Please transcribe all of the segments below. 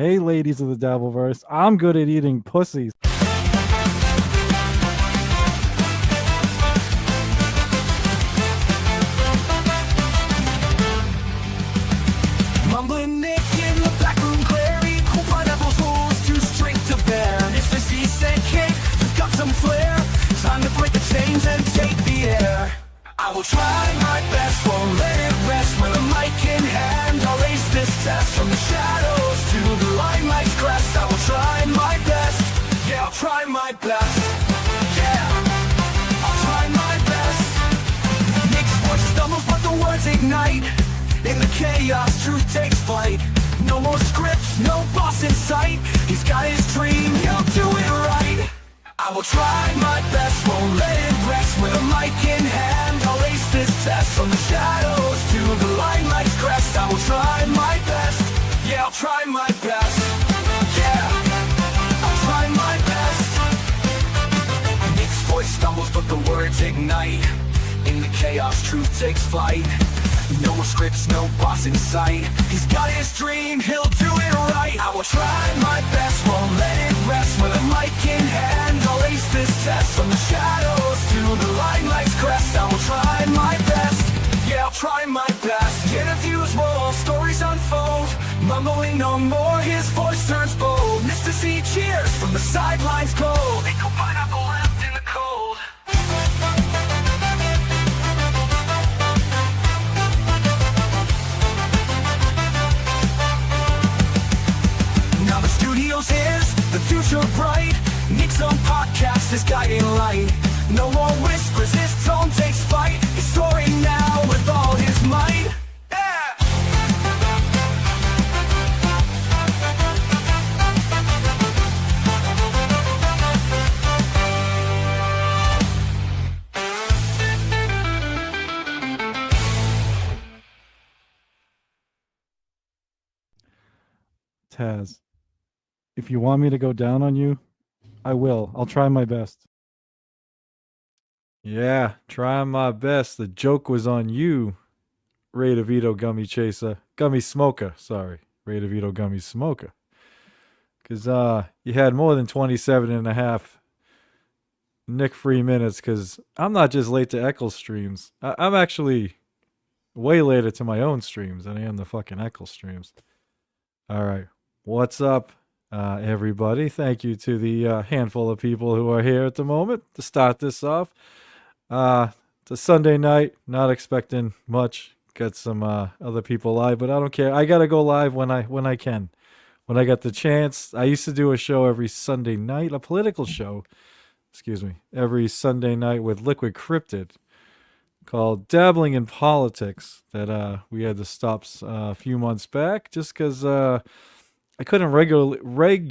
Hey, ladies of the Dabbleverse, I'm good at eating pussies. Mumbling Nick in the back room, Clary. Ekul Pineapple's rules too strict to bear. Mr. C said, "Kid, you've got some flair. Time to break the chains and take the air. I will try my best, won't let it rest. With a mic in hand, I'll ace this test. From the shadows to the limelight's crest, I will try my best. Yeah, I'll try my best. Yeah, I'll try my best." Nick's voice stumbles, but the words ignite. In the chaos, truth takes flight. No more scripts, no boss in sight. He's got his dream, he'll do it right. I will try my best, won't let it rest. With a mic in hand, I'll ace this test. From the shadows to the limelight's crest, I will try my best. Yeah, I'll try my best. Yeah, I'll try my best. Nick's voice stumbles, but the words ignite. In the chaos, truth takes flight. No more scripts, no boss in sight. He's got his dream, he'll do it right. I will try my best, won't let it rest. With a mic in hand, I'll ace this test. From the shadows to the limelight's crest, I will try my best. Yeah, I'll try my best. Interviews roll, stories unfold. Mumbling no more, his voice turns bold. Mr. C cheers from the sidelines cold. Ekul Pineapple left in the cold. Now the studio's his, the future bright. Nick's own podcast is guiding light. No more whispers, his tone takes flight. He's soaring now with all his might. Yeah! Taz, if you want me to go down on you, I will. I'll try my best. Yeah, trying my best. The joke was on you, Ray DeVito Gummy Chaser. Gummy Smoker, sorry. Ray DeVito Gummy Smoker. Because you had more than 27 and a half Nick free minutes, because I'm not just late to Ekul streams. I'm actually way later to my own streams than I am the fucking Ekul streams. All right. What's up, everybody? Thank you to the handful of people who are here at the moment to start this off. It's a Sunday night. Not expecting much. Got some other people live, but I don't care. I gotta go live when I can, when I get the chance. I used to do a show every Sunday night, a political show. Excuse me, every Sunday night with Liquid Cryptid, called Dabbling in Politics, that we had to stop a few months back just because I couldn't regularly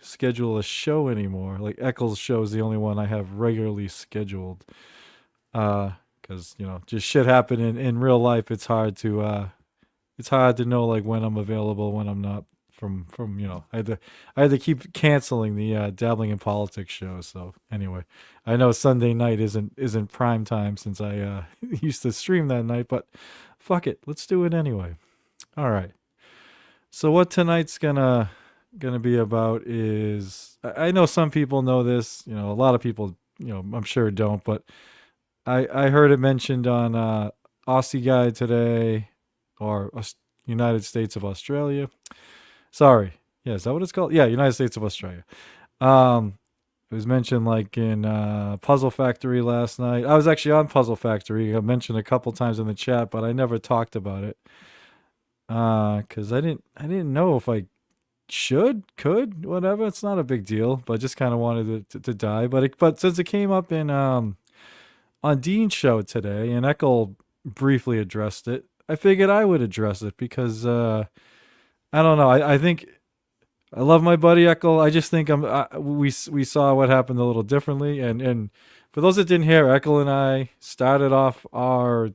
schedule a show anymore. Like Ekul's show is the only one I have regularly scheduled. Because just shit happened in real life. It's hard to know like when I'm available, when I'm not. From I had to keep canceling the Dabbling in Politics show. So anyway, I know Sunday night isn't prime time since I used to stream that night, but fuck it, let's do it anyway. All right. So what tonight's gonna be about is, I know some people know this, a lot of people, I'm sure don't, but I heard it mentioned on Aussie Guide today, or United States of Australia. Sorry. Yeah, is that what it's called? Yeah, United States of Australia. It was mentioned like in Puzzle Factory last night. I was actually on Puzzle Factory. I mentioned a couple times in the chat, but I never talked about it. Cause I didn't know if I could, whatever. It's not a big deal, but I just kind of wanted to die. But since it came up in on Dean's show today, and Ekul briefly addressed it, I figured I would address it because I don't know. I think I love my buddy Ekul. I just think we saw what happened a little differently, and for those that didn't hear, Ekul and I started off our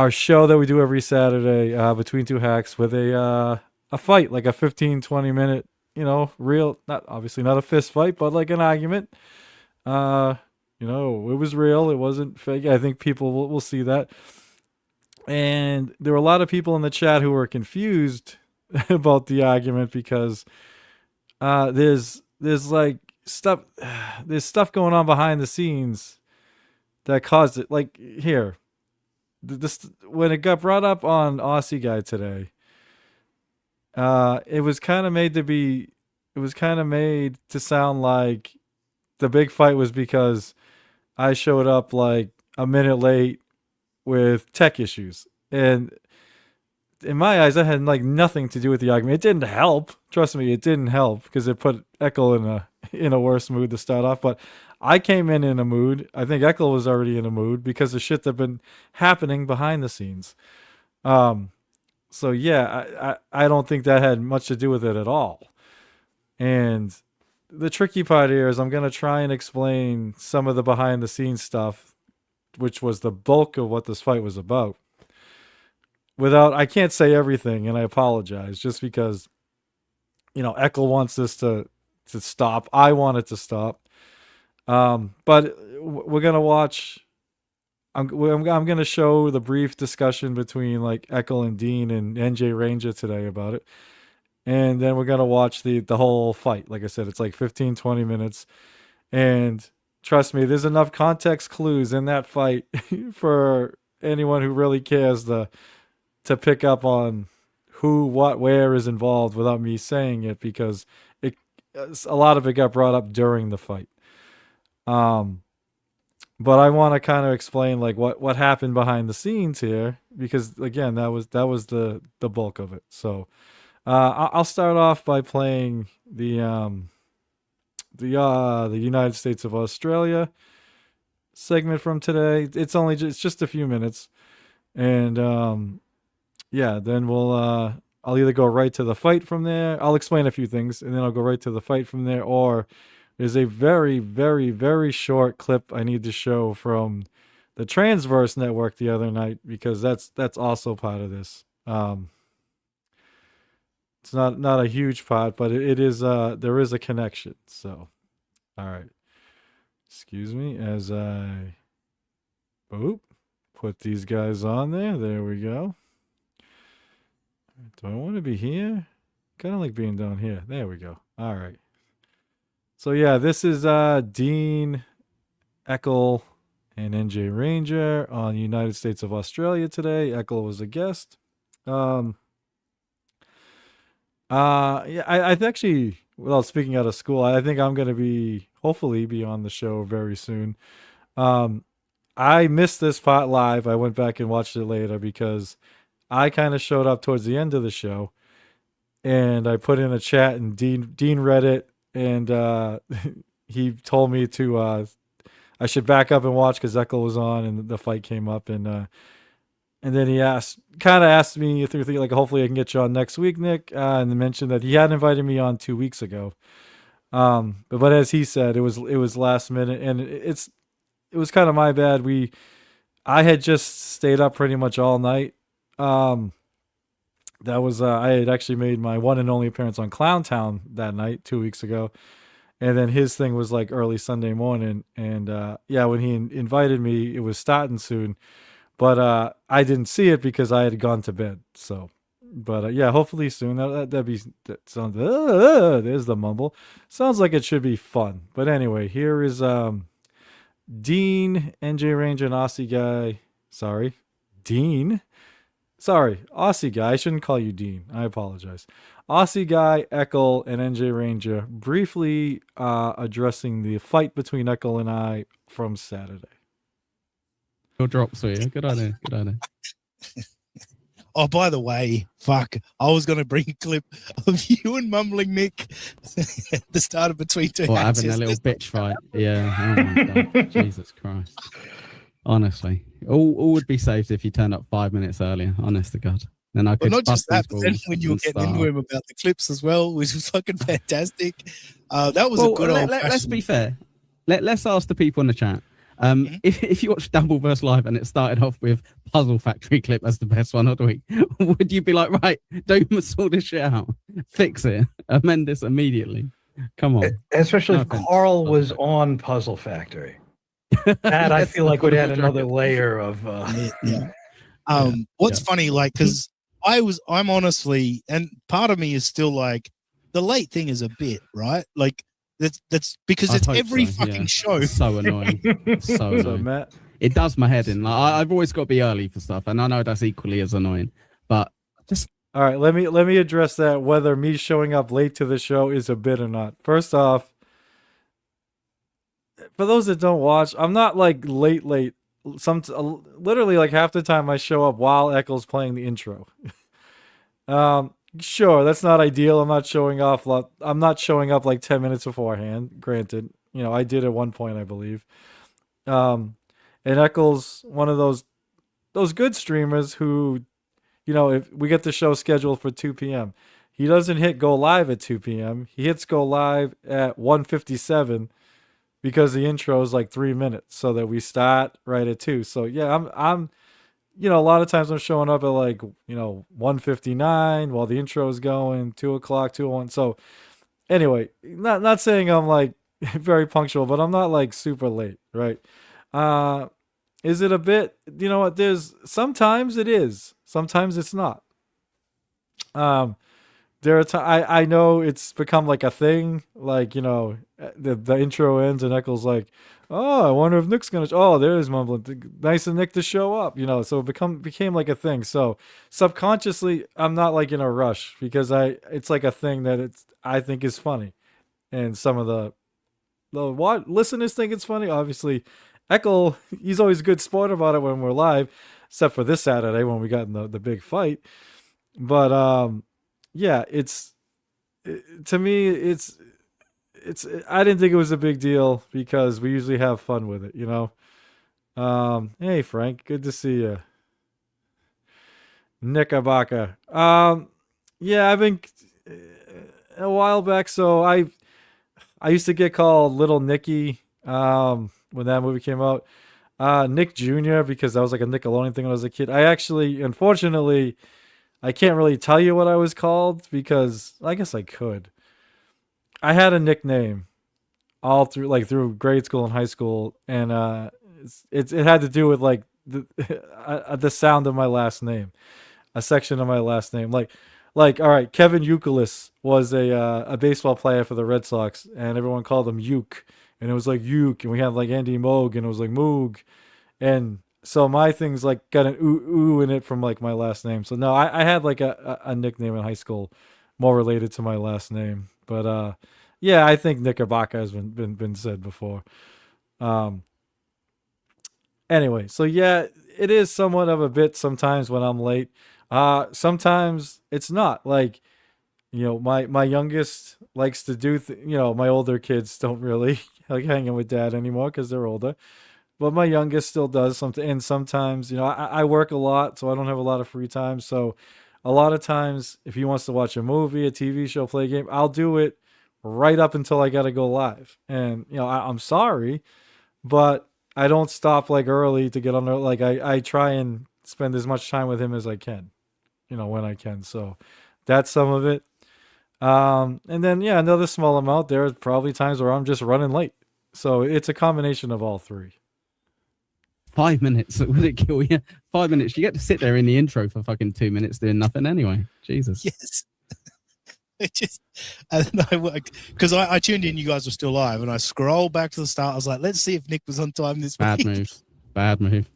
show that we do every Saturday, Between Two Hacks, with a fight, like a 15-20 minute, real, not obviously not a fist fight, but like an argument. It was real. It wasn't fake. I think people will see that. And there were a lot of people in the chat who were confused about the argument because there's like stuff there's stuff going on behind the scenes that caused it. Like here, this when it got brought up on Aussie Guy today, it was kind of made to be. It was kind of made to sound like the big fight was because I showed up like a minute late with tech issues, and in my eyes, that had like nothing to do with the argument. It didn't help. Trust me, it didn't help because it put Ekul in a worse mood to start off. But I came in a mood. I think Ekul was already in a mood because of shit that been happening behind the scenes. Um, so yeah, I don't think that had much to do with it at all. And the tricky part here is I'm gonna try and explain some of the behind the scenes stuff, which was the bulk of what this fight was about. Without, I can't say everything, and I apologize, just because Ekkel wants this to stop. I want it to stop. But we're gonna watch. I'm gonna show the brief discussion between like Ekkel and Dean and NJ Ranger today about it, and then we're gonna watch the whole fight. Like I said, it's like 15, 20 minutes, and trust me, there's enough context clues in that fight for anyone who really cares to pick up on who, what, where is involved without me saying it, because a lot of it got brought up during the fight. But I want to kind of explain like what happened behind the scenes here, because again, that was the bulk of it. So I'll start off by playing the United States of Australia segment from today. It's just a few minutes, and yeah, then I'll either go right to the fight from there. I'll explain a few things, and then I'll go right to the fight from there, or there's a very, very, very short clip I need to show from the Transverse Network the other night, because that's also part of this. It's not a huge part, but it is there is a connection. So, all right. Excuse me as I put these guys on there. There we go. Do I want to be here? Kind of like being down here. There we go. All right. So yeah, this is Dean, Ekul, and NJ Ranger on the United States of Australia today. Ekul was a guest. Yeah, I actually, without speaking out of school, I think I'm gonna hopefully be on the show very soon. I missed this part live. I went back and watched it later because I kind of showed up towards the end of the show, and I put in a chat, and Dean read it, and he told me to I should back up and watch because Ekul was on, and the fight came up, and then he asked me through like, hopefully I can get you on next week, Nick, and mentioned that he had invited me on 2 weeks ago, but as he said, it was last minute, and it was kind of my bad. I had just stayed up pretty much all night. That was I had actually made my one and only appearance on Clowntown that night 2 weeks ago, and then his thing was like early Sunday morning, and yeah, when he invited me, it was starting soon, but I didn't see it because I had gone to bed. So, but yeah, hopefully soon. That sounds. There's the mumble. Sounds like it should be fun. But anyway, here is Dean, NJ Ranger, and Aussie Guy. Sorry, Dean. Sorry, Aussie Guy. I shouldn't call you Dean. I apologize. Aussie Guy, Ekul, and NJ Ranger briefly addressing the fight between Ekul and I from Saturday. Your drops for you. Good idea. Good idea. Oh, by the way, fuck, I was going to bring a clip of you and Mumbling Nick at the start of Between Two Hats. Having a little bitch fight. Yeah. Oh my God. Jesus Christ. Honestly, all would be saved if you turned up 5 minutes earlier. Honest to God. Then I could. Well, not just that, but then when you were getting into him about the clips as well, which was fucking fantastic. That was a good old. Let's be fair. Let's ask the people in the chat. If you watch Doubleverse live and it started off with Puzzle Factory clip as the best one of the week, would you be like, right, don't sort this shit out, fix it, amend this immediately? Come on. Especially if Carl was on Puzzle Factory. That I feel like would add another layer of. What's funny, like, because I'm honestly, and part of me is still like, the late thing is a bit, right? Like that's because I'd it's hope every so, fucking yeah. show. It's so annoying. So So annoying. Matt, It does my head in. Like, I've always got to be early for stuff, and I know that's equally as annoying. But just all right, let me address that whether me showing up late to the show is a bit or not. First off, for those that don't watch, I'm not like late. Literally like half the time I show up while Eccles playing the intro. Sure, that's not ideal. I'm not showing up like 10 minutes beforehand. Granted, I did at one point, I believe. Um, and Eccles, one of those good streamers who, if we get the show scheduled for 2 p.m., he doesn't hit go live at 2 p.m. He hits go live at 1:57 because the intro is like 3 minutes, so that we start right at 2. So yeah, I'm a lot of times I'm showing up at like 1:59 while the intro is going, 2 o'clock, 2:01. So anyway, not saying I'm like very punctual, but I'm not like super late, right? Is it a bit? You know what? There's sometimes it is, sometimes it's not. Um, there are I know it's become like a thing, like the intro ends and Eccles like, oh, I wonder if Nick's gonna. Oh, there's mumbling. Nice of Nick to show up, So it became like a thing. So subconsciously, I'm not like in a rush because it's like a thing that I think is funny, and some of the what listeners think it's funny. Obviously, Eckel, he's always a good sport about it when we're live, except for this Saturday when we got in the big fight. But yeah, to me, it's I didn't think it was a big deal because we usually have fun with it. Hey Frank, good to see you. Knickerbocker. Yeah, I've been a while back, so I used to get called Little Nicky when that movie came out. Nick Jr. because that was like a Nickelodeon thing when I was a kid. I actually, unfortunately, I can't really tell you what I was called because I guess I could. I had a nickname all through grade school and high school, and it had to do with like the sound of my last name, a section of my last name. Like all right, Kevin Youkilis was a baseball player for the Red Sox, and everyone called him Uke, and it was like Uke, and we had like Andy Moog, and it was like Moog, and so my thing's like got an ooh in it from like my last name. So no, I had like a nickname in high school more related to my last name. But yeah, I think Knickerbocker has been said before. Anyway, so yeah, it is somewhat of a bit sometimes when I'm late. Sometimes it's not. Like, my youngest likes to do my older kids don't really like hanging with dad anymore because they're older. But my youngest still does something, and sometimes I work a lot, so I don't have a lot of free time. So a lot of times, if he wants to watch a movie, a TV show, play a game, I'll do it right up until I got to go live. And I'm sorry, but I don't stop like early to get on there. Like I try and spend as much time with him as I can, when I can. So that's some of it. And then yeah, another small amount. There are probably times where I'm just running late. So it's a combination of all three. 5 minutes, would it kill you? 5 minutes. You get to sit there in the intro for fucking 2 minutes doing nothing anyway. Jesus. Yes. It just, and then I worked because I tuned in. You guys were still live, and I scrolled back to the start. I was like, let's see if Nick was on time this Bad week. move. Bad move.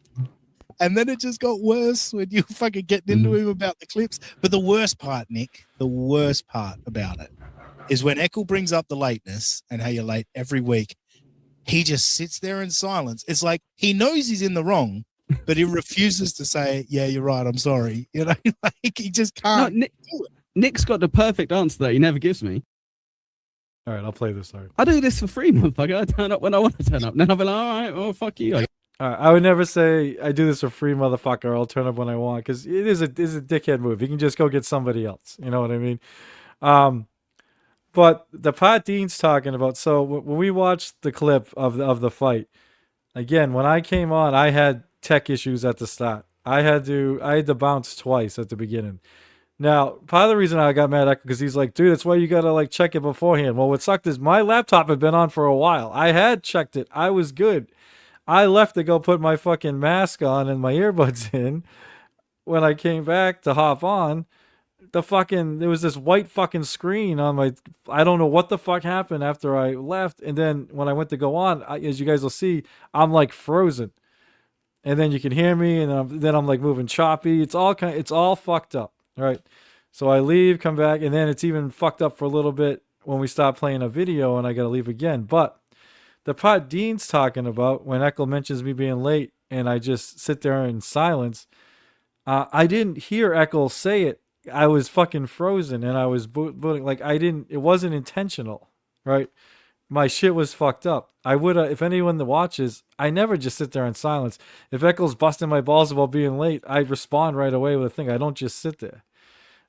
And then it just got worse when you fucking getting into him about the clips. But the worst part, Nick, the worst part about it is when Ekul brings up the lateness and how you're late every week. He just sits there in silence. It's like he knows he's in the wrong, but he refuses to say, yeah, you're right, I'm sorry. Like he just can't do it. Nick's got the perfect answer that he never gives me. All right, I'll play this. All right. I do this for free, motherfucker. I turn up when I want to turn up. Then I'll be like, all right, well, fuck you. All right, I would never say I do this for free, motherfucker. I'll turn up when I want because it is a dickhead move. You can just go get somebody else. You know what I mean? But the part Dean's talking about, so when we watched the clip of the fight, again, when I came on, I had tech issues at the start. I had to bounce twice at the beginning. Now, part of the reason I got mad at because he's like, dude, that's why you gotta like check it beforehand. Well, what sucked is my laptop had been on for a while. I had checked it. I was good. I left to go put my fucking mask on and my earbuds in. when I came back to hop on, there was this white fucking screen on my. I don't know what the fuck happened after I left, and then when I went to go on, as you guys will see, I'm like frozen, and then you can hear me, and then I'm like moving choppy. It's all fucked up, right? So I leave, come back, and then it's even fucked up for a little bit when we stop playing a video, and I gotta leave again. But the part Dean's talking about when Ekul mentions me being late, and I just sit there in silence. I didn't hear Ekul say it. I was fucking frozen, and I was booting. Like I didn't. It wasn't intentional, right? My shit was fucked up. I would, if anyone that watches, I never just sit there in silence. If Eccles busting my balls about being late, I respond right away with a thing. I don't just sit there.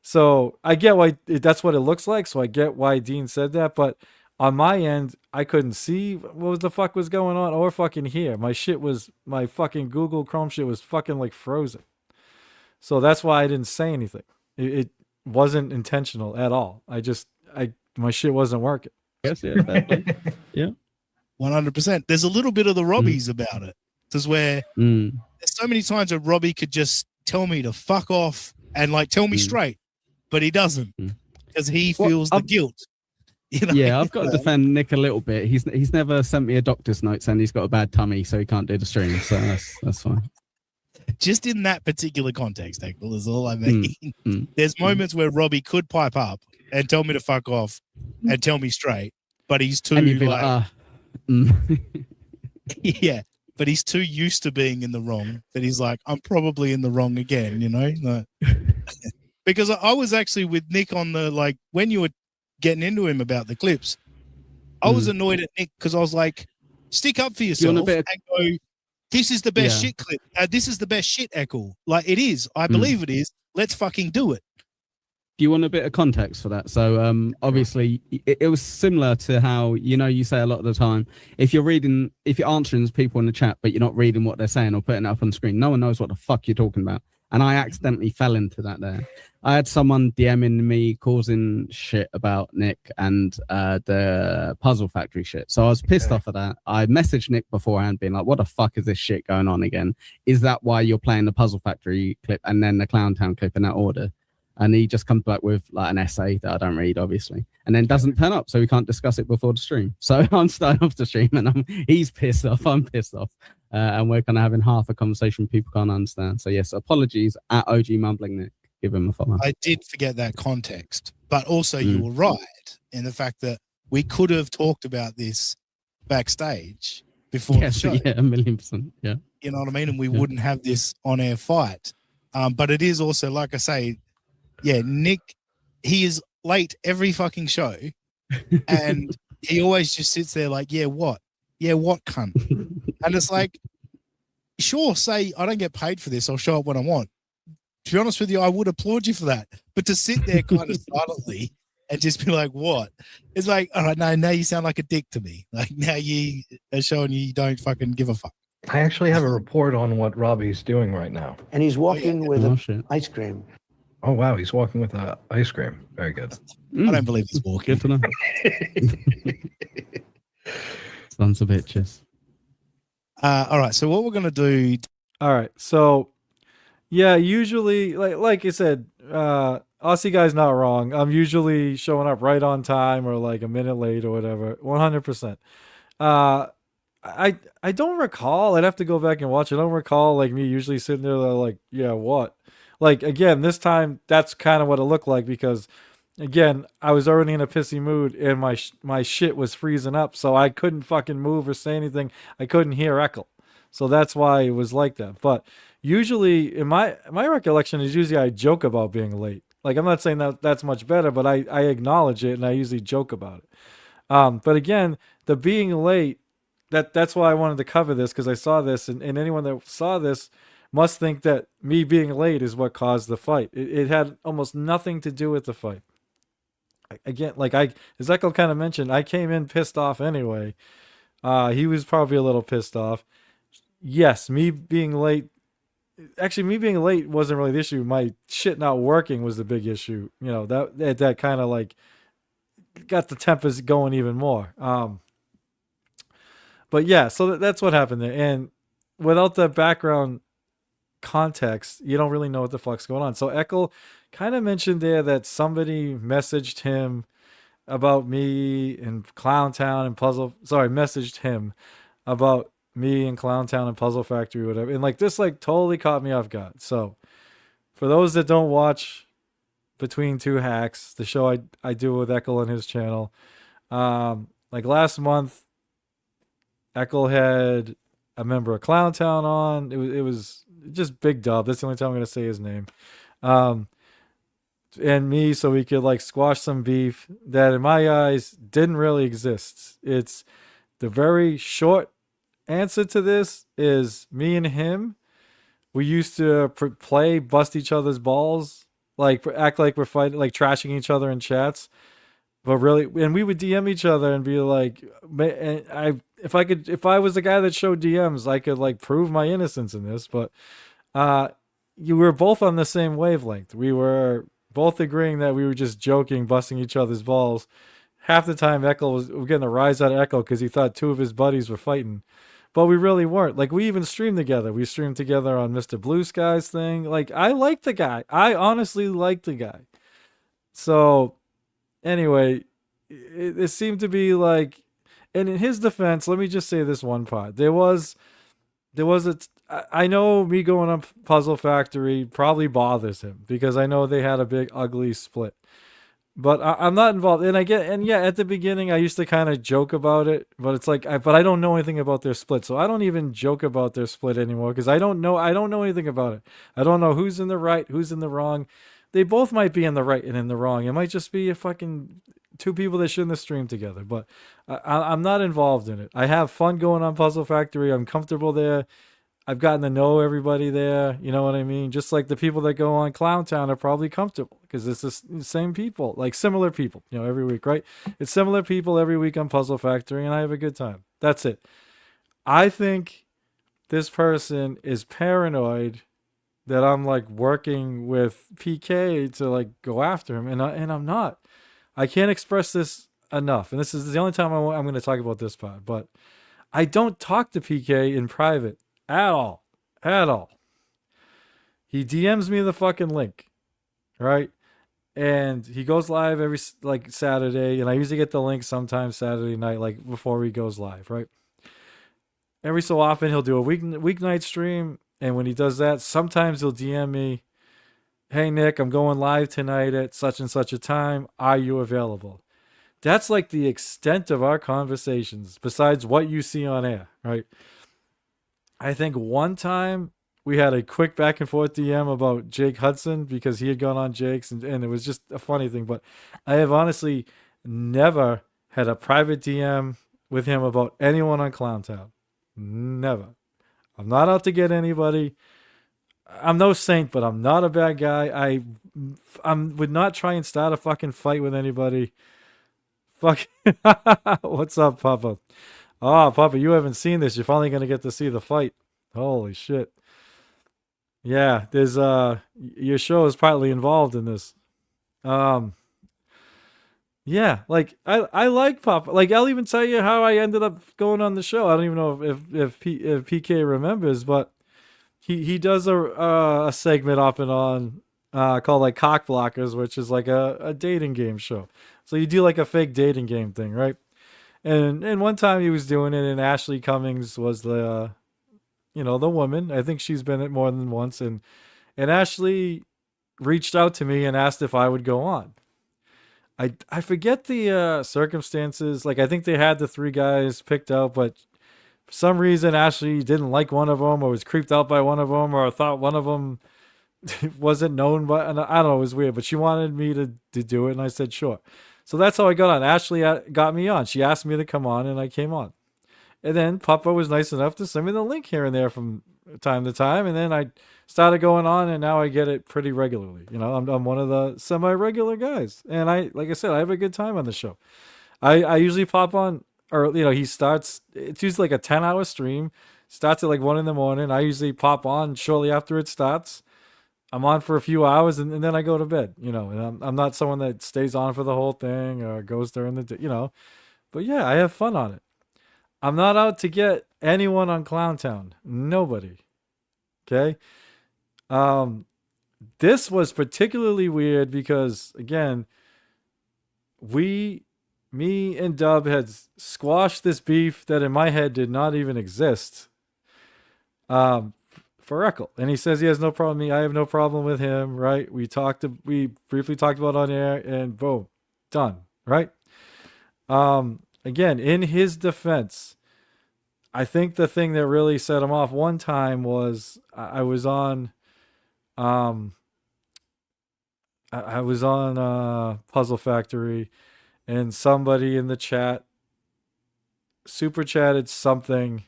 So I get why that's what it looks like. So I get why Dean said that. But on my end, I couldn't see what the fuck was going on or fucking hear. My fucking Google Chrome shit was fucking like frozen. So that's why I didn't say anything. It wasn't intentional at all. My shit wasn't working. Yes, yeah, fair play. Yeah. 100%. There's a little bit of the Robbies about it. This is where there's so many times where Robbie could just tell me to fuck off and like tell me straight, but he doesn't because he feels the guilt. You know? Yeah, I've got to defend Nick a little bit. He's never sent me a doctor's note saying he's got a bad tummy, so he can't do the stream. So that's fine. Just in that particular context, Ekul, is all I mean. There's moments where Robbie could pipe up and tell me to fuck off and tell me straight, but he's too and you'd be like yeah, but he's too used to being in the wrong that he's like, I'm probably in the wrong again, you know? Like, because I was actually with Nick on the, like, when you were getting into him about the clips, I was annoyed at Nick because I was like, stick up for yourself and go, this is the best shit clip. This is the best shit, Ekul. Like, it is. I believe it is. Let's fucking do it. Do you want a bit of context for that? So obviously it was similar to how, you say a lot of the time, if you're answering people in the chat, but you're not reading what they're saying or putting it up on the screen, no one knows what the fuck you're talking about. And I accidentally fell into that there. I had someone DMing me causing shit about Nick and the Puzzle Factory shit. So I was pissed off at that. I messaged Nick beforehand being like, what the fuck is this shit going on again? Is that why you're playing the Puzzle Factory clip and then the Clown Town clip in that order? And he just comes back with like an essay that I don't read, obviously, and then doesn't turn up, so we can't discuss it before the stream. So I'm starting off the stream, and he's pissed off, I'm pissed off, and we're kind of having half a conversation people can't understand. So yes, apologies at OG Mumbling Nick. Give him a follow. I did forget that context, but also you were right in the fact that we could have talked about this backstage before the show. Yeah, 1,000,000%. Yeah, you know what I mean, and we wouldn't have this on-air fight. But it is also, like I say. Yeah, Nick, he is late every fucking show, and he always just sits there like, yeah, what? Yeah, what, cunt? And it's like, sure, say, I don't get paid for this. I'll show up when I want. To be honest with you, I would applaud you for that. But to sit there kind of silently and just be like, what? It's like, all right, now you sound like a dick to me. Like, now you are showing you don't fucking give a fuck. I actually have a report on what Robbie's doing right now. And he's walking with ice cream. Oh, wow. He's walking with ice cream. Very good. I don't believe he's walking. Good to know. Sons of bitches. All right. So what we're going to do. All right. So, yeah, usually, like I said, Aussie guy's not wrong. I'm usually showing up right on time or like a minute late or whatever. 100%. I don't recall. I'd have to go back and watch. I don't recall like me usually sitting there like, yeah, what? Like, again, this time, that's kind of what it looked like because, again, I was already in a pissy mood and my shit was freezing up, so I couldn't fucking move or say anything. I couldn't hear Ekul. So that's why it was like that. But usually, in my recollection is usually I joke about being late. Like, I'm not saying that that's much better, but I acknowledge it and I usually joke about it. But again, the being late, that's why I wanted to cover this because I saw this, and anyone that saw this must think that me being late is what caused the fight. It had almost nothing to do with the fight. Again, like as Ekul kind of mentioned, I came in pissed off anyway. He was probably a little pissed off. Yes, me being late wasn't really the issue. My shit not working was the big issue. That kind of like got the tempers going even more. But yeah, so that's what happened there. And without the background context, you don't really know what the fuck's going on. So Ekul kind of mentioned there that somebody messaged him about me in Clown Town and messaged him about me in Clown Town and Puzzle Factory, whatever. And like this, like totally caught me off guard. So for those that don't watch Between Two Hacks, the show I do with Ekul on his channel, like last month, Ekul had a member of Clown Town on. It was just Big Dub. That's the only time I'm gonna say his name. And me, so we could like squash some beef that in my eyes didn't really exist. It's the very short answer to this is me and him. We used to play bust each other's balls, like act like we're fighting, like trashing each other in chats. But really, and we would DM each other and be like, and if I was the guy that showed DMs, I could like prove my innocence in this. But you were both on the same wavelength. We were both agreeing that we were just joking, busting each other's balls. Half the time, Ekul was getting a rise out of Ekul because he thought two of his buddies were fighting. But we really weren't. Like, we even streamed together. We streamed together on Mr. Blue Sky's thing. Like, I like the guy. I honestly like the guy. So, anyway, it seemed to be like... And in his defense, let me just say this one part. I know me going on Puzzle Factory probably bothers him because I know they had a big, ugly split. But I'm not involved. And at the beginning, I used to kind of joke about it. But it's like, but I don't know anything about their split. So I don't even joke about their split anymore because I don't know anything about it. I don't know who's in the right, who's in the wrong. They both might be in the right and in the wrong. It might just be a fucking two people that shouldn't have streamed together. But I'm not involved in it. I have fun going on Puzzle Factory. I'm comfortable there. I've gotten to know everybody there. You know what I mean? Just like the people that go on Clown Town are probably comfortable because it's the same people, like similar people, every week, right? It's similar people every week on Puzzle Factory, and I have a good time. That's it. I think this person is paranoid that I'm like working with PK to like go after him, and I'm not. I can't express this enough, and this is the only time I'm going to talk about this part. But I don't talk to PK in private at all. He DMs me the fucking link, right? And he goes live every like Saturday, and I usually get the link sometimes Saturday night, like before he goes live, right? Every so often he'll do a weeknight stream, and when he does that, sometimes he'll DM me, "Hey Nick, I'm going live tonight at such and such a time. Are you available?" That's like the extent of our conversations, besides what you see on air, right? I think one time we had a quick back and forth DM about Jake Hudson because he had gone on Jake's, and it was just a funny thing. But I have honestly never had a private DM with him about anyone on Clowntown. Never. I'm not out to get anybody. I'm no saint, but I'm not a bad guy. I would not try and start a fucking fight with anybody. Fuck. What's up, Papa? Oh, Papa, you haven't seen this. You're finally going to get to see the fight. Holy shit. Yeah, there's your show is partly involved in this. Yeah, like I like Papa. Like I'll even tell you how I ended up going on the show. I don't even know if PK remembers, but he does a segment off and on called like Cock Blockers, which is like a dating game show. So you do like a fake dating game thing, right? And one time he was doing it, and Ashley Cummings was the woman. I think she's been it more than once, and Ashley reached out to me and asked if I would go on. I forget the circumstances. Like I think they had the three guys picked out, but for some reason Ashley didn't like one of them, or was creeped out by one of them, or thought one of them wasn't known by. And I don't know, it was weird, but she wanted me to do it, and I said sure. So that's how I got on. Ashley got me on. She asked me to come on, and I came on. And then Papa was nice enough to send me the link here and there from time to time. And then I started going on, and now I get it pretty regularly. I'm one of the semi-regular guys. And like I said, I have a good time on the show. I usually pop on, or, he starts, it's usually like a 10-hour stream. Starts at like 1 a.m. I usually pop on shortly after it starts. I'm on for a few hours, and then I go to bed, and I'm not someone that stays on for the whole thing or goes during the day, but yeah, I have fun on it. I'm not out to get anyone on Clowntown. Nobody. Okay. Um, this was particularly weird because again, me and Dub had squashed this beef that in my head did not even exist. For Eckle, and he says he has no problem with me. I have no problem with him. Right? We briefly talked about it on air, and boom, done. Right? Again, in his defense, I think the thing that really set him off one time was I was on I was on Puzzle Factory, and somebody in the chat super chatted something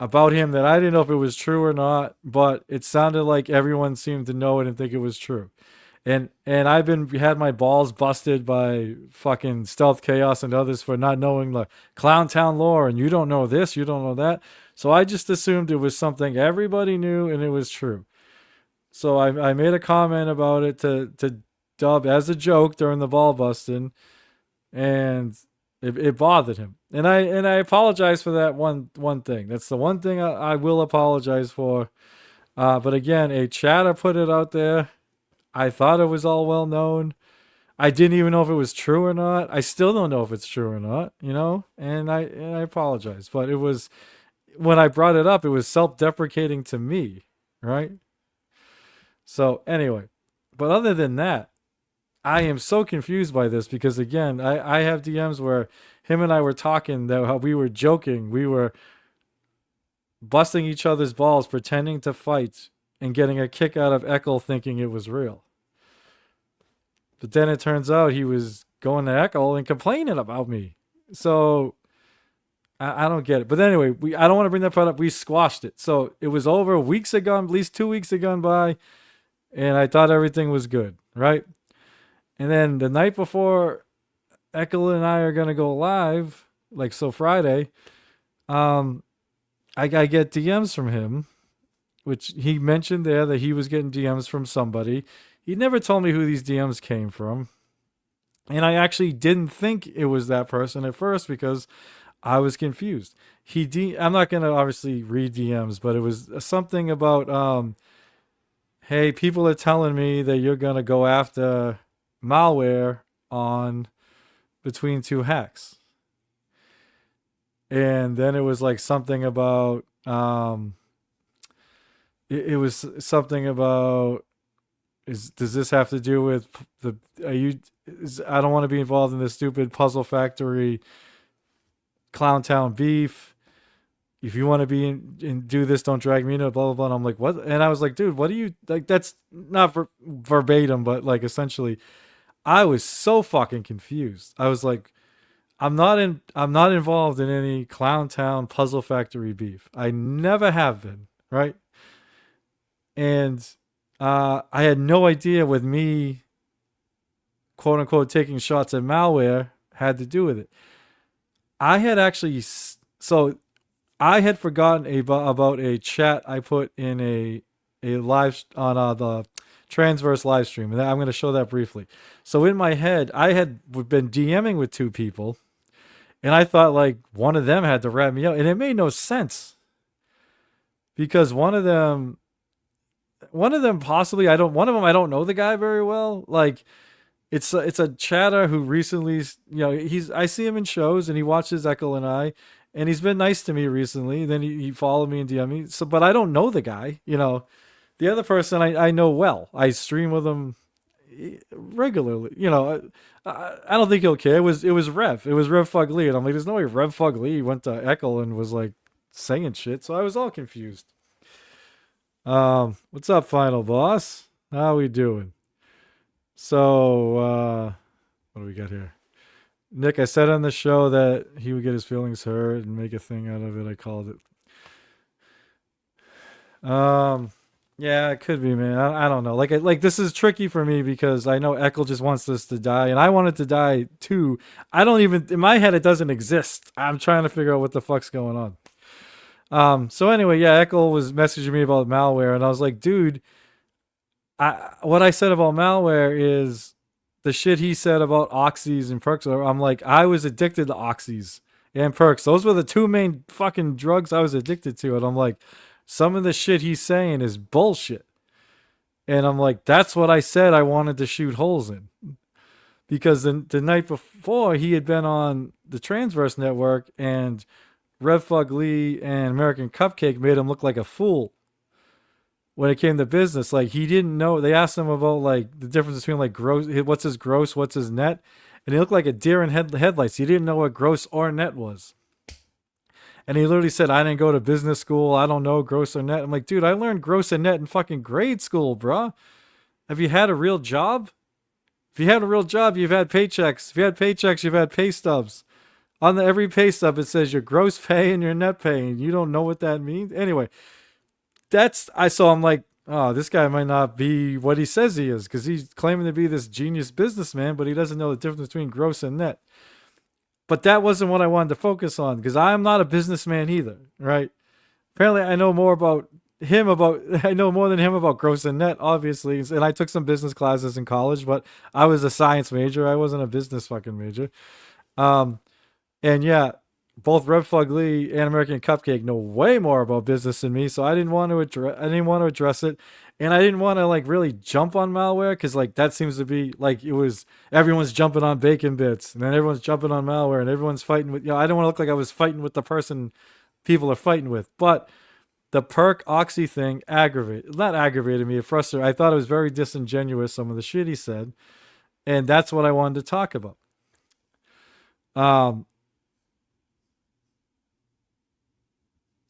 about him that I didn't know if it was true or not, but it sounded like everyone seemed to know it and think it was true. And I've had my balls busted by fucking Stealth Chaos and others for not knowing the Clown Town lore, and you don't know this, you don't know that. So I just assumed it was something everybody knew and it was true. So I made a comment about it to Dub as a joke during the ball busting, and it bothered him. And I apologize for that one thing. That's the one thing I will apologize for. But again, a chatter put it out there. I thought it was all well known. I didn't even know if it was true or not. I still don't know if it's true or not, and I apologize. But it was, when I brought it up, it was self-deprecating to me, right? So anyway, but other than that, I am so confused by this because again, I have DMs where him and I were talking that how we were joking, we were busting each other's balls, pretending to fight, and getting a kick out of Ekul thinking it was real. But then it turns out he was going to Ekul and complaining about me. So I don't get it. But anyway, I don't want to bring that part up. We squashed it. So it was over. Weeks had gone, at least 2 weeks had gone by, and I thought everything was good, right? And then the night before Ekul and I are going to go live, Friday, I get DMs from him, which he mentioned there that he was getting DMs from somebody. He never told me who these DMs came from. And I actually didn't think it was that person at first because I was confused. I'm not going to obviously read DMs, but it was something about, hey, people are telling me that you're going to go after Malware on Between Two Hacks. And then it was something about, it was something about, does this have to do with I don't want to be involved in this stupid Puzzle Factory Clown Town beef. If you want to be and do this, don't drag me into it, blah, blah, blah. And I'm like, what? And I was like, dude, what do you, that's not verbatim, but essentially, I was so fucking confused. I was like, I'm not involved in any Clown Town Puzzle Factory beef. I never have been, right? And I had no idea with me, quote unquote, taking shots at Malware had to do with it. I had actually, I had forgotten about a chat I put in a live on the Transverse live stream, and I'm going to show that briefly. So in my head, I had been DMing with two people, and I thought one of them had to rat me out, and it made no sense because one of them possibly I don't know the guy very well. It's a chatter who recently, I see him in shows and he watches Ekul and I, and he's been nice to me recently. Then he followed me and DM me. So, but I don't know the guy, The other person I know well. I stream with him regularly. I don't think he'll care. It was Rev. It was Rev Fug Lee, and I'm like, there's no way Rev Fug Lee went to Ekul and was saying shit. So I was all confused. What's up, Final Boss? How we doing? So, what do we got here? Nick, I said on the show that he would get his feelings hurt and make a thing out of it. I called it. Yeah, it could be, man. I don't know. This is tricky for me because I know Ekul just wants this to die, and I want it to die too. I don't even, in my head, it doesn't exist. I'm trying to figure out what the fuck's going on. So anyway, yeah, Ekul was messaging me about Malware, and I was like, dude, what I said about Malware is the shit he said about oxys and perks. I'm like, I was addicted to oxys and perks. Those were the two main fucking drugs I was addicted to. And I'm like, some of the shit he's saying is bullshit. And I'm like, that's what I said I wanted to shoot holes in. Because the night before, he had been on the Transverse Network, and Rev Fug Lee and American Cupcake made him look like a fool when it came to business. Like, he didn't know. They asked him about, like, the difference between, like, gross, what's his gross, what's his net. And he looked like a deer in headlights. He didn't know what gross or net was. And he literally said, I didn't go to business school. I don't know gross or net. I'm like, dude, I learned gross and net in fucking grade school, bruh. Have you had a real job? If you had a real job, you've had paychecks. If you had paychecks, you've had pay stubs. On every pay stub, it says your gross pay and your net pay, and you don't know what that means. Anyway, I'm like, oh, this guy might not be what he says he is, because he's claiming to be this genius businessman, but he doesn't know the difference between gross and net. But that wasn't what I wanted to focus on, because I'm not a businessman either, right? Apparently, I know more than him about gross and net, obviously. And I took some business classes in college, but I was a science major. I wasn't a business fucking major. And yeah, both Rev Fug Lee and American Cupcake know way more about business than me, so I didn't want to address it, and I didn't want to like really jump on Malware, because like that seems to be like it was everyone's jumping on Bacon Bits, and then everyone's jumping on Malware, and everyone's fighting with. I don't want to look like I was fighting with the person people are fighting with, but the perk oxy thing not aggravated me, it frustrated. I thought it was very disingenuous, some of the shit he said, and that's what I wanted to talk about.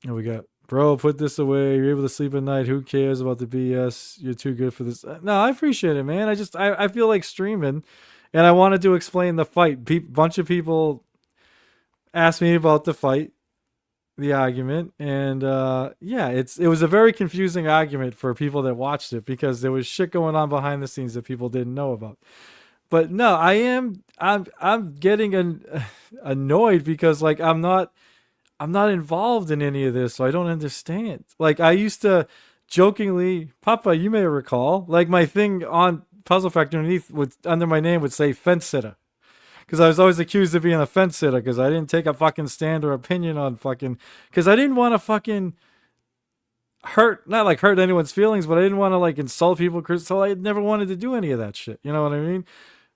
And we got, bro, put this away. You're able to sleep at night. Who cares about the BS? You're too good for this. No, I appreciate it, man. I feel like streaming, and I wanted to explain the fight. Bunch of people asked me about the fight, the argument, and yeah, it was a very confusing argument for people that watched it, because there was shit going on behind the scenes that people didn't know about. But no, I'm getting annoyed, because like I'm not involved in any of this, so I don't understand. Like, I used to jokingly, Papa, you may recall, like my thing on Puzzle Factory underneath under my name would say fence sitter, because I was always accused of being a fence sitter, because I didn't take a fucking stand or opinion on because I didn't want to fucking hurt anyone's feelings, but I didn't want to like insult people, so I never wanted to do any of that shit. You know what I mean?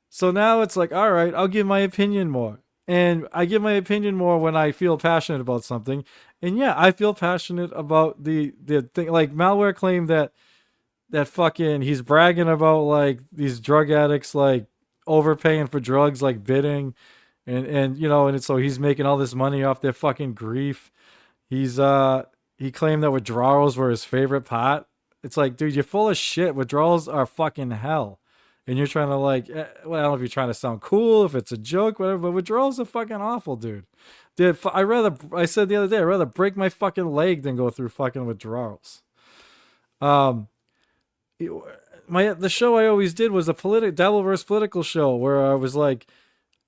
So now it's like, all right, I'll give my opinion more. And I give my opinion more when I feel passionate about something. And yeah, I feel passionate about the thing. Like, Malware claimed that fucking he's bragging about like these drug addicts like overpaying for drugs, like bidding, and you know, and so he's making all this money off their fucking grief. He claimed that withdrawals were his favorite part. It's like, dude, you're full of shit. Withdrawals are fucking hell. And you're trying to like, well, I don't know if you're trying to sound cool, if it's a joke, whatever, but withdrawals are fucking awful, dude. Dude, I said the other day, I'd rather break my fucking leg than go through fucking withdrawals. The show I always did was a Dabbleverse political show, where I was like,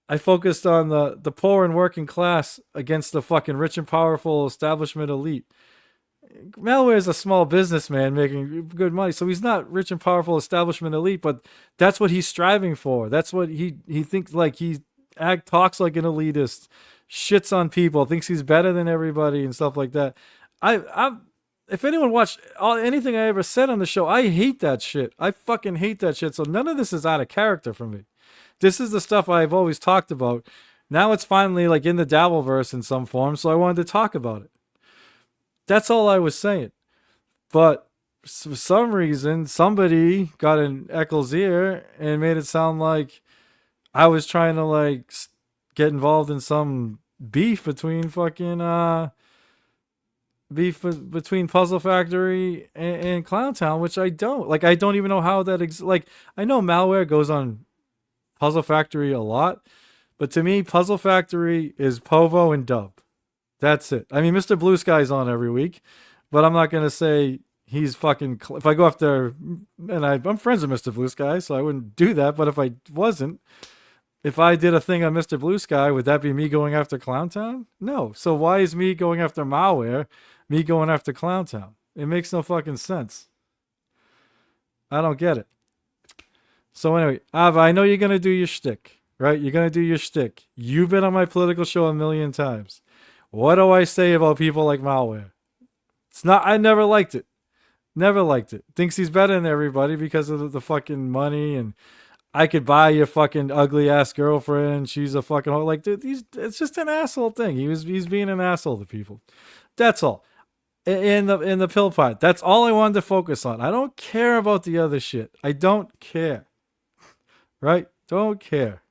I focused on the poor and working class against the fucking rich and powerful establishment elite. Malware is a small businessman making good money, so he's not rich and powerful establishment elite, but that's what he's striving for. That's what he thinks, like he talks like an elitist, shits on people, thinks he's better than everybody and stuff like that. If anyone watched anything I ever said on the show, I hate that shit. I fucking hate that shit. So none of this is out of character for me. This is the stuff I've always talked about. Now it's finally like in the Dabbleverse in some form, so I wanted to talk about it. That's all I was saying. But for some reason, somebody got in Ekul's ear and made it sound like I was trying to like get involved in some beef between between Puzzle Factory and Clowntown, which I don't. Like, I don't even know how that like, I know Malware goes on Puzzle Factory a lot, but to me, Puzzle Factory is Povo and Dub. That's it. I mean, Mr. Blue Sky's on every week, but I'm not going to say he's fucking... If I go after... And I'm friends with Mr. Blue Sky, so I wouldn't do that, but if I wasn't, if I did a thing on Mr. Blue Sky, would that be me going after Clowntown? No. So why is me going after Malware me going after Clowntown? It makes no fucking sense. I don't get it. So anyway, Ava, I know you're going to do your shtick, right? You're going to do your shtick. You've been on my political show a million times. What do I say about people like Malware? It's not. I never liked it. Never liked it. Thinks he's better than everybody because of the fucking money, and I could buy your fucking ugly ass girlfriend. She's a fucking like, dude. It's just an asshole thing. He's being an asshole to people. That's all. In the pill pot. That's all I wanted to focus on. I don't care about the other shit. I don't care. Right? Don't care.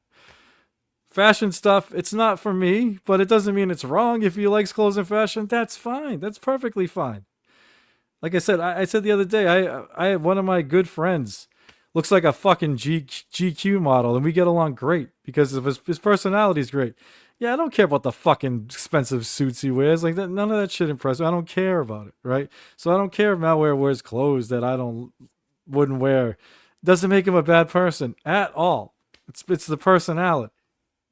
Fashion stuff, it's not for me, but it doesn't mean it's wrong. If you likes clothes and fashion, that's fine. That's perfectly fine. Like I said, I said the other day, I have one of my good friends looks like a fucking GQ model, and we get along great because of his personality is great. Yeah, I don't care about the fucking expensive suits he wears. Like that, none of that shit impresses me. I don't care about it, right? So I don't care if Malware wears clothes that I wouldn't wear. Doesn't make him a bad person at all. It's the personality.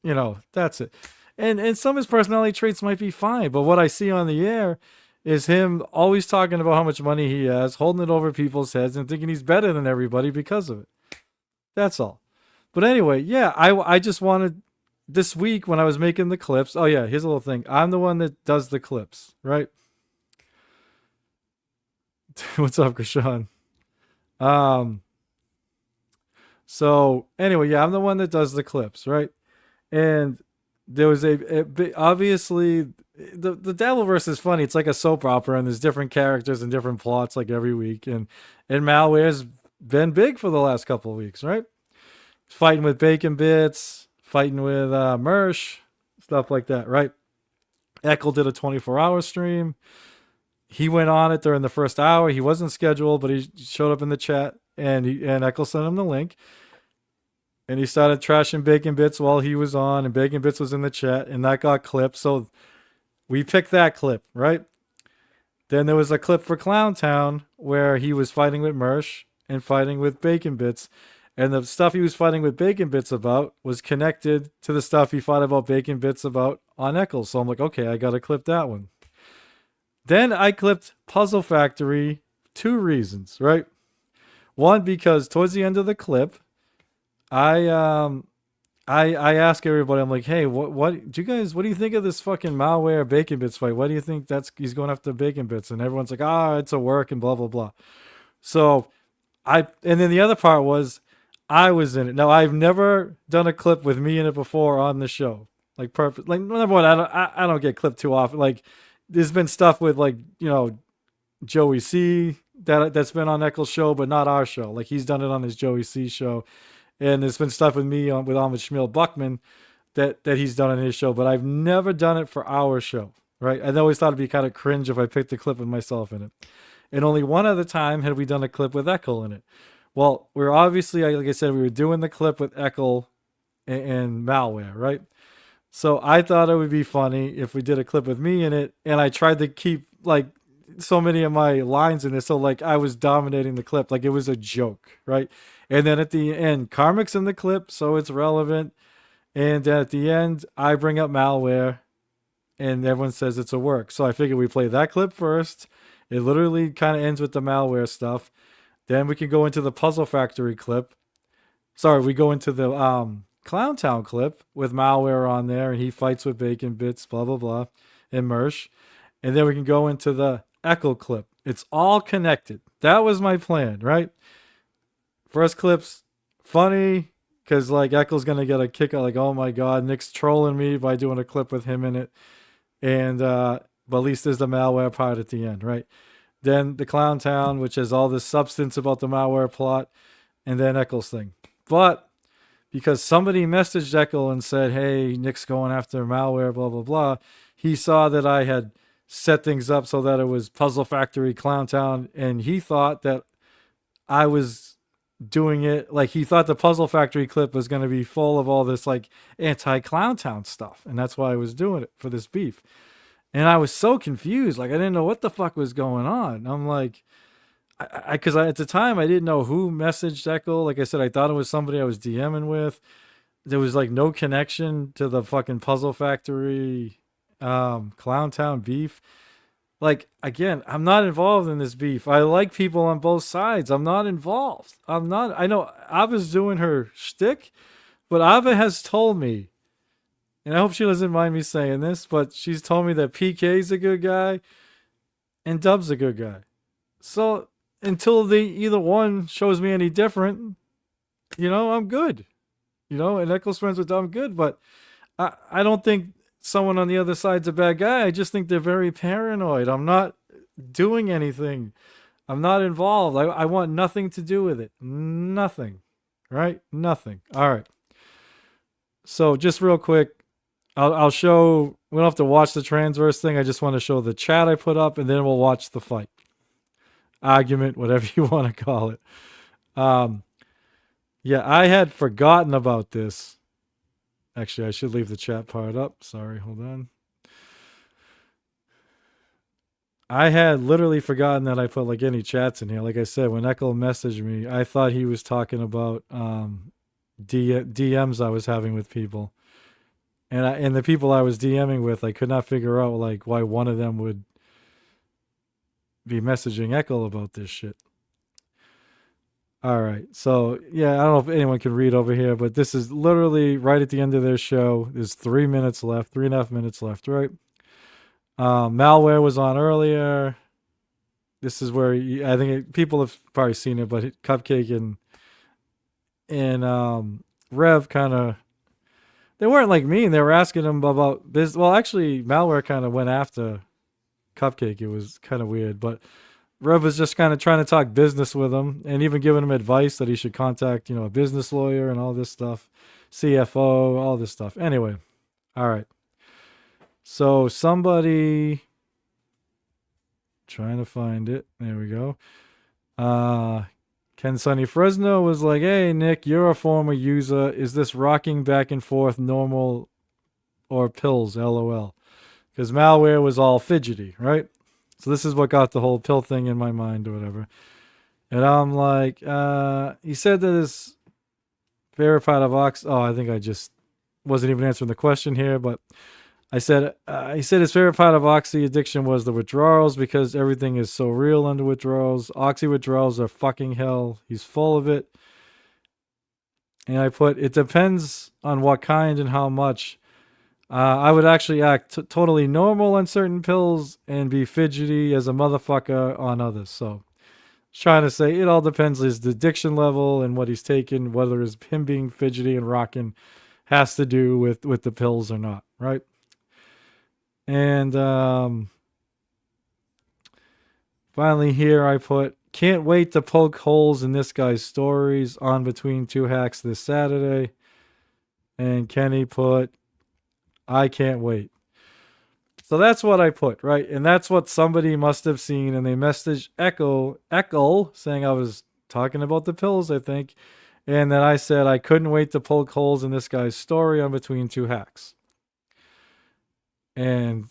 You know, that's it. And some of his personality traits might be fine, but what I see on the air is him always talking about how much money he has, holding it over people's heads, and thinking he's better than everybody because of it. That's all. But anyway, yeah, I just wanted this week when I was making the clips. Oh yeah, here's a little thing. I'm the one that does the clips, right? What's up, Krishan? So anyway, yeah, I'm the one that does the clips, right? And there was obviously the Dabbleverse is funny. It's like a soap opera, and there's different characters and different plots like every week. And Malware's been big for the last couple of weeks, right? Fighting with Bacon Bits, fighting with Mersh, stuff like that, right? Ekul did a 24-hour stream. He went on it during the first hour. He wasn't scheduled, but he showed up in the chat, and Ekul sent him the link. And he started trashing Bacon Bits while he was on, and Bacon Bits was in the chat, and that got clipped. So we picked that clip, right? Then there was a clip for Clown Town where he was fighting with Mersh and fighting with Bacon Bits. And the stuff he was fighting with Bacon Bits about was connected to the stuff he fought about Bacon Bits about on Ekul. So I'm like, okay, I got to clip that one. Then I clipped Puzzle Factory, 2 reasons, right? One, because towards the end of the clip, I ask everybody, I'm like, hey, what do you think of this fucking Malware Bacon Bits fight? What do you think he's going after Bacon Bits? And everyone's like, it's a work and blah blah blah. So and then the other part was I was in it. Now I've never done a clip with me in it before on the show. Like perfect. Like number one, I don't get clipped too often. Like there's been stuff with like, you know, Joey C that's been on Ekul's show, but not our show. Like he's done it on his Joey C show. And there's been stuff with me with Ahmed Shmuel Buckman that he's done on his show, but I've never done it for our show, right? I always thought it'd be kind of cringe if I picked a clip with myself in it. And only one other time had we done a clip with Ekul in it. Well, we're obviously, like I said, we were doing the clip with Ekul and Malware, right? So I thought it would be funny if we did a clip with me in it, and I tried to keep like so many of my lines in this, so like I was dominating the clip, like it was a joke, right? And then at the end, Karmic's in the clip, so it's relevant. And then at the end, I bring up Malware, and everyone says it's a work. So I figured we play that clip first. It literally kind of ends with the Malware stuff. Then we can go into the Puzzle Factory clip. Sorry, we go into the Clown Town clip with Malware on there, and he fights with Bacon Bits, blah, blah, blah, and Mersh. And then we can go into the Ekul clip. It's all connected. That was my plan, right? First clip's funny because like Ekul's gonna get a kick out, like, oh my god, Nick's trolling me by doing a clip with him in it. And but at least there's the Malware part at the end, right? Then the Clown Town, which has all this substance about the Malware plot, and then Ekul's thing. But because somebody messaged Ekul and said, hey, Nick's going after Malware, blah, blah, blah, he saw that I had set things up so that it was Puzzle Factory, Clown Town, and he thought that I was doing it, like he thought the Puzzle Factory clip was going to be full of all this like anti-Clown Town stuff, and that's why I was doing it, for this beef. And I was so confused, like I didn't know what the fuck was going on. I'm like, because at the time I didn't know who messaged Ekul. Like I said, I thought it was somebody I was DMing with. There was like no connection to the fucking Puzzle Factory Clown Town beef. Like, again, I'm not involved in this beef. I like people on both sides. I'm not involved. I know Ava's doing her shtick, but Ava has told me, and I hope she doesn't mind me saying this, but she's told me that PK's a good guy. and Dub's a good guy. So until either one shows me any different, I'm good. And Eccles friends with Dub, I'm good. But I don't think someone on the other side's a bad guy. I just think they're very paranoid. I'm not doing anything. I'm not involved. I want nothing to do with it. Nothing. Right? Nothing. All right. So just real quick, I'll show. We don't have to watch the transverse thing. I just want to show the chat I put up, and then we'll watch the fight, argument, whatever you want to call it. Yeah, I had forgotten about this. Actually, I should leave the chat part up. Sorry, hold on. I had literally forgotten that I put like any chats in here. Like I said, when Ekul messaged me, I thought he was talking about DMs I was having with people. And the people I was DMing with, I could not figure out like why one of them would be messaging Ekul about this shit. All right. So, yeah, I don't know if anyone can read over here, but this is literally right at the end of their show. There's 3 minutes left, 3.5 minutes left, right? Malware was on earlier. This is where I think people have probably seen it, but Cupcake and Rev kind of, they weren't like mean. They were asking him about business. Well, actually, Malware kind of went after Cupcake. It was kind of weird, but Rev was just kind of trying to talk business with him and even giving him advice that he should contact, a business lawyer and all this stuff, CFO, all this stuff. Anyway, all right. So somebody, trying to find it. There we go. Ken Sunny Fresno was like, hey, Nick, you're a former user. Is this rocking back and forth normal or pills? LOL. Because Malware was all fidgety, right? So this is what got the whole pill thing in my mind or whatever. And I'm like, he said that his favorite part of I think I just wasn't even answering the question here, but I said, he said his favorite part of Oxy addiction was the withdrawals because everything is so real under withdrawals. Oxy withdrawals are fucking hell. He's full of it. And I put, it depends on what kind and how much. I would actually act totally normal on certain pills and be fidgety as a motherfucker on others. So, trying to say it all depends on his addiction level and what he's taken, whether it's him being fidgety and rocking has to do with the pills or not, right? And finally here I put, can't wait to poke holes in this guy's stories on Between Two Hacks this Saturday. And Kenny put, I can't wait. So that's what I put, right? And that's what somebody must have seen. And they messaged Ekul saying I was talking about the pills, I think. And then I said I couldn't wait to poke holes in this guy's story on Between Two Hacks. And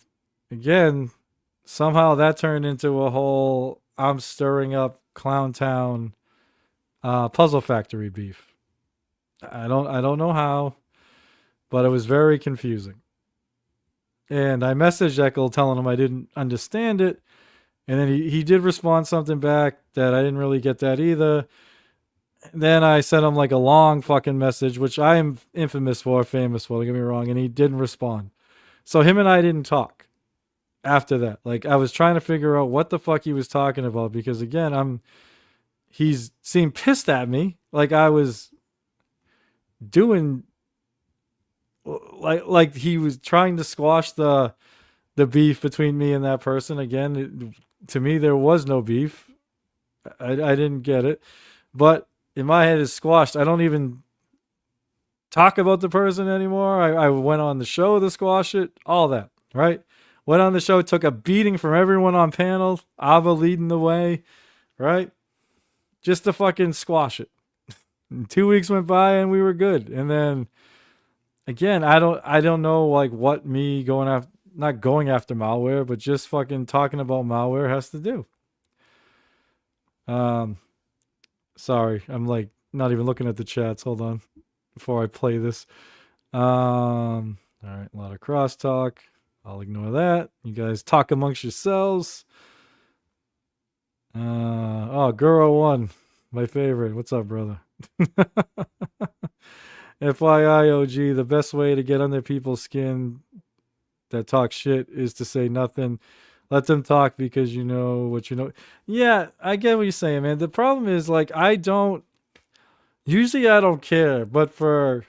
again, somehow that turned into a whole I'm stirring up Clowntown Puzzle Factory beef. I don't know how, but it was very confusing. And I messaged Ekul telling him I didn't understand it. And then he did respond something back that I didn't really get that either. Then I sent him like a long fucking message, which I am famous for, don't get me wrong, and he didn't respond. So him and I didn't talk after that. Like I was trying to figure out what the fuck he was talking about because again, he's seemed pissed at me like I was doing like he was trying to squash the beef between me and that person. Again, to me there was no beef. I didn't get it, but in my head it's squashed. I don't even talk about the person anymore. I went on the show to squash it, all that, right? Went on the show, took a beating from everyone on panel, Ava leading the way, right? Just to fucking squash it. And 2 weeks went by and we were good. And then again, I don't know like what me not going after Malware, but just fucking talking about Malware has to do. Sorry, I'm like not even looking at the chats. Hold on before I play this. All right, a lot of crosstalk. I'll ignore that. You guys talk amongst yourselves. Guro1, my favorite. What's up, brother? FYI, OG, the best way to get under people's skin that talk shit is to say nothing. let them talk because you know what you know. Yeah, I get what you're saying, man. The problem is like I don't care, but for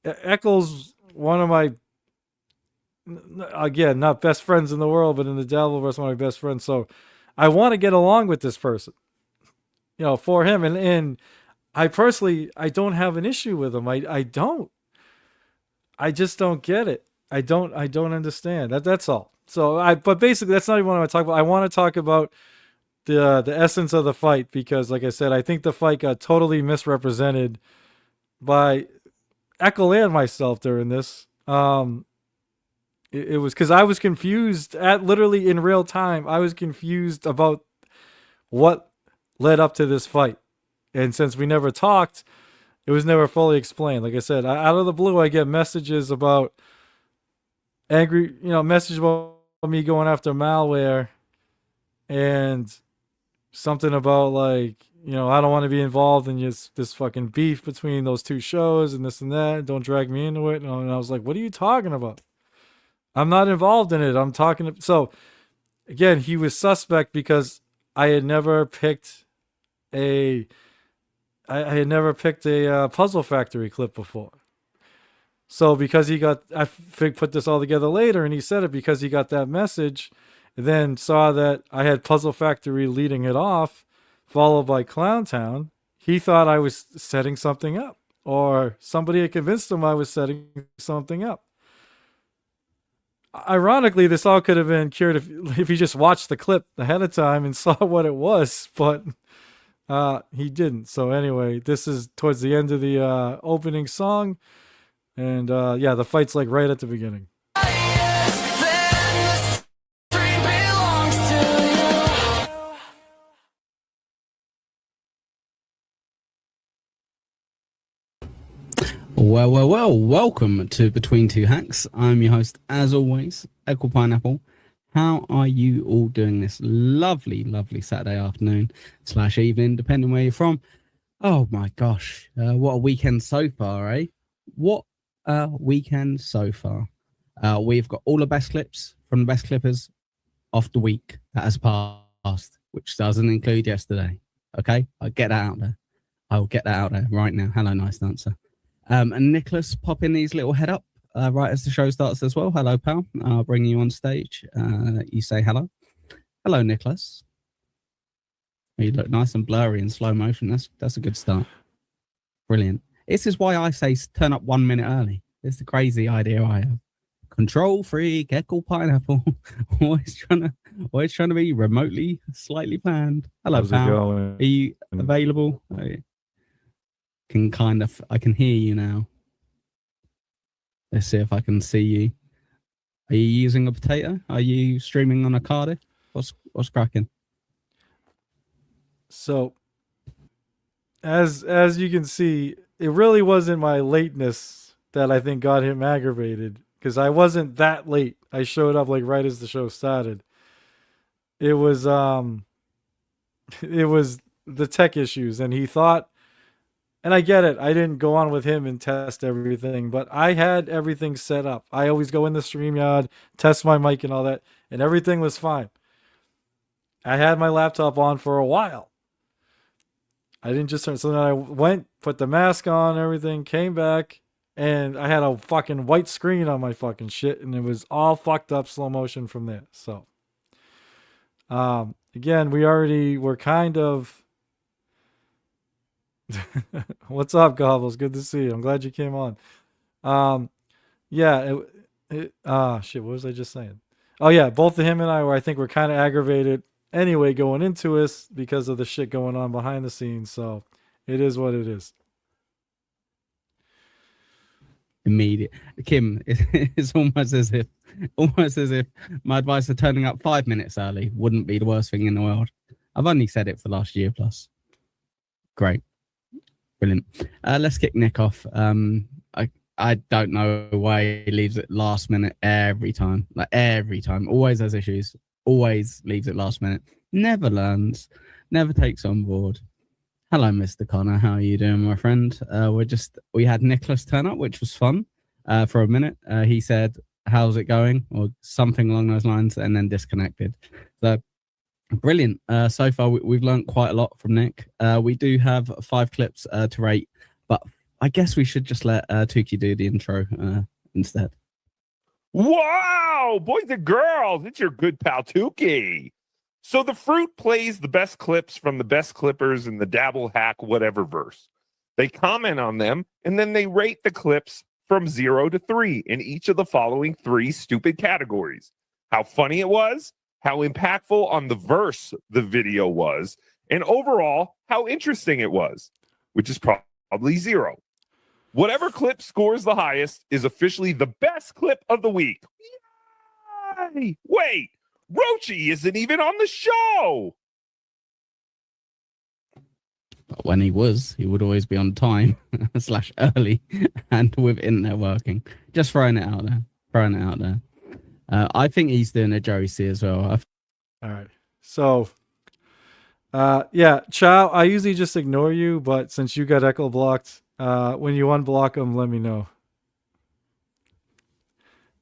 Eccles, one of my again not best friends in the world, but in the Dabbleverse, one of my best friends. So I want to get along with this person, you know, for him, and I personally I don't have an issue with him. I don't. I just don't get it. I don't understand. That's all. So but basically that's not even what I want to talk about. I want to talk about the essence of the fight because like I said, I think the fight got totally misrepresented by Ekul and myself during this. It was because I was confused at literally in real time. I was confused about what led up to this fight. And since we never talked, it was never fully explained. Like I said, out of the blue, I get messages about message about me going after Malware and something about like, I don't want to be involved in this fucking beef between those two shows and this and that. Don't drag me into it. And I was like, what are you talking about? I'm not involved in it. I'm talking. So again, he was suspect because I had never picked a Puzzle Factory clip before. So because I put this all together later, and he said it because he got that message, and then saw that I had Puzzle Factory leading it off, followed by Clowntown. He thought I was setting something up, or somebody had convinced him I was setting something up. Ironically, this all could have been cured if he just watched the clip ahead of time and saw what it was, but he didn't. So anyway, this is towards the end of the opening song, and the fight's like right at the beginning. Well, welcome to Between Two Hacks. I'm your host, as always, Ekul Pineapple. How are you all doing this lovely Saturday afternoon / evening, depending where you're from? Oh my gosh, what a weekend so far, eh? What a weekend so far. We've got all the best clips from the best clippers of the week that has passed, which doesn't include yesterday. Okay, I'll get that out there. I'll get that out there right now. Hello, nice dancer. And Nicholas popping these little head up right as the show starts as well. Hello, pal. I'll bring you on stage. You say hello. Hello, Nicholas. You look nice and blurry in slow motion. That's a good start. Brilliant. This is why I say turn up 1 minute early. It's the crazy idea I have. Control freak, Ekul Pineapple. always trying to be remotely, slightly planned. Hello, How's pal. it going? Are you available? I can hear you now. Let's see if I can see you. Are you using a potato? Are you streaming on a Cardiff? What's cracking? So as you can see, it really wasn't my lateness that I think got him aggravated, because I wasn't that late. I showed up like right as the show started. It was the tech issues, and he thought, and I get it, I didn't go on with him and test everything, but I had everything set up. I always go in the StreamYard, test my mic and all that, and everything was fine. I had my laptop on for a while. I didn't just turn, so then I went, put the mask on, everything, came back, and I had a fucking white screen on my fucking shit, and it was all fucked up slow motion from there. So, again, we already were kind of... What's up, Gobbles? Good to see you. I'm glad you came on. Shit, what was I just saying? Oh yeah, both of him and I were kind of aggravated anyway going into this because of the shit going on behind the scenes. So it is what it is. Immediate, Kim. It's almost as if my advice of turning up 5 minutes early wouldn't be the worst thing in the world. I've only said it for the last year plus. Great. Brilliant. Let's kick Nick off. I don't know why he leaves it last minute every time. Like every time. Always has issues. Always leaves it last minute. Never learns. Never takes on board. Hello, Mr. Connor. How are you doing, my friend? We had Nicholas turn up, which was fun for a minute. He said, how's it going, or something along those lines, and then disconnected. So brilliant. So far, we've learned quite a lot from Nick. We do have 5 clips to rate, but I guess we should just let Tukey do the intro instead. Wow, boys and girls, it's your good pal Tukey. So the Fruit plays the best clips from the best clippers in the Dabble Hack whatever verse. They comment on them, and then they rate the clips from 0 to 3 in each of the following 3 stupid categories: how funny it was, how impactful on the verse the video was, and overall, how interesting it was, which is probably 0. Whatever clip scores the highest is officially the best clip of the week. Yay! Wait, Rochi isn't even on the show. But when he would always be on time / early and with internet working. Just throwing it out there. I think he's doing a Joey C as well. All right. So, yeah, Chow, I usually just ignore you, but since you got Ekul blocked, when you unblock him, let me know.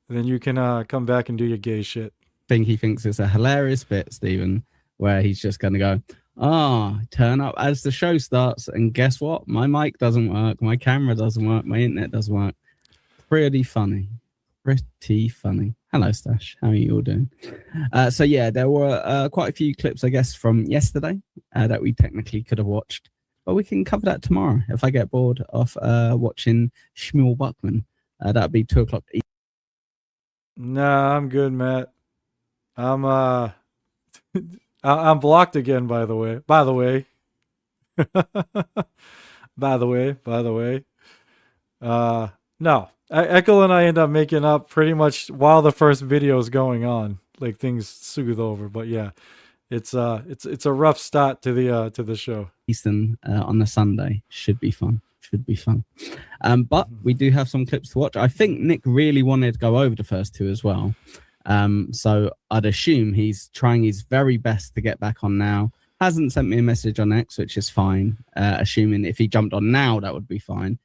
Then you can come back and do your gay shit. I think he thinks it's a hilarious bit, Stephen, where he's just going to go, turn up as the show starts, and guess what? My mic doesn't work, my camera doesn't work, my internet doesn't work. Pretty funny. Hello, Stash. How are you all doing? So yeah, there were quite a few clips, I guess, from yesterday that we technically could have watched, but we can cover that tomorrow if I get bored of watching Shmuel Buckman. That'd be 2 o'clock. Nah, I'm good, Matt. I'm blocked again, by the way. By the way. No. Ekul and I end up making up pretty much while the first video is going on. Like, things soothe over. But yeah, it's a rough start to the show. Eastern on the Sunday should be fun. But we do have some clips to watch. I think Nick really wanted to go over the first 2 as well. So I'd assume he's trying his very best to get back on now. Hasn't sent me a message on X, which is fine. Assuming if he jumped on now, that would be fine.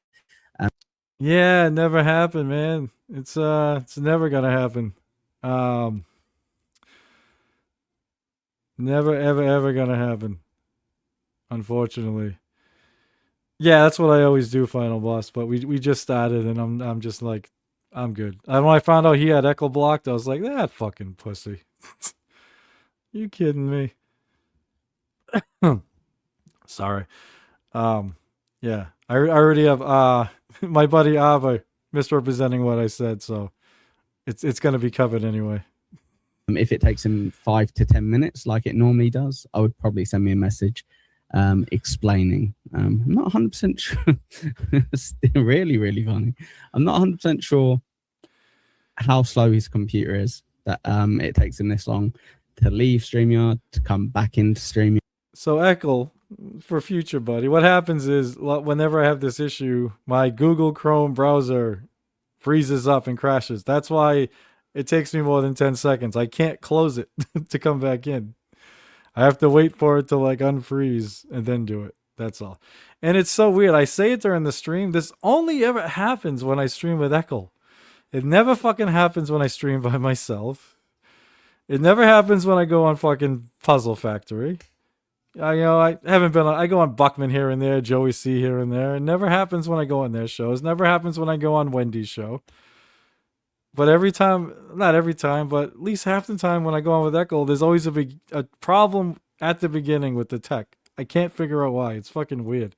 Yeah, it never happened, man. It's never gonna happen. Never ever gonna happen. Unfortunately. Yeah, that's what I always do, Final Boss. But we just started, and I'm just like, I'm good. And when I found out he had Ekul blocked, I was like, that fucking pussy. You kidding me? Sorry. Yeah, I already have my buddy Ava misrepresenting what I said, so it's gonna be covered anyway. If it takes him 5 to 10 minutes, like it normally does, I would probably send me a message explaining. I'm not 100% sure. It's really, really funny. I'm not 100% sure how slow his computer is that it takes him this long to leave StreamYard to come back into StreamYard. So Ekul, for future, buddy, what happens is whenever I have this issue, my Google Chrome browser freezes up and crashes. That's why it takes me more than 10 seconds. I can't close it to come back in. I have to wait for it to like unfreeze and then do it. That's all. And it's so weird. I say it during the stream. This only ever happens when I stream with Ekul. It never fucking happens when I stream by myself. It never happens when I go on fucking Puzzle Factory. I haven't been on, I go on Buckman here and there, Joey C here and there. It never happens when I go on their shows. Never happens when I go on Wendy's show. But every time, not every time, but at least half the time when I go on with Ekul, there's always a problem at the beginning with the tech. I can't figure out why. It's fucking weird.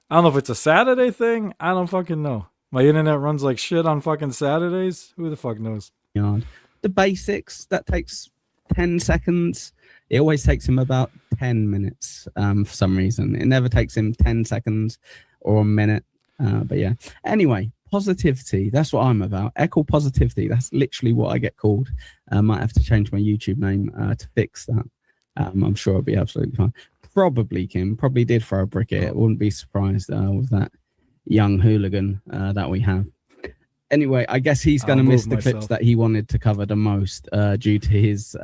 I don't know if it's a Saturday thing. I don't fucking know. My internet runs like shit on fucking Saturdays. Who the fuck knows? The basics, that takes 10 seconds. It always takes him about 10 minutes for some reason. It never takes him 10 seconds or a minute. But yeah. Anyway, positivity. That's what I'm about. Ekul positivity. That's literally what I get called. I might have to change my YouTube name to fix that. I'm sure it'll be absolutely fine. Probably, Kim. Probably did throw a brick at it. Wouldn't be surprised with that young hooligan that we have. Anyway, I guess he's going to miss the clips that he wanted to cover the most due to his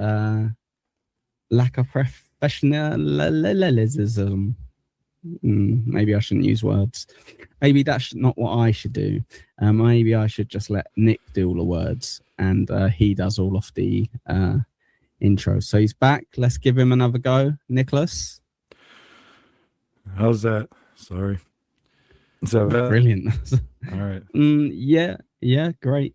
lack of professionalism. Maybe I shouldn't use words. Maybe that's not what I should do. Maybe I should just let Nick do all the words, and he does all of the intro. So he's back. Let's give him another go, Nicholas. How's that? Sorry. Is that better? Brilliant. All right. Yeah, great.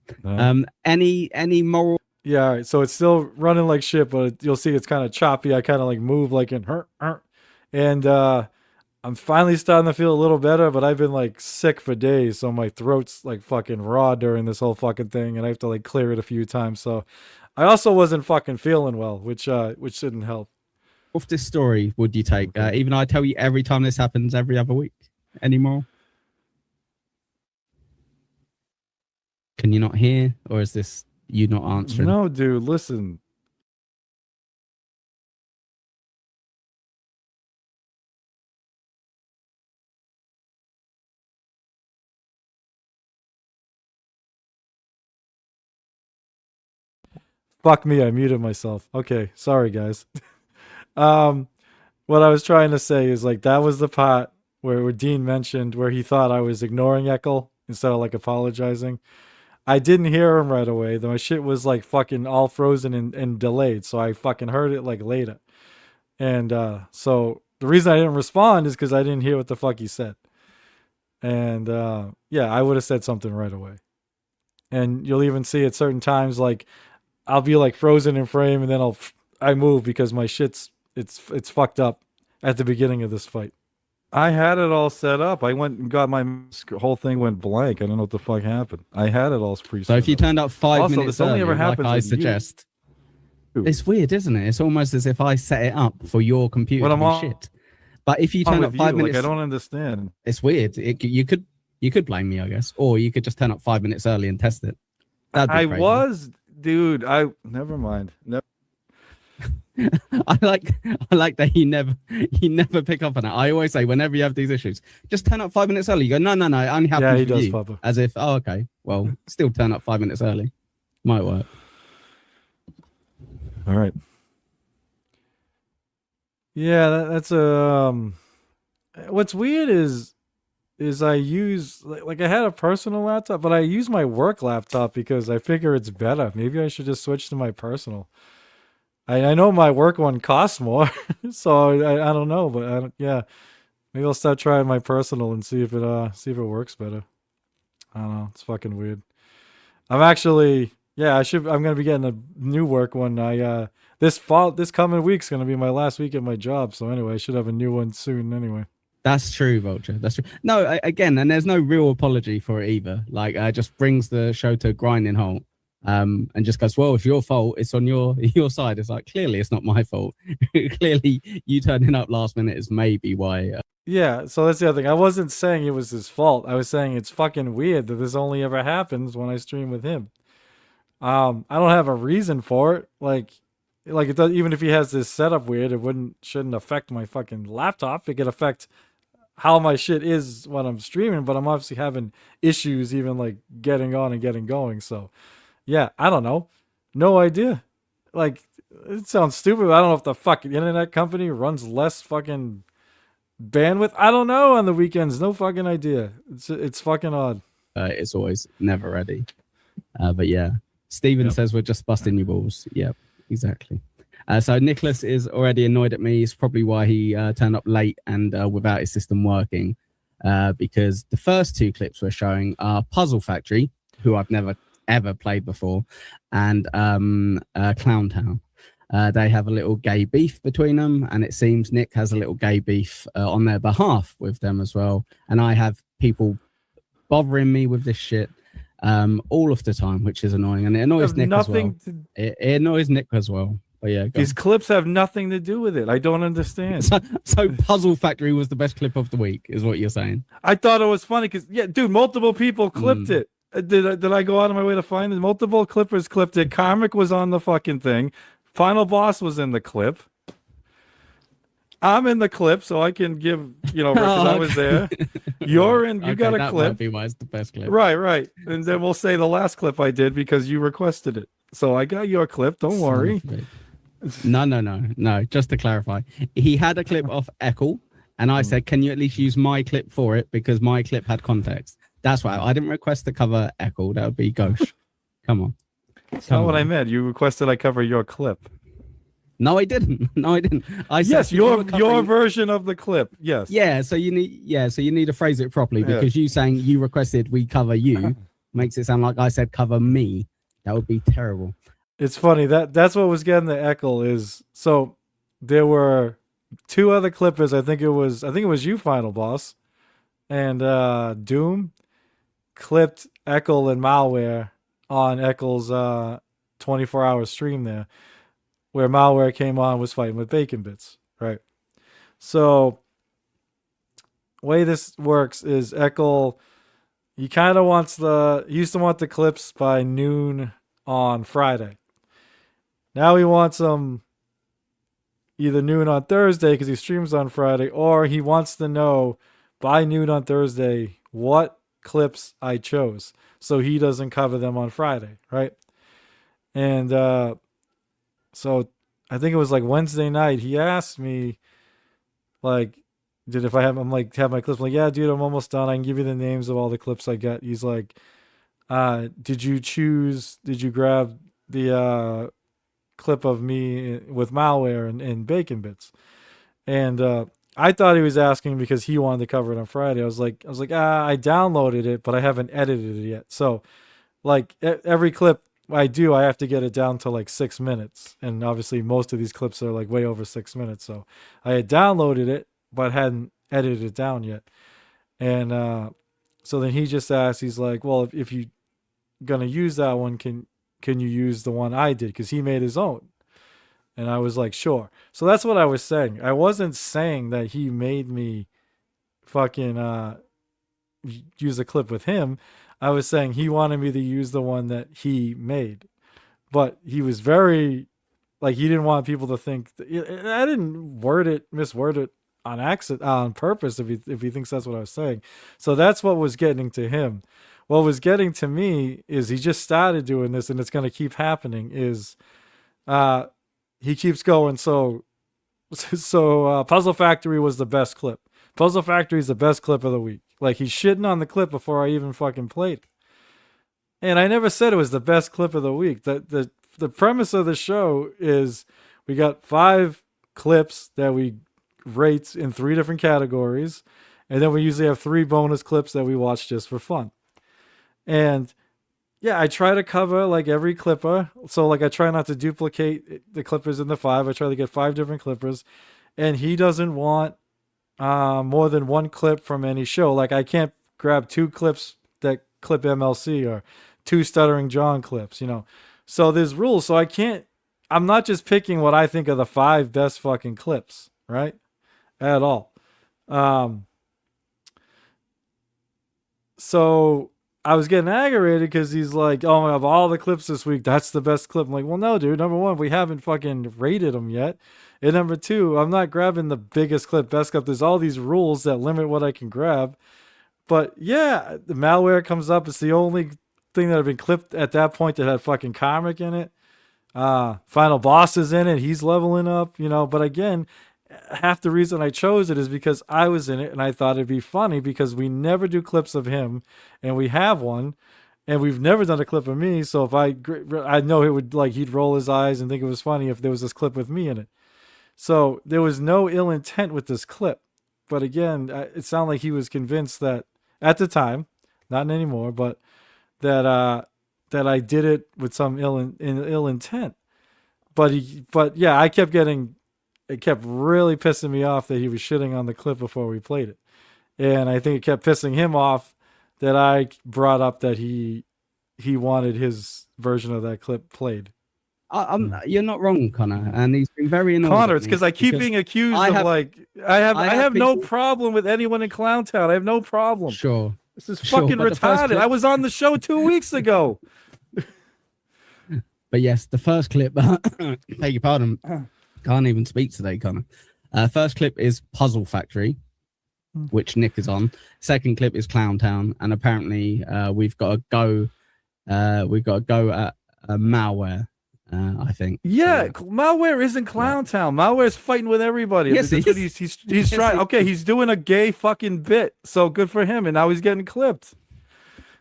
Any moral? Yeah, all right. So it's still running like shit, but you'll see it's kind of choppy. I kind of like move like in and I'm finally starting to feel a little better, but I've been like sick for days, so my throat's like fucking raw during this whole fucking thing, and I have to like clear it a few times. So I also wasn't fucking feeling well, which shouldn't help. Off this story would you take? Even I tell you every time this happens every other week. Any more? Can you not hear, or is this you not answering? No, dude, listen. Fuck me, I muted myself. Okay, sorry guys. What I was trying to say is like that was the part where Dean mentioned where he thought I was ignoring Ekul instead of like apologizing. I didn't hear him right away. My shit was like fucking all frozen and delayed, so I fucking heard it like later. And so the reason I didn't respond is because I didn't hear what the fuck he said. And yeah, I would have said something right away. And you'll even see at certain times like I'll be like frozen in frame, and then I move because my shit's it's fucked up at the beginning of this fight. I had it all set up. I went and got my whole thing went blank. I don't know what the fuck happened. I had it all pre-set. So if you turned up 5 also, minutes this only earlier, ever happens like I with suggest, you. it's weird, isn't it? It's almost as if I set it up for your computer to be shit. But if you turn up 5 minutes, like, I don't understand. It's weird. You could blame me, I guess, or you could just turn up 5 minutes early and test it. I was, dude. Never mind. No. I like that you never pick up on it. I always say whenever you have these issues, just turn up 5 minutes early. You go, no, it only happens Yeah, he with does, you. Papa. As if, oh, okay, well, still turn up 5 minutes early. Might work. All right. Yeah, that's a. What's weird is I use like I had a personal laptop, but I use my work laptop because I figure it's better. Maybe I should just switch to my personal. I know my work one costs more, so I don't know, but yeah, maybe I'll start trying my personal and see if it works better. I don't know. It's fucking weird. I'm actually I'm gonna be getting a new work one. This coming week's gonna be my last week at my job, so anyway, I should have a new one soon anyway. That's true, Vulture. That's true. No, again, and there's no real apology for it either. Like, just brings the show to a grinding halt. And just goes, well, it's your fault. It's on your side. It's like, clearly it's not my fault. Clearly you turning up last minute is maybe why. Yeah, so that's the other thing. I wasn't saying it was his fault. I was saying it's fucking weird that this only ever happens when I stream with him. I don't have a reason for it. Like it does. Even if he has this setup weird, it shouldn't affect my fucking laptop. It could affect how my shit is when I'm streaming, but I'm obviously having issues even like getting on and getting going. So yeah, I don't know. No idea. Like, it sounds stupid, but I don't know if the fucking internet company runs less fucking bandwidth. I don't know on the weekends. No fucking idea. It's fucking odd. It's always never ready. But yeah, Steven says we're just busting your balls. Yep, exactly. So Nicholas is already annoyed at me. It's probably why he turned up late and without his system working. Because the first two clips we're showing are Puzzle Factory, who I've never ever played before, and Clown Town. They have a little gay beef between them, and it seems Nick has a little gay beef on their behalf with them as well. And I have people bothering me with this shit all of the time, which is annoying, and it annoys Nick as well. It annoys Nick as well. But yeah, these clips have nothing to do with it. I don't understand. So Puzzle Factory was the best clip of the week, is what you're saying? I thought it was funny because dude, multiple people clipped it. Did I go out of my way to find it? Multiple clippers clipped it. Karmic was on the fucking thing. Final Boss was in the clip. I'm in the clip, so I can give, because I was there. You're in. You got a clip. That might be why it's the best clip. Right. And then we'll say the last clip I did because you requested it. So I got your clip. Don't worry. No. Just to clarify, he had a clip of Ekul, And I said, can you at least use my clip for it? Because my clip had context. That's why I didn't request to cover Ekul. That would be Ghosh. Come on. That's not what I meant. You requested I cover your clip. No, I didn't. No, I didn't. I said yes, your version of the clip. Yes. Yeah. So you need to phrase it properly, because you saying you requested we cover you makes it sound like I said cover me. That would be terrible. It's funny that's what was getting the Ekul is. So there were two other clippers. I think it was you, Final Boss, and Doom clipped Ekul and Malware on Ekul's 24-hour stream there, where Malware came on, was fighting with Bacon Bits, right? So way this works is Ekul, he kind of used to want the clips by noon on Friday. Now he wants them either noon on Thursday because he streams on Friday, or he wants to know by noon on Thursday what clips I chose so he doesn't cover them on Friday, right? And so I think it was like Wednesday night, he asked me, like, have my clips? I'm like, yeah, dude, I'm almost done. I can give you the names of all the clips I got. He's like, did you grab the clip of me with Malware and Bacon Bits? And I thought he was asking because he wanted to cover it on Friday. I was like, I downloaded it, but I haven't edited it yet. So like every clip I do, I have to get it down to like 6 minutes. And obviously most of these clips are like way over 6 minutes. So I had downloaded it, but hadn't edited it down yet. And so then he just asked, he's like, well, if you're going to use that one, can you use the one I did? Because he made his own. And I was like, sure. So that's what I was saying. I wasn't saying that he made me fucking use a clip with him. I was saying he wanted me to use the one that he made. But he was very, like, he didn't want people to think I didn't misword it on accident, on purpose, if he thinks that's what I was saying. So that's what was getting to him. What was getting to me is he just started doing this, and it's going to keep happening, is he keeps going. So Puzzle Factory was the best clip. Puzzle Factory is the best clip of the week. Like, he's shitting on the clip before I even fucking played it. And I never said it was the best clip of the week. The premise of the show is we got 5 clips that we rate in 3 different categories. And then we usually have 3 bonus clips that we watch just for fun. And yeah, I try to cover like every clipper. So like I try not to duplicate the clippers in the 5. I try to get 5 different clippers. And he doesn't want more than 1 clip from any show. Like I can't grab 2 clips that clip MLC or 2 Stuttering John clips, you know. So there's rules. So I'm not just picking what I think are the 5 best fucking clips, right? At all. So I was getting aggravated because he's like, oh, of all the clips this week, that's the best clip. I'm like, well, no, dude. Number 1, we haven't fucking rated them yet. And number 2, I'm not grabbing the biggest clip, best clip. There's all these rules that limit what I can grab. But yeah, the Malware comes up. It's the only thing that had been clipped at that point that had fucking Karmic in it. Final Boss is in it. He's leveling up, you know. But again, half the reason I chose it is because I was in it and I thought it'd be funny because we never do clips of him and we have one and we've never done a clip of me. So if I know it would, like, he'd roll his eyes and think it was funny if there was this clip with me in it. So there was no ill intent with this clip. But again, it sounded like he was convinced that at the time, not anymore, but that I did it with some ill intent. But yeah, it kept really pissing me off that he was shitting on the clip before we played it. And I think it kept pissing him off that I brought up that he wanted his version of that clip played. You're not wrong, Connor, and he's been very annoying. Connor, it's because I keep being accused I have no problem with anyone in Clowntown. I have no problem. Sure. This is fucking retarded. I was on the show 2 weeks ago. But yes, the first clip, beg your pardon, can't even speak today, Connor. First clip is Puzzle Factory, which Nick is on. Second clip is Clowntown, and apparently we've got a go at Malware. I think. Yeah, So, Malware isn't Clown Town. Malware's fighting with everybody. Yes, That's he what is. he's Yes, trying. he Okay, he's doing a gay fucking bit. So good for him. And now he's getting clipped.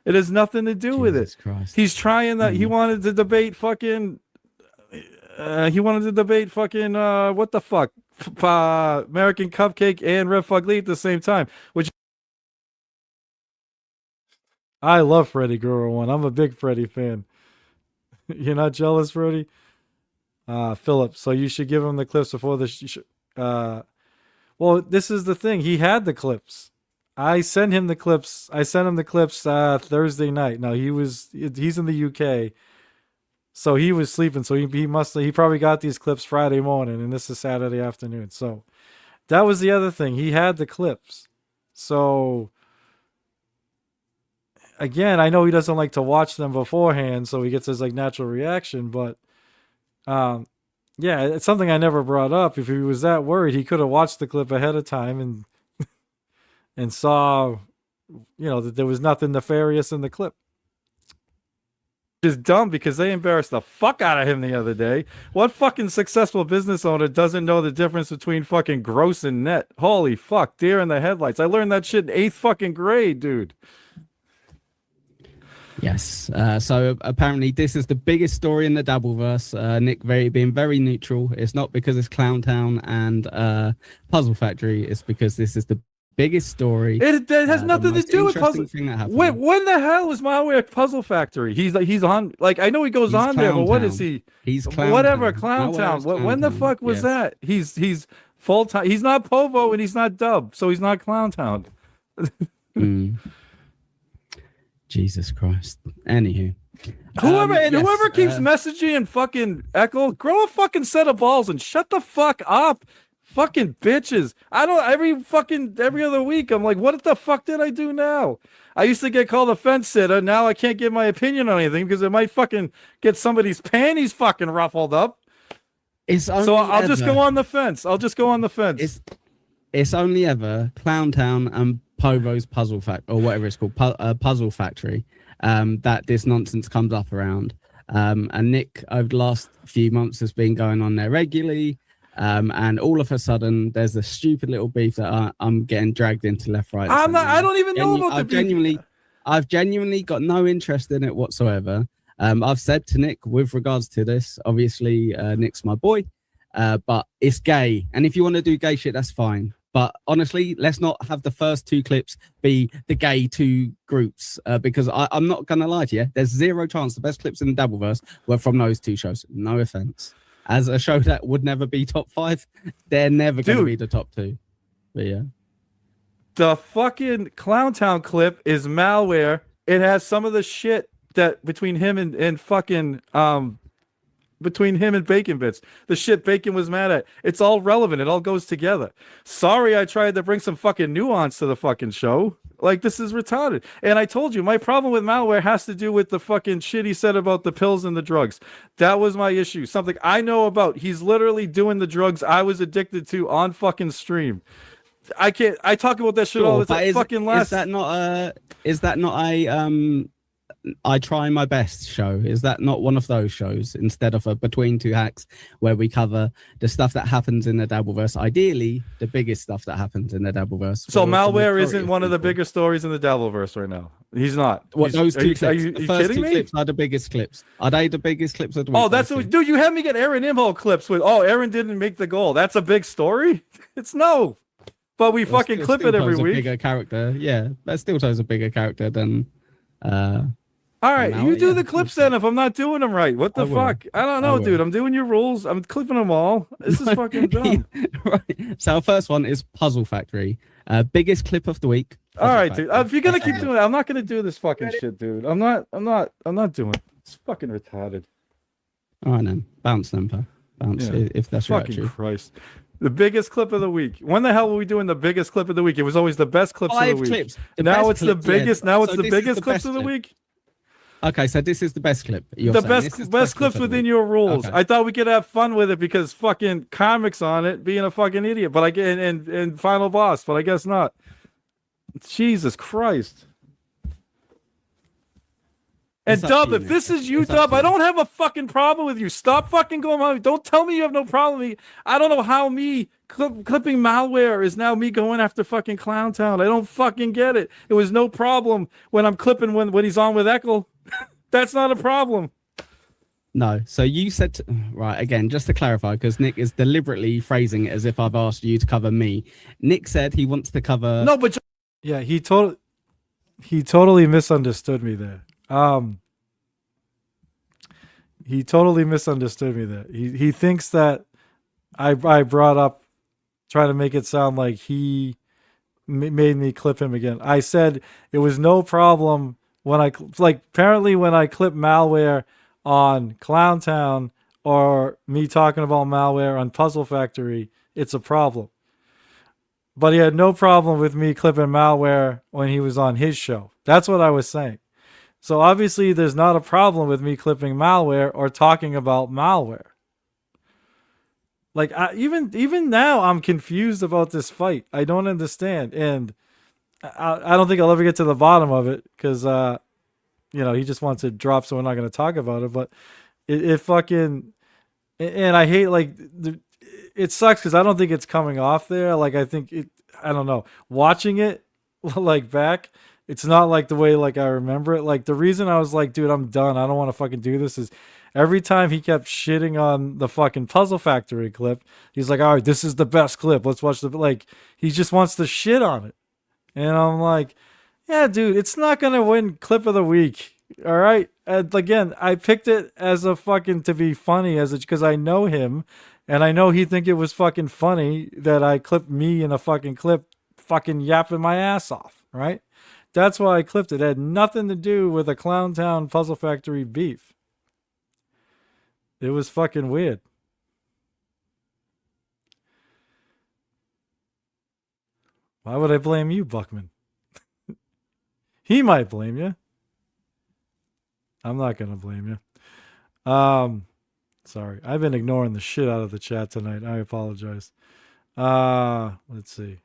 It has nothing to do with it. Jesus Christ. He's trying that. He wanted to debate fucking. What the fuck? American Cupcake and Red Fug Lee at the same time. Which I love Freddie Guerrero one. I'm a big Freddie fan. You're not jealous, Freddie? Philip. So you should give him the clips before the. Well, this is the thing. He had the clips. I sent him the clips. Thursday night. Now he's in the UK. So he was sleeping. So he probably got these clips Friday morning, and this is Saturday afternoon. So that was the other thing. He had the clips. So again, I know he doesn't like to watch them beforehand, so he gets his like natural reaction. But yeah, it's something I never brought up. If he was that worried, he could have watched the clip ahead of time and saw, that there was nothing nefarious in the clip. Is dumb because they embarrassed the fuck out of him the other day. What fucking successful business owner doesn't know the difference between fucking gross and net? Holy fuck, deer in the headlights. I learned that shit in 8th fucking grade, dude. Yes. So apparently this is the biggest story in the Dabbleverse. Nick being very neutral. It's not because it's Clown Town and Puzzle Factory. It's because this is the biggest story. It has nothing to do with Puzzle. Wait, Factory. when the hell was Malware Puzzle Factory? He's on. Like I know he goes on there, but what is he? He's Clown whatever Town. Clown Town. When the fuck was Yes. that? He's full time. He's not Povo and he's not Dub, so he's not Clown Town. Jesus Christ. Anywho. Whoever keeps messaging and fucking Ekul, grow a fucking set of balls and shut the fuck up. Fucking bitches. Every other week, I'm like, what the fuck did I do now? I used to get called a fence sitter. Now I can't give my opinion on anything because it might fucking get somebody's panties fucking ruffled up. So I'll just go on the fence. It's only ever Clown Town and Povo's Puzzle Factory, or whatever it's called, Puzzle Factory, that this nonsense comes up around. And Nick, over the last few months, has been going on there regularly. And all of a sudden, there's a stupid little beef that I'm getting dragged into left, right. I don't even know about the beef. I've genuinely got no interest in it whatsoever. I've said to Nick with regards to this, obviously, Nick's my boy, but it's gay. And if you want to do gay shit, that's fine. But honestly, let's not have the first 2 clips be the gay 2 groups, because I'm not going to lie to you. There's zero chance the best clips in the Dabbleverse were from those 2 shows. No offense. As a show that would never be top 5, they're never going to be the top 2. But yeah. The fucking Clown Town clip is Malware. It has some of the shit that between him and fucking between him and Bacon Bits, the shit Bacon was mad at. It's all relevant. It all goes together. Sorry, I tried to bring some fucking nuance to the fucking show. Like, this is retarded. And I told you, my problem with Malware has to do with the fucking shit he said about the pills and the drugs. That was my issue. Something I know about. He's literally doing the drugs I was addicted to on fucking stream. I talk about that shit all the time. Is that not a I try my best show? Is that not one of those shows instead of a Between Two Hacks where we cover the stuff that happens in the Dabbleverse? Ideally, the biggest stuff that happens in the Dabbleverse. So Malware isn't one of the bigger stories in the Dabbleverse right now. He's not. What, those 2 clips? Are you the first kidding 2 me? clips are the biggest clips. Are they the biggest clips of the week? Oh, that's what, dude. You had me get Aaron Imhole clips with. Oh, Aaron didn't make the goal. That's a big story. It's no. But we fucking clip it every week. Bigger character, yeah. That still shows a bigger character than. All right, you do the clips then. If I'm not doing them right, what the fuck? I don't know, dude. I'm doing your rules. I'm clipping them all. This is fucking dumb. Right. So our first one is Puzzle Factory. Biggest clip of the week. All right, dude. If you're gonna keep doing it, I'm not gonna do this fucking shit, dude. I'm not doing it. It's fucking retarded. All right, then. Bounce, pal. Bounce, if that's your fucking Christ. The biggest clip of the week. When the hell were we doing the biggest clip of the week? It was always the best clips of the week. Clips. Now it's the biggest. Now it's the biggest clips of the week. Okay, so this is the best clip. The best clips within your rules. Okay. I thought we could have fun with it because fucking comics on it, being a fucking idiot. But and Final Boss, but I guess not. Jesus Christ. And It's up Dub, to you, if this Nick. is you, It's up Dub, to I you. don't have a fucking problem with you. Stop fucking going on. Don't tell me you have no problem with me. I don't know how me clipping malware is now me going after fucking Clowntown. I don't fucking get it. It was no problem when I'm clipping when he's on with Ekul. That's not a problem. No. So you said right again, just to clarify, because Nick is deliberately phrasing it as if I've asked you to cover me. Nick said he wants to cover. No, but yeah, he totally misunderstood me there. He totally misunderstood me there. He thinks that I brought up trying to make it sound like he made me clip him again. I said it was no problem when I apparently when I clip malware on Clowntown or me talking about malware on Puzzle Factory, it's a problem. But he had no problem with me clipping malware when he was on his show. That's what I was saying. So obviously there's not a problem with me clipping malware or talking about malware. Like even now I'm confused about this fight. I don't understand, and I don't think I'll ever get to the bottom of it because he just wants to drop, so we're not going to talk about it. But it fucking, and I hate it sucks because I don't think it's coming off there. Like I think I don't know. Watching it like back, it's not like the way like I remember it. Like the reason I was like, dude, I'm done. I don't want to fucking do this is every time he kept shitting on the fucking Puzzle Factory clip, he's like, all right, this is the best clip. Let's watch he just wants to shit on it. And I'm like, yeah, dude, it's not going to win clip of the week. All right. And again, I picked it as a fucking to be funny because I know him and I know he'd think it was fucking funny that I clipped me in a fucking clip fucking yapping my ass off. Right. That's why I clipped it. It had nothing to do with a Clowntown Puzzle Factory beef. It was fucking weird. Why would I blame you, Buckman? He might blame you. I'm not gonna blame you. Sorry. I've been ignoring the shit out of the chat tonight. I apologize. Let's see.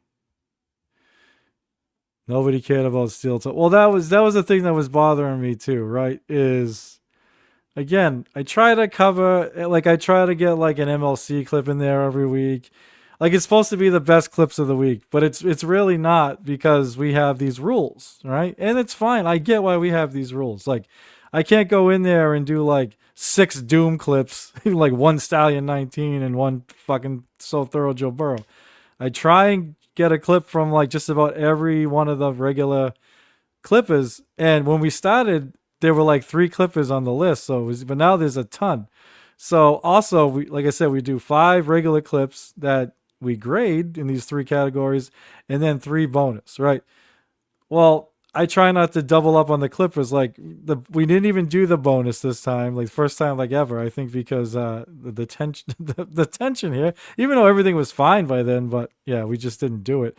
Nobody cared about steel toe. Well, that was the thing that was bothering me too, right? Is again, I try to cover I try to get like an MLC clip in there every week. Like it's supposed to be the best clips of the week, but it's really not because we have these rules, right? And it's fine. I get why we have these rules. Like I can't go in there and do like 6 Doom clips, like 1 Stallion 19 and 1 fucking So Thorough Joe Burrow. I try and get a clip from like just about every one of the regular clippers. And when we started, there were like 3 clippers on the list. But now there's a ton. So also, like I said, we do 5 regular clips that we grade in these 3 categories and then 3 bonus, right? Well, I try not to double up on the clippers. We didn't even do the bonus this time, like first time like ever. I think because the tension, the tension here, even though everything was fine by then, but yeah, we just didn't do it.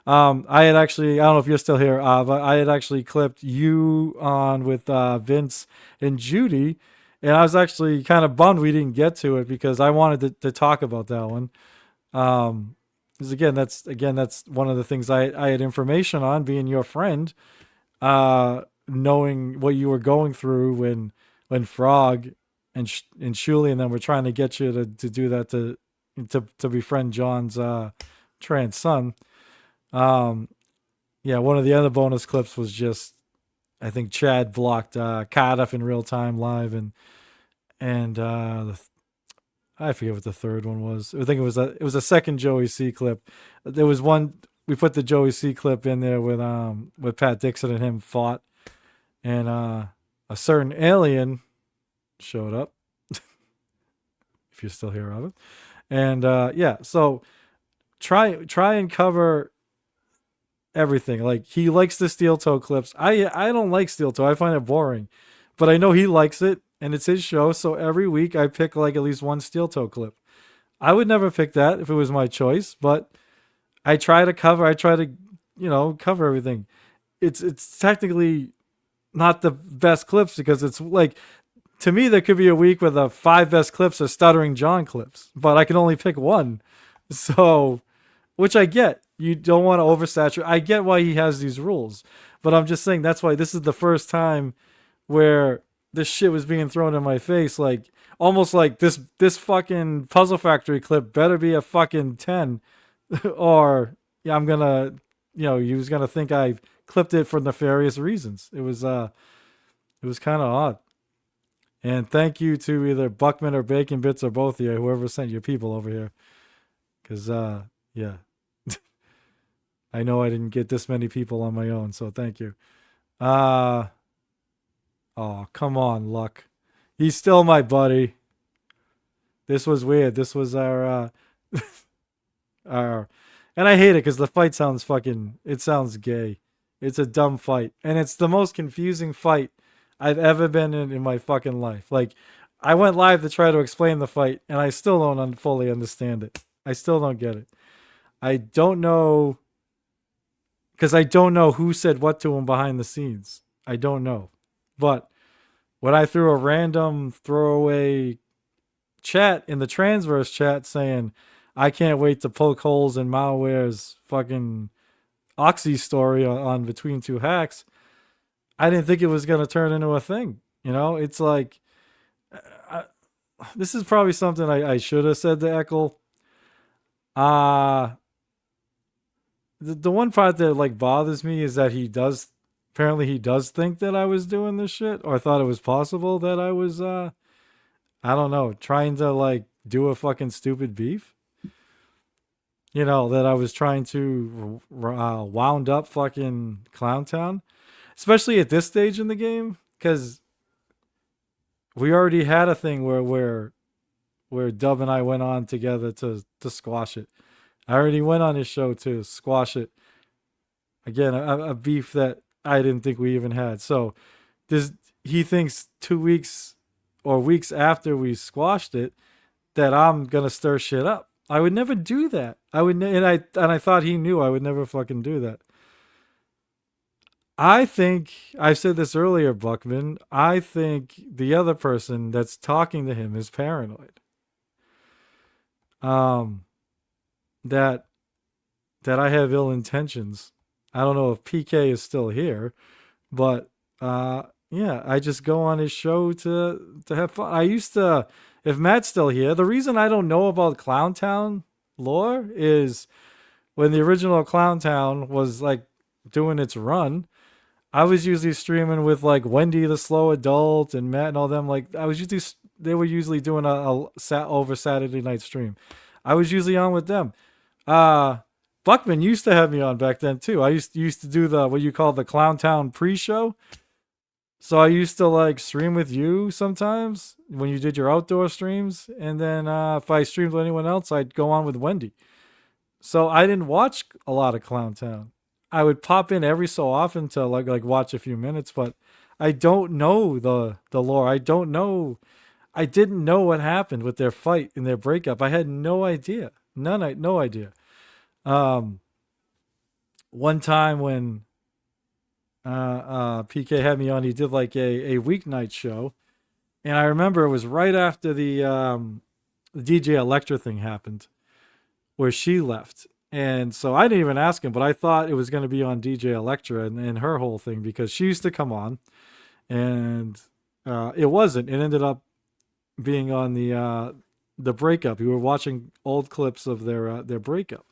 I had actually, I don't know if you're still here, but I had actually clipped you on with Vince and Judy, and I was actually kind of bummed we didn't get to it because I wanted to talk about that one. Because again, that's one of the things I had information on, being your friend, knowing what you were going through when Frog and Shuli and them were trying to get you to do that to befriend John's trans son. Yeah, one of the other bonus clips was just, I think Chad blocked Cardiff in real time live, and I forget what the third one was. I think it was a second Joey C clip. There was one, we put the Joey C clip in there with Pat Dixon and him fought, and a certain alien showed up. If you're still here, Robert. And yeah, so try and cover everything. Like, he likes the steel toe clips. I don't like steel toe. I find it boring, but I know he likes it, and it's his show. So every week I pick like at least 1 steel toe clip. I would never pick that if it was my choice, but I try to cover everything. It's technically not the best clips because it's like, to me, there could be a week where the 5 best clips are Stuttering John clips, but I can only pick 1. So, which I get. You don't want to oversaturate. I get why he has these rules, but I'm just saying that's why this is the first time where this shit was being thrown in my face, like almost like this fucking Puzzle Factory clip better be a fucking 10, or yeah, I'm gonna, he was gonna think I clipped it for nefarious reasons. It was kind of odd. And thank you to either Buckman or Bacon Bits or both of you, whoever sent your people over here, because yeah. I know I didn't get this many people on my own, so thank you. Oh, come on, Luck. He's still my buddy. This was weird. This was our and I hate it because the fight sounds it sounds gay. It's a dumb fight. And it's the most confusing fight I've ever been in my fucking life. Like, I went live to try to explain the fight, and I still don't fully understand it. I still don't get it. I don't know, because I don't know who said what to him behind the scenes. I don't know. But when I threw a random throwaway chat in the Transverse chat saying, I can't wait to poke holes in Malware's fucking Oxy story on Between Two Hacks, I didn't think it was going to turn into a thing. It's like, this is probably something I should have said to Ekul. The one part that like bothers me is that apparently he does think that I was doing this shit, or thought it was possible that I was, I don't know, trying to like do a fucking stupid beef. That I was trying to wound up fucking Clowntown, especially at this stage in the game, because we already had a thing where Dub and I went on together to squash it. I already went on his show to squash it. Again, a beef that I didn't think we even had. So he thinks 2 weeks or weeks after we squashed it that I'm gonna stir shit up. I would never do that. And I thought he knew I would never fucking do that. I think I said this earlier, Buckman. I think the other person that's talking to him is paranoid. That I have ill intentions. I don't know if PK is still here, but yeah, I just go on his show to have fun. I used to, if Matt's still here, the reason I don't know about Clowntown lore is when the original Clowntown was like doing its run, I was usually streaming with like Wendy the Slow Adult and Matt and all them. Like they were usually doing a over Saturday night stream. I was usually on with them. Buckman used to have me on back then too. I used to do the what you call the Clowntown pre-show. So I used to like stream with you sometimes when you did your outdoor streams, and then if I streamed with anyone else, I'd go on with Wendy. So I didn't watch a lot of Clowntown. I would pop in every so often to like watch a few minutes, but I don't know the lore. I don't know. I didn't know what happened with their fight and their breakup. I had no idea. No idea. One time when PK had me on, he did like a weeknight show, and I remember it was right after the DJ Electra thing happened, where she left. And so I didn't even ask him, but I thought it was going to be on DJ Electra and her whole thing, because she used to come on, and it wasn't. It ended up being on the breakup. We were watching old clips of their breakup,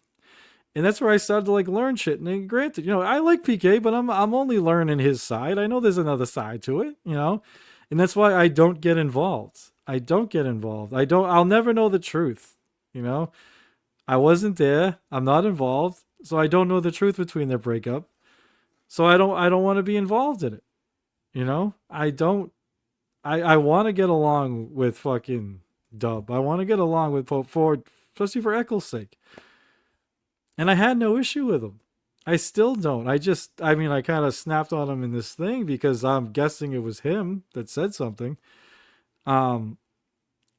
and that's where I started to like learn shit. And then, granted, I like PK, but I'm only learning his side. I know there's another side to it, and that's why I don't get involved. I'll never know the truth, I wasn't there. I'm not involved, so I don't know the truth between their breakup. So I don't want to be involved in it. I don't. I want to get along with fucking Dub. I want to get along with Pope Ford, especially for Ekul's sake. And I had no issue with him. I still don't. I kind of snapped on him in this thing because I'm guessing it was him that said something.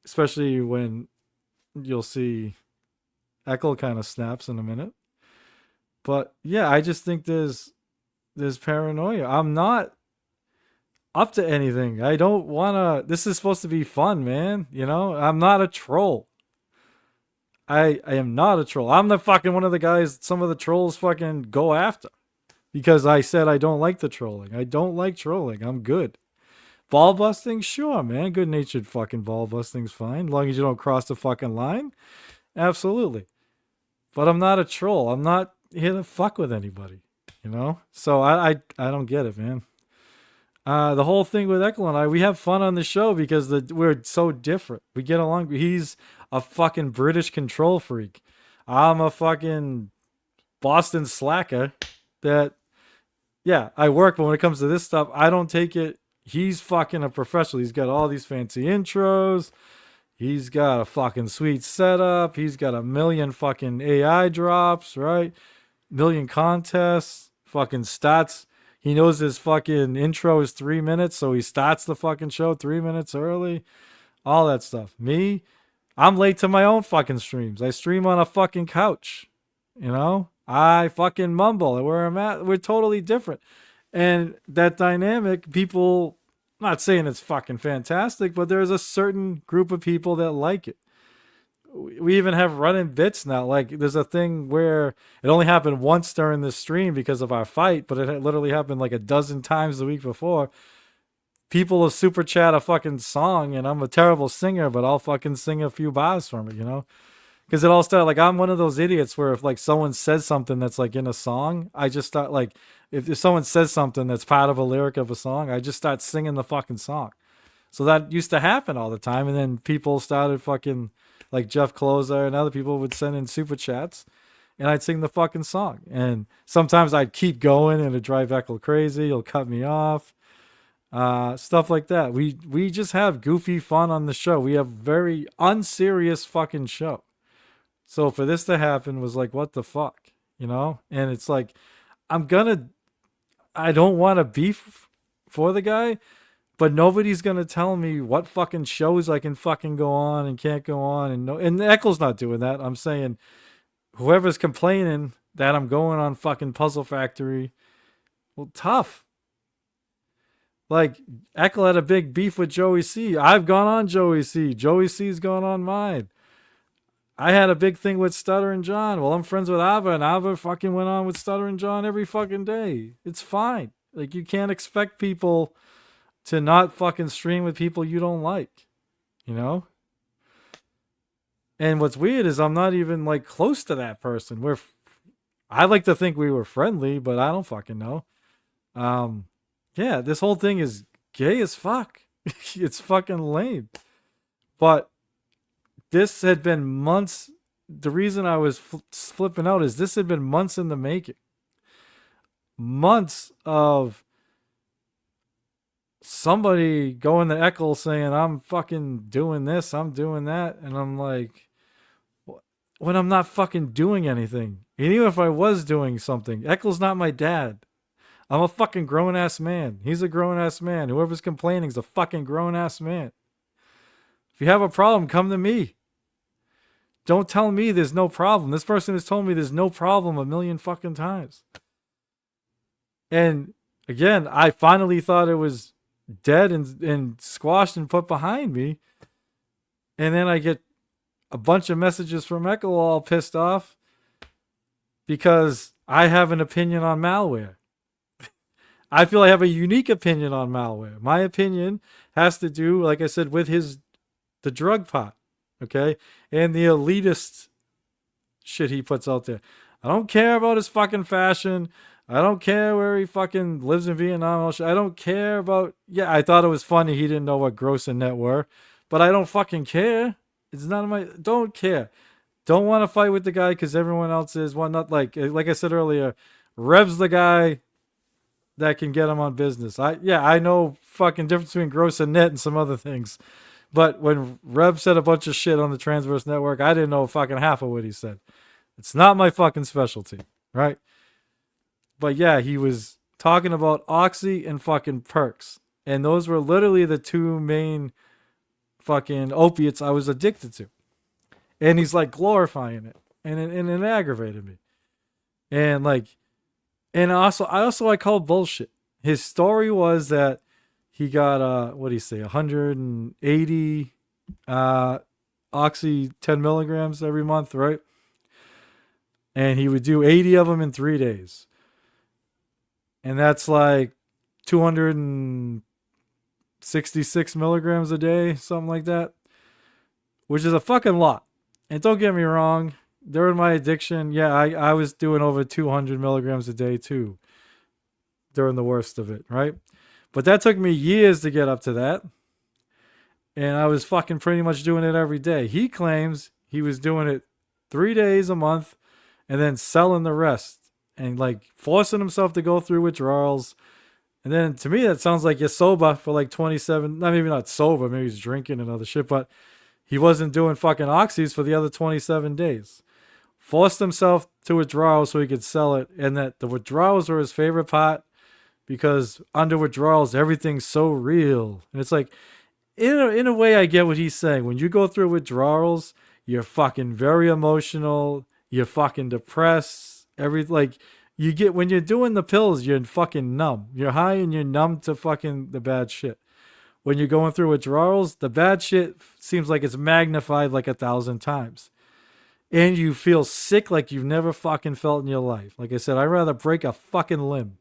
Especially when you'll see Ekul kind of snaps in a minute. But yeah, I just think there's paranoia. I'm not up to anything. I don't want to. This is supposed to be fun, man. I'm not a troll. I am not a troll. I'm the fucking one of the guys some of the trolls fucking go after because I said I don't like the trolling. I don't like trolling. I'm good. Ball busting, sure, man. Good natured fucking ball busting's fine, as long as you don't cross the fucking line. Absolutely. But I'm not a troll. I'm not here to fuck with anybody, you know. So I don't get it, man. The whole thing with Ekul and I, we have fun on the show because we're so different. We get along. He's a fucking British control freak. I'm a fucking Boston slacker that, yeah, I work, but when it comes to this stuff, I don't take it. He's fucking a professional. He's got all these fancy intros. He's got a fucking sweet setup. He's got a million fucking AI drops, right? Million contests, fucking stats. He knows his fucking intro is 3 minutes, so he starts the fucking show 3 minutes early. All that stuff. Me, I'm late to my own fucking streams. I stream on a fucking couch. You know? I fucking mumble. Where I'm at, we're totally different. And that dynamic, people, I'm not saying it's fucking fantastic, but there's a certain group of people that like it. We even have running bits now. Like, there's a thing where it only happened once during this stream because of our fight, but it had literally happened like a dozen times the week before. People will super chat a fucking song, and I'm a terrible singer, but I'll fucking sing a few bars from it, you know? Because it all started, like, I'm one of those idiots where if, like, someone says something that's, like, in a song, I just start, like, if someone says something that's part of a lyric of a song, I just start singing the fucking song. So that used to happen all the time, and then people started fucking, like, Jeff Closer and other people would send in super chats, and I'd sing the fucking song. And sometimes I'd keep going, and it'd drive Ekul crazy. He'll cut me off. Stuff like that. We just have goofy fun on the show. We have very unserious fucking show. So for this to happen was like, what the fuck, you know? And it's like, I don't want to beef for the guy, but nobody's going to tell me what fucking shows I can fucking go on and can't go on. And Ekul's not doing that. I'm saying whoever's complaining that I'm going on fucking Puzzle Factory, well, tough. Like, Ekul had a big beef with Joey C. I've gone on Joey C. Joey C's gone on mine. I had a big thing with Stuttering John. Well, I'm friends with Ava, and Ava fucking went on with Stuttering John every fucking day. It's fine. Like, you can't expect people to not fucking stream with people you don't like, you know? And what's weird is I'm not even, like, close to that person. I like to think we were friendly, but I don't fucking know. Yeah, this whole thing is gay as fuck. It's fucking lame. But this had been months. The reason I was flipping out is this had been months in the making. Months of somebody going to Ekul saying, I'm fucking doing this, I'm doing that. And I'm like, when I'm not fucking doing anything. And even if I was doing something, Ekul's not my dad. I'm a fucking grown-ass man. He's a grown-ass man. Whoever's complaining is a fucking grown-ass man. If you have a problem, come to me. Don't tell me there's no problem. This person has told me there's no problem a million fucking times. And again, I finally thought it was dead and squashed and put behind me. And then I get a bunch of messages from Ekul all pissed off because I have an opinion on malware. I feel I have a unique opinion on malware. My opinion has to do, like I said, with the drug pot. Okay? And the elitist shit he puts out there. I don't care about his fucking fashion. I don't care where he fucking lives in Vietnam. I don't care about... Yeah, I thought it was funny he didn't know what gross and net were. But I don't fucking care. It's none of my... Don't care. Don't want to fight with the guy because everyone else is. Well, not like I said earlier, Rev's the guy that can get him on business. I know fucking difference between gross and net and some other things. But when Rev said a bunch of shit on the Transverse Network, I didn't know fucking half of what he said. It's not my fucking specialty, right? But yeah, he was talking about Oxy and fucking Perks. And those were literally the two main fucking opiates I was addicted to. And he's like glorifying it. And it aggravated me. And I call bullshit. His story was that he got, what do you say, 180 Oxy 10 milligrams every month, right? And he would do 80 of them in 3 days. And that's like 260 66 milligrams a day, something like that, which is a fucking lot. And don't get me wrong, during my addiction, yeah, I was doing over 200 milligrams a day too during the worst of it, right? But that took me years to get up to that. And I was fucking pretty much doing it every day. He claims he was doing it 3 days a month and then selling the rest and like forcing himself to go through withdrawals. And then to me, that sounds like you're sober for like 27, not maybe not sober, maybe he's drinking and other shit, but he wasn't doing fucking oxys for the other 27 days. Forced himself to withdrawals so he could sell it. And that the withdrawals were his favorite part because under withdrawals, everything's so real. And it's like, in a way, I get what he's saying. When you go through withdrawals, you're fucking very emotional. You're fucking depressed. You get, when you're doing the pills, you're fucking numb. You're high and you're numb to fucking the bad shit. When you're going through withdrawals, the bad shit seems like it's magnified like 1,000 times. And you feel sick like you've never fucking felt in your life. Like I said, I'd rather break a fucking limb.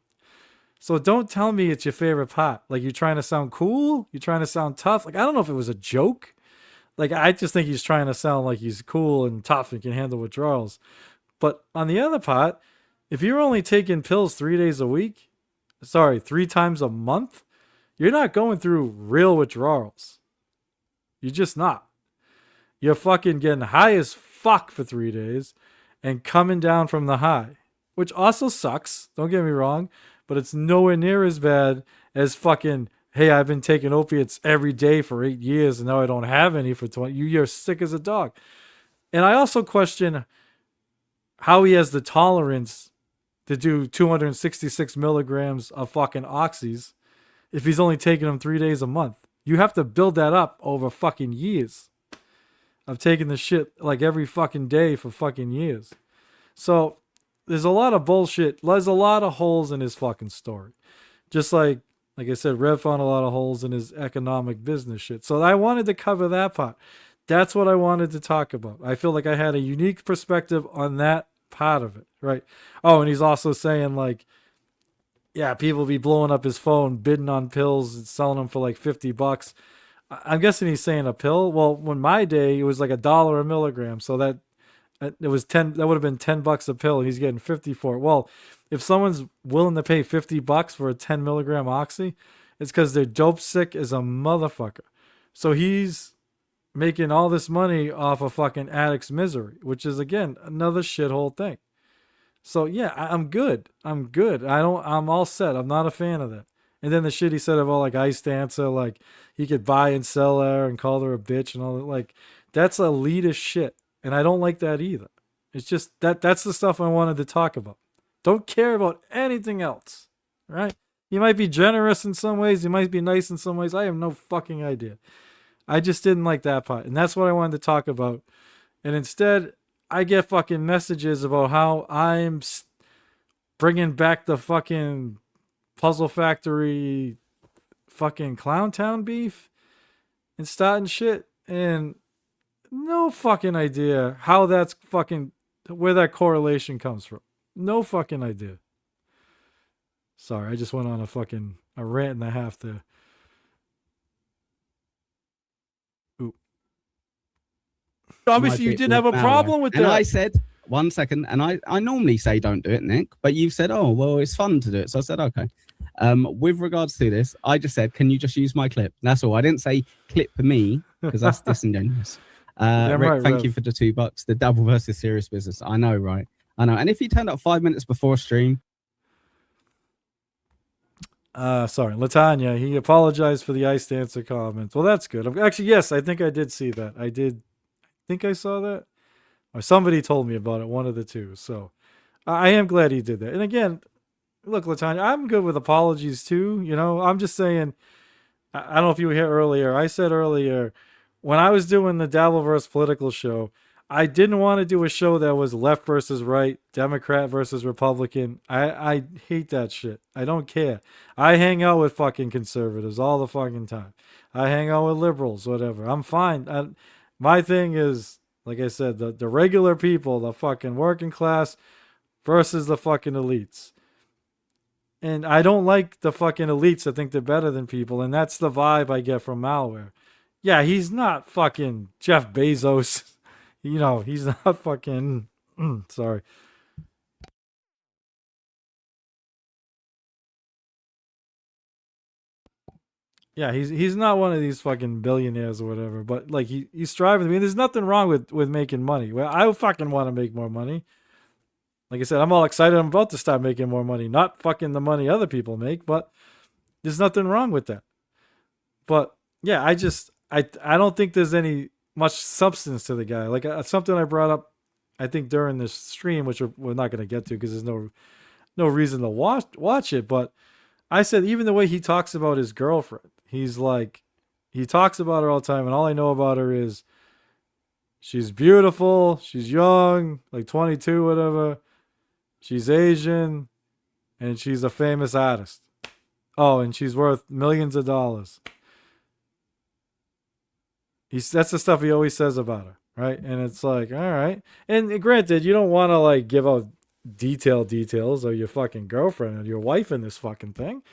So don't tell me it's your favorite part. Like, you're trying to sound cool? You're trying to sound tough? Like, I don't know if it was a joke. Like, I just think he's trying to sound like he's cool and tough and can handle withdrawals. But on the other part, if you're only taking pills 3 days a week, 3 times a month, you're not going through real withdrawals. You're just not. You're fucking getting high as fuck for 3 days and coming down from the high, which also sucks. Don't get me wrong. But it's nowhere near as bad as fucking, hey, I've been taking opiates every day for 8 years and now I don't have any for 20. You're sick as a dog. And I also question how he has the tolerance to do 266 milligrams of fucking oxys if he's only taking them 3 days a month. You have to build that up over fucking years of taking the shit like every fucking day for fucking years. So there's a lot of bullshit. There's a lot of holes in his fucking story. Just like I said, Rev found a lot of holes in his economic business shit. So I wanted to cover that part. That's what I wanted to talk about. I feel like I had a unique perspective on that part of it, right? Oh, and he's also saying like, yeah, people be blowing up his phone, bidding on pills and selling them for like $50. I'm guessing he's saying a pill. Well, when my day, it was like $1 a milligram. So that it was 10. That would have been $10 a pill. And he's getting 50 for it. Well, if someone's willing to pay $50 for a 10 milligram oxy, it's because they're dope sick as a motherfucker. So he's making all this money off of fucking addict's misery, which is again another shithole thing. So yeah, I'm good. I'm good. I'm all set. I'm not a fan of that. And then the shit he said about like Ice Dancer, like he could buy and sell her and call her a bitch and all that. Like that's elitist shit. And I don't like that either. It's just that's the stuff I wanted to talk about. Don't care about anything else. Right? You might be generous in some ways. You might be nice in some ways. I have no fucking idea. I just didn't like that part. And that's what I wanted to talk about. And instead, I get fucking messages about how I'm bringing back the fucking Puzzle Factory fucking Clown Town beef and starting shit. And no fucking idea how that's fucking, where that correlation comes from. No fucking idea. Sorry, I just went on a rant and a half there. Ooh. Obviously, you didn't have a problem with that. And I said, 1 second, and I normally say don't do it, Nick, but you've said, oh, well, it's fun to do it. So I said, okay. With regards to this, I just said, can you just use my clip? That's all. I didn't say clip me, because that's disingenuous. Rick, right, thank you for the $2. The double versus serious business. I know, right? I know. And if you turned up 5 minutes before stream. Sorry, Latanya, he apologized for the Ice Dancer comments. Well, that's good. Actually, yes, I think I did see that. I think I saw that. Or somebody told me about it, one of the two. So I am glad he did that. And again, look, Latanya, I'm good with apologies too. You know, I'm just saying, I don't know if you were here earlier. I said earlier, when I was doing the Dabbleverse political show, I didn't want to do a show that was left versus right, Democrat versus Republican. I hate that shit. I don't care. I hang out with fucking conservatives all the fucking time. I hang out with liberals, whatever. I'm fine. My thing is, like I said, the regular people, the fucking working class versus the fucking elites. And I don't like the fucking elites that think they're better than people, and that's the vibe I get from Malware. Yeah, he's not fucking Jeff Bezos. You know, he's not fucking sorry. Yeah, he's not one of these fucking billionaires or whatever, but like he's striving. I mean, there's nothing wrong with making money. Well, I fucking want to make more money. Like I said, I'm all excited. I'm about to start making more money. Not fucking the money other people make, but there's nothing wrong with that. But yeah, I don't think there's any much substance to the guy. Like something I brought up, I think during this stream, which we're not going to get to because there's no reason to watch it. But I said even the way he talks about his girlfriend, he's like, he talks about her all the time, and all I know about her is she's beautiful, she's young, like 22, whatever. She's Asian, and she's a famous artist. Oh, and she's worth millions of dollars. That's the stuff he always says about her, right? And it's like, all right. And granted, you don't want to like give out details of your fucking girlfriend and your wife in this fucking thing.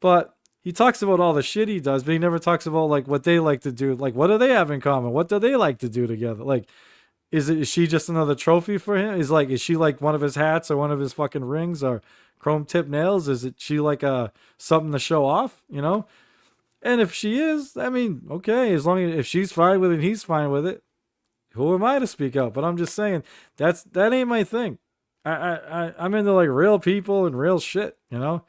But he talks about all the shit he does, but he never talks about like what they like to do. Like, what do they have in common? What do they like to do together? Like, is she just another trophy for him? Is she like one of his hats or one of his fucking rings or chrome tip nails? Is she like something to show off, you know? And if she is, I mean, okay, as long as if she's fine with it and he's fine with it, who am I to speak out? But I'm just saying that ain't my thing. I'm into like real people and real shit, you know?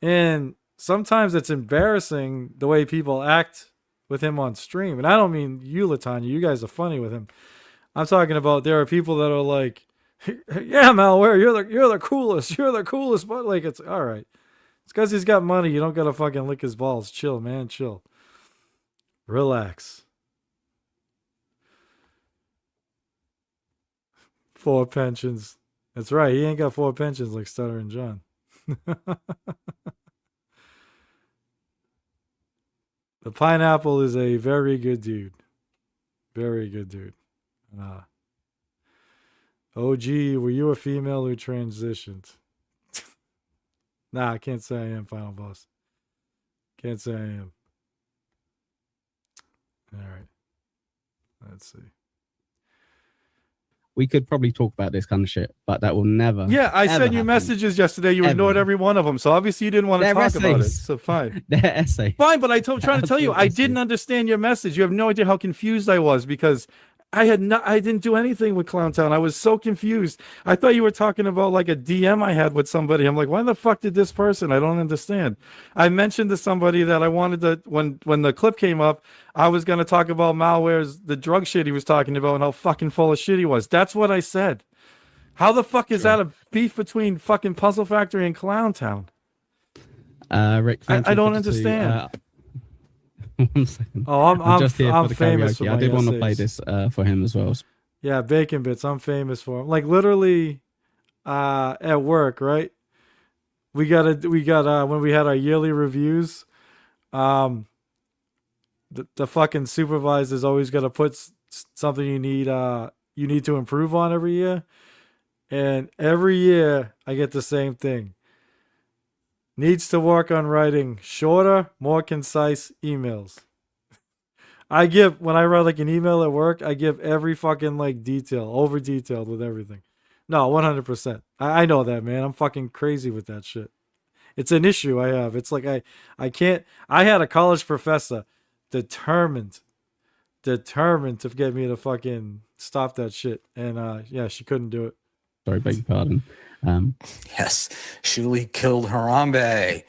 And sometimes it's embarrassing the way people act with him on stream. And I don't mean you, Latanya. You guys are funny with him. I'm talking about there are people that are like, yeah, Malware, you're the coolest. You're the coolest. But like, it's all right. It's because he's got money. You don't got to fucking lick his balls. Chill, man. Chill. Relax. 4 pensions. That's right. He ain't got 4 pensions like Stuttering John. The Pineapple is a very good dude. Very good dude. OG, were you a female who transitioned? Nah, I can't say I am, Final Boss. Can't say I am. All right. Let's see. We could probably talk about this kind of shit, but that will never. Yeah, I ever sent you happen. messages yesterday. You ignored every one of them. So obviously you didn't want to They're talk about it. essays. So fine. They're essays. Fine, but trying to tell you, I Absolute didn't essays. understand your message. You have no idea how confused I was because I didn't do anything with Clowntown. I was so confused. I thought you were talking about like a DM I had with somebody. I'm like, why the fuck did this person? I don't understand. I mentioned to somebody that I wanted to, when the clip came up, I was going to talk about Malware's, the drug shit he was talking about and how fucking full of shit he was. That's what I said. How the fuck is that a beef between fucking Puzzle Factory and Clowntown? Rick, I don't understand. 1 second. Oh, I'm just here I'm for the famous karaoke. for my I did want to play essays. this for him as well. Yeah, Bacon Bits. I'm famous for them. Like literally, at work, right? We got when we had our yearly reviews, the fucking supervisor's always got to put something you need to improve on every year, and every year I get the same thing. Needs to work on writing shorter, more concise emails. When I write like an email at work, I give every fucking like detail, over detailed with everything. No, 100%. I know that, man. I'm fucking crazy with that shit. It's an issue I have. It's like I can't. I had a college professor determined to get me to fucking stop that shit, and yeah, she couldn't do it. Sorry, beg your pardon. Yes, Shuli killed Harambe.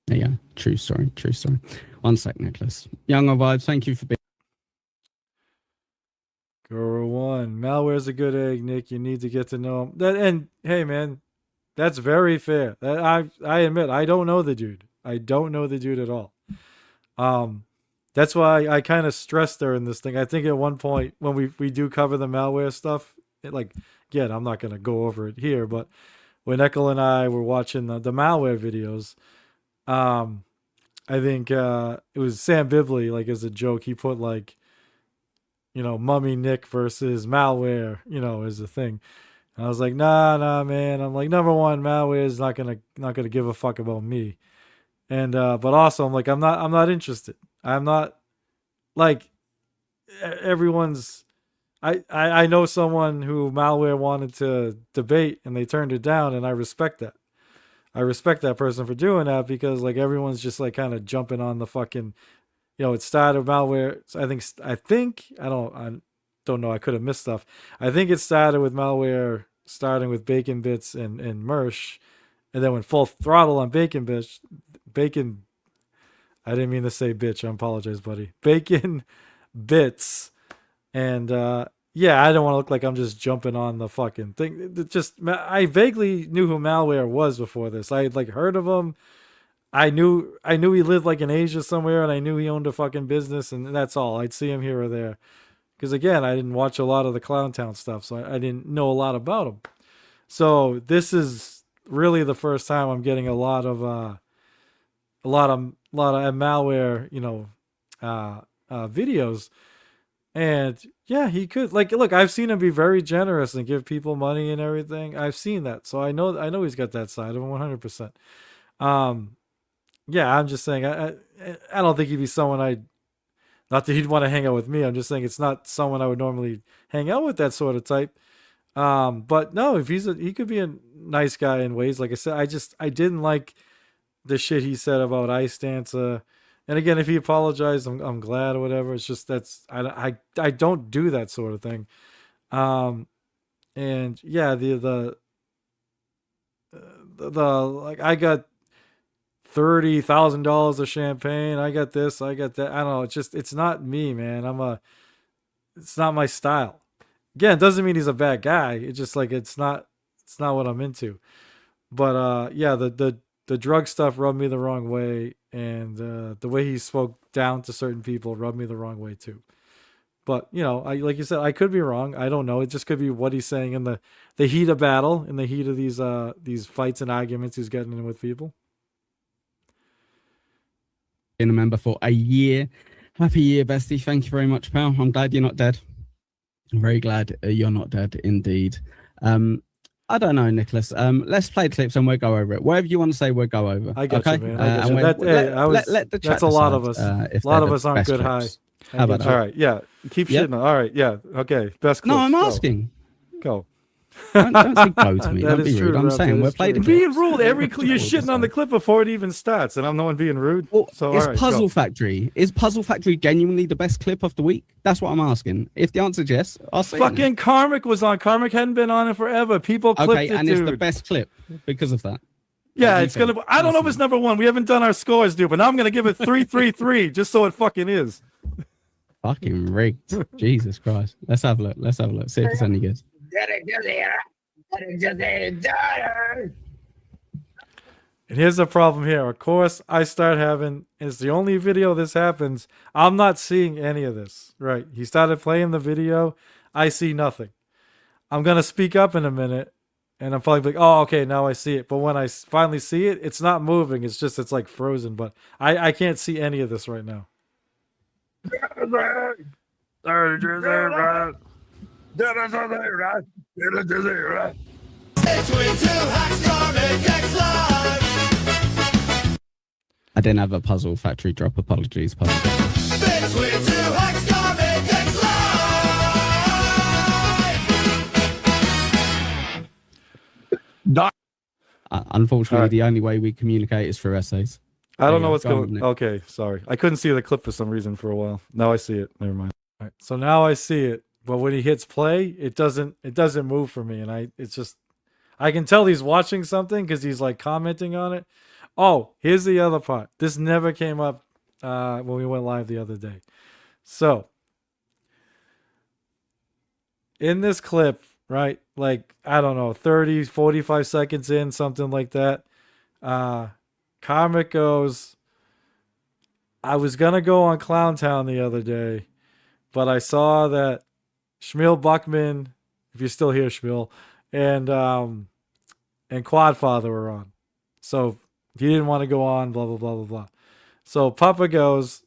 Yeah, true story. 1 sec, Nicholas. Younger Vibes, thank you for being. Girl one, Malware's a good egg, Nick. You need to get to know him. And hey, man, that's very fair. I admit I don't know the dude. I don't know the dude at all. That's why I kind of stressed her in this thing. I think at one point when we do cover the Malware stuff, again, I'm not gonna go over it here, but when Ekul and I were watching the Malware videos, I think it was Sam Bibley, like as a joke, he put like, Mummy Nick versus Malware, as a thing. And I was like, nah, man. I'm like, number one, malware is not gonna give a fuck about me. And but also I'm like, I'm not interested. I'm not like everyone's. I know someone who malware wanted to debate and they turned it down, and I respect that. I respect that person for doing that because like everyone's just like kind of jumping on the fucking, it started malware. I don't know. I could have missed stuff. I think it started with malware starting with Bacon Bits and Mersh, and then went full throttle on Bacon. I didn't mean to say bitch. I apologize, buddy. Bacon Bits, and yeah, I don't want to look like I'm just jumping on the fucking thing. I vaguely knew who malware was before this. I had like heard of him. I knew he lived like in Asia somewhere, and I knew he owned a fucking business, and that's all. I'd see him here or there. Because again, I didn't watch a lot of the Clowntown stuff, so I didn't know a lot about him. So this is really the first time I'm getting a lot of malware, videos. And yeah, he could look. I've seen him be very generous and give people money and everything. I've seen that, so I know he's got that side of him 100%. Yeah, I'm just saying I don't think he'd be someone not that he'd want to hang out with me. I'm just saying it's not someone I would normally hang out with, that sort of type. But no, if he could be a nice guy in ways. Like I said, I didn't like the shit he said about Ice Dancer. And again, if he apologized, I'm glad or whatever. It's just I don't do that sort of thing. And yeah, the like I got $30,000 of champagne. I got this, I got that. I don't know. It's not me, man. It's not my style. Again, it doesn't mean he's a bad guy. It's just like, it's not what I'm into. But, yeah, the drug stuff rubbed me the wrong way. And, the way he spoke down to certain people rubbed me the wrong way too. But, like you said, I could be wrong. I don't know. It just could be what he's saying in the heat of battle, in the heat of these fights and arguments he's getting in with people. Been a member for a year. Happy year, bestie. Thank you very much, pal. I'm glad you're not dead. I'm very glad you're not dead indeed. I don't know, Nicholas. Let's play clips and we'll go over it. Whatever you want to say, we'll go over. I got okay? you, man. I got you. Let the chat that's a lot of us. decide, a lot of us aren't good clips. high. How about that? All right, yeah. Keep shitting. All right, yeah. Okay, best clips. No, I'm asking. Go. Don't say go to me. That Don't be is rude. true, I'm Rob. saying That we're is playing true. Being rude, you're shitting on the clip before it even starts, and I'm the one being rude. Well, so it's all right, Puzzle go. Factory. Is Puzzle Factory genuinely the best clip of the week? That's what I'm asking. If the answer is yes, I'll say Fucking Karmic was on. Karmic hadn't been on it forever. People clipped okay, it, and dude. it's the best clip because of that. Yeah, it's gonna. I don't know if it's number one. We haven't done our scores, dude. But now I'm gonna give it 3-3-3, just so it fucking is. Fucking rigged. Jesus Christ. Let's have a look. See if it's any good. And here's the problem here. Of course, I start having, it's the only video this happens. I'm not seeing any of this. Right. He started playing the video. I see nothing. I'm going to speak up in a minute. And I'm probably like, oh, okay, now I see it. But when I finally see it, it's not moving. It's like frozen. But I can't see any of this right now. I didn't have a Puzzle Factory drop. Apologies. Unfortunately, right. The only way we communicate is through essays. I don't know what's Go on, going. Nick. Okay, sorry. I couldn't see the clip for some reason for a while. Now I see it. Never mind. All right. So now I see it. But when he hits play, it doesn't move for me. And I can tell he's watching something because he's like commenting on it. Oh, here's the other part. This never came up when we went live the other day. So in this clip, right, like, I don't know, 30, 45 seconds in, something like that, Karmic goes, I was going to go on Clowntown the other day, but I saw that Shmuel Buckman, if you're still here, Shmuel, and Quadfather were on. So he didn't want to go on, blah, blah, blah, blah, blah. So Papa goes,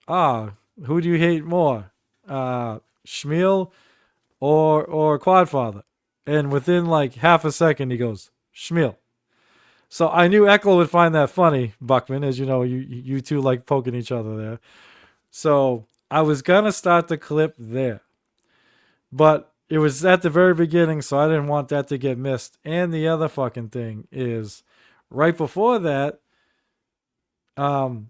who do you hate more? Shmuel or Quadfather? And within like half a second, he goes, Schmiel. So I knew Ekul would find that funny, Buckman, as you know, you two like poking each other there. So I was going to start the clip there. But it was at the very beginning, so I didn't want that to get missed. And the other fucking thing is, right before that, Karmic,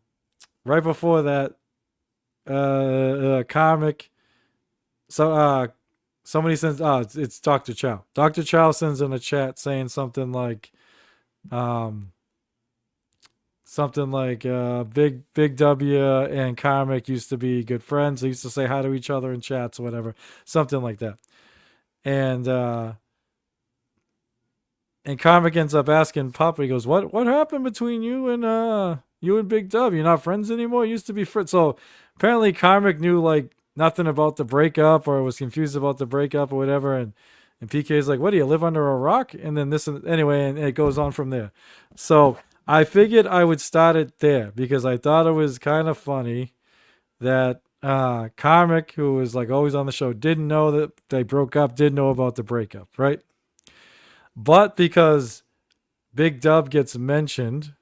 somebody sends, it's Dr. Chow. Dr. Chow sends in a chat saying something like, Big W and Karmic used to be good friends. They used to say hi to each other in chats or whatever, something like that. And Karmic ends up asking Papa, he goes, what happened between you and Big W? You're not friends anymore? You used to be friends. So apparently Karmic knew like nothing about the breakup or was confused about the breakup or whatever. And PK's like, what, do you live under a rock? And then anyway, and it goes on from there. So I figured I would start it there because I thought it was kind of funny that Karmic, who was like always on the show, didn't know that they broke up, didn't know about the breakup, right? But because Big Dub gets mentioned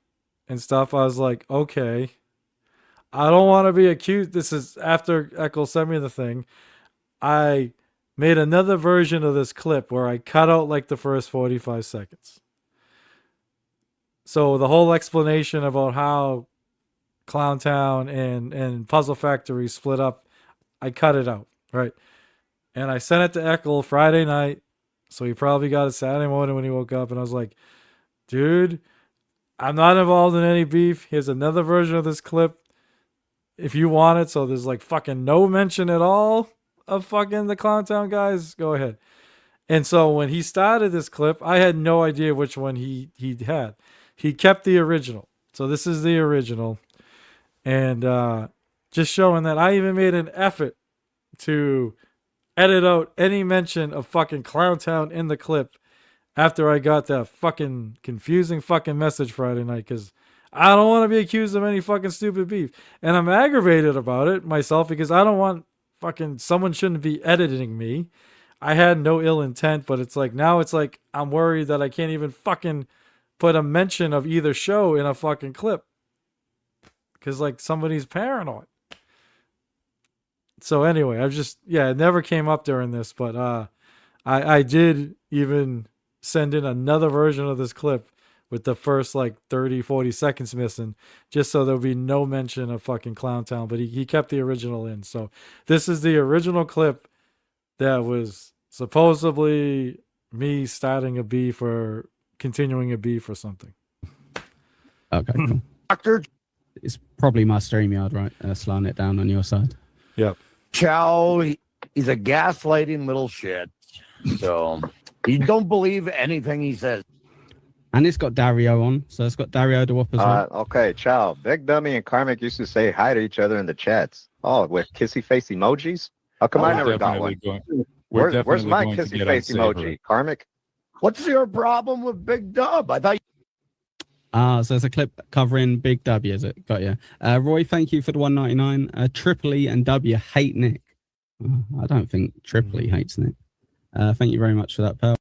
and stuff, I was like, okay, I don't want to be accused. This is after Ekul sent me the thing. I made another version of this clip where I cut out like the first 45 seconds. So the whole explanation about how Clowntown and Puzzle Factory split up, I cut it out, right? And I sent it to Ekul Friday night, so he probably got it Saturday morning when he woke up, and I was like, dude, I'm not involved in any beef. Here's another version of this clip if you want it. So there's like fucking no mention at all of fucking the Clowntown guys. Go ahead. And so when he started this clip, I had no idea which one he had. He kept the original. So this is the original. And just showing that I even made an effort to edit out any mention of fucking Clowntown in the clip after I got that fucking confusing fucking message Friday night, because I don't want to be accused of any fucking stupid beef. And I'm aggravated about it myself because I don't want fucking, someone shouldn't be editing me. I had no ill intent, but it's like, now it's like, I'm worried that I can't even fucking put a mention of either show in a fucking clip. Because like somebody's paranoid. So anyway, it never came up during this, but I did even send in another version of this clip with the first like 30, 40 seconds missing, just so there would be no mention of fucking Clowntown, but he kept the original in. So this is the original clip that was supposedly me starting a beef or continuing a beef or something. Okay, cool. Doctor, it's probably my StreamYard, right? Slowing it down on your side. Yep. Chow, he's a gaslighting little shit. So you don't believe anything he says. And it's got Dario on, so it's got Dario to whoop as well. Okay, Chow. Big Dummy and Karmic used to say hi to each other in the chats. Oh, with kissy face emojis? How come I never got one? Where's my kissy face emoji? Karmic? What's your problem with Big Dub? I thought. So it's a clip covering Big W, is it? Got you. Roy, thank you for the $1.99. Triple E and W hate Nick. I don't think Triple E hates Nick. Thank you very much for that, pal.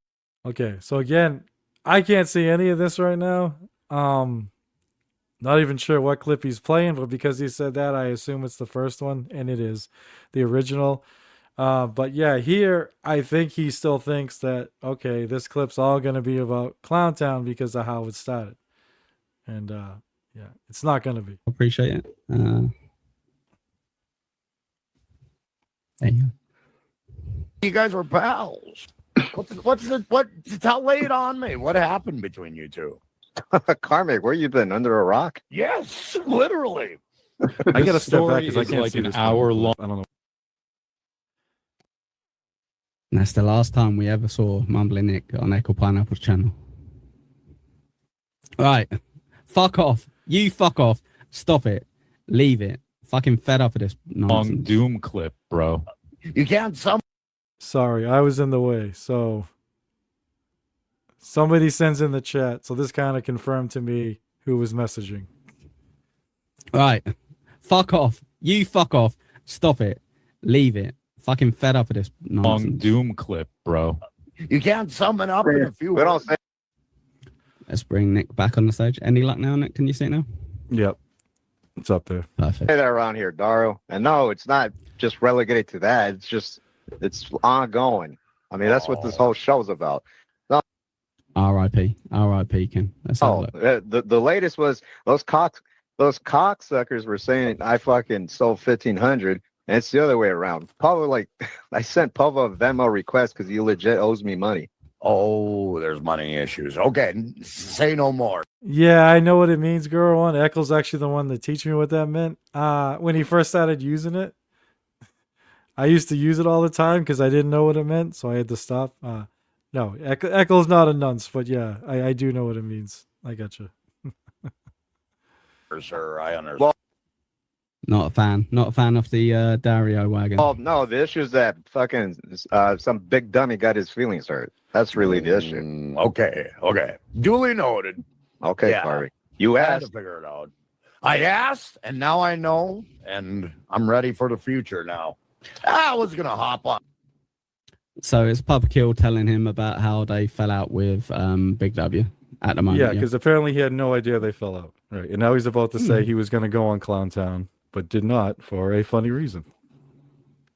Okay, so again, I can't see any of this right now. Not even sure what clip he's playing, but because he said that, I assume it's the first one, and it is the original. But yeah, here, I think he still thinks that, okay, this clip's all going to be about Clowntown because of how it started. And yeah, it's not going to be. Appreciate it. There you go. You guys were pals. Lay it on me. What happened between you two? Karmic, where you been? Under a rock? Yes, literally. I gotta step back because I can't like see an this hour long. I don't know. And that's the last time we ever saw Mumbling Nick on Ekul Pineapple's channel. Right. Fuck off. You fuck off. Stop it. Leave it. Fucking fed up of this nonsense. Long Doom clip, bro. You can't Sorry, I was in the way. So somebody sends in the chat. So this kind of confirmed to me who was messaging. Right. Fuck off. You fuck off. Stop it. Leave it. Fucking fed up of this nonsense. Long Doom clip, bro. You can't sum it up in a few We don't words. say Let's bring Nick back on the stage. Any luck now, Nick? Can you see it now? Yep. It's up there. Perfect. that around here, Dario. And no, it's not just relegated to that. It's ongoing. I mean, that's what this whole show's about. R.I.P. R.I.P. Ken. Let's have a look. The latest was those cocksuckers were saying I fucking sold 1,500, and it's the other way around. Pavo, like, I sent Pavo a Venmo request because he legit owes me money. Oh, there's money issues. Okay, say no more. Yeah, I know what it means, girl. One Eccles actually the one that teach me what that meant. When he first started using it, I used to use it all the time because I didn't know what it meant, so I had to stop. No, Eccles not a nunce, but yeah, I do know what it means. I gotcha. Sir, I understand. Well, Not a fan. Not a fan of the Dario wagon. oh no, the issue is that fucking some big dummy got his feelings hurt. That's really the issue. Okay. Duly noted. Okay, Yeah. sorry. You I had to asked. figure it out. I asked, and now I know, and I'm ready for the future now. I was gonna hop on. So it's Papa Kill telling him about how they fell out with Big W at the moment. Yeah, because apparently he had no idea they fell out. Right, and now he's about to say he was going to go on Clown Town, but did not for a funny reason.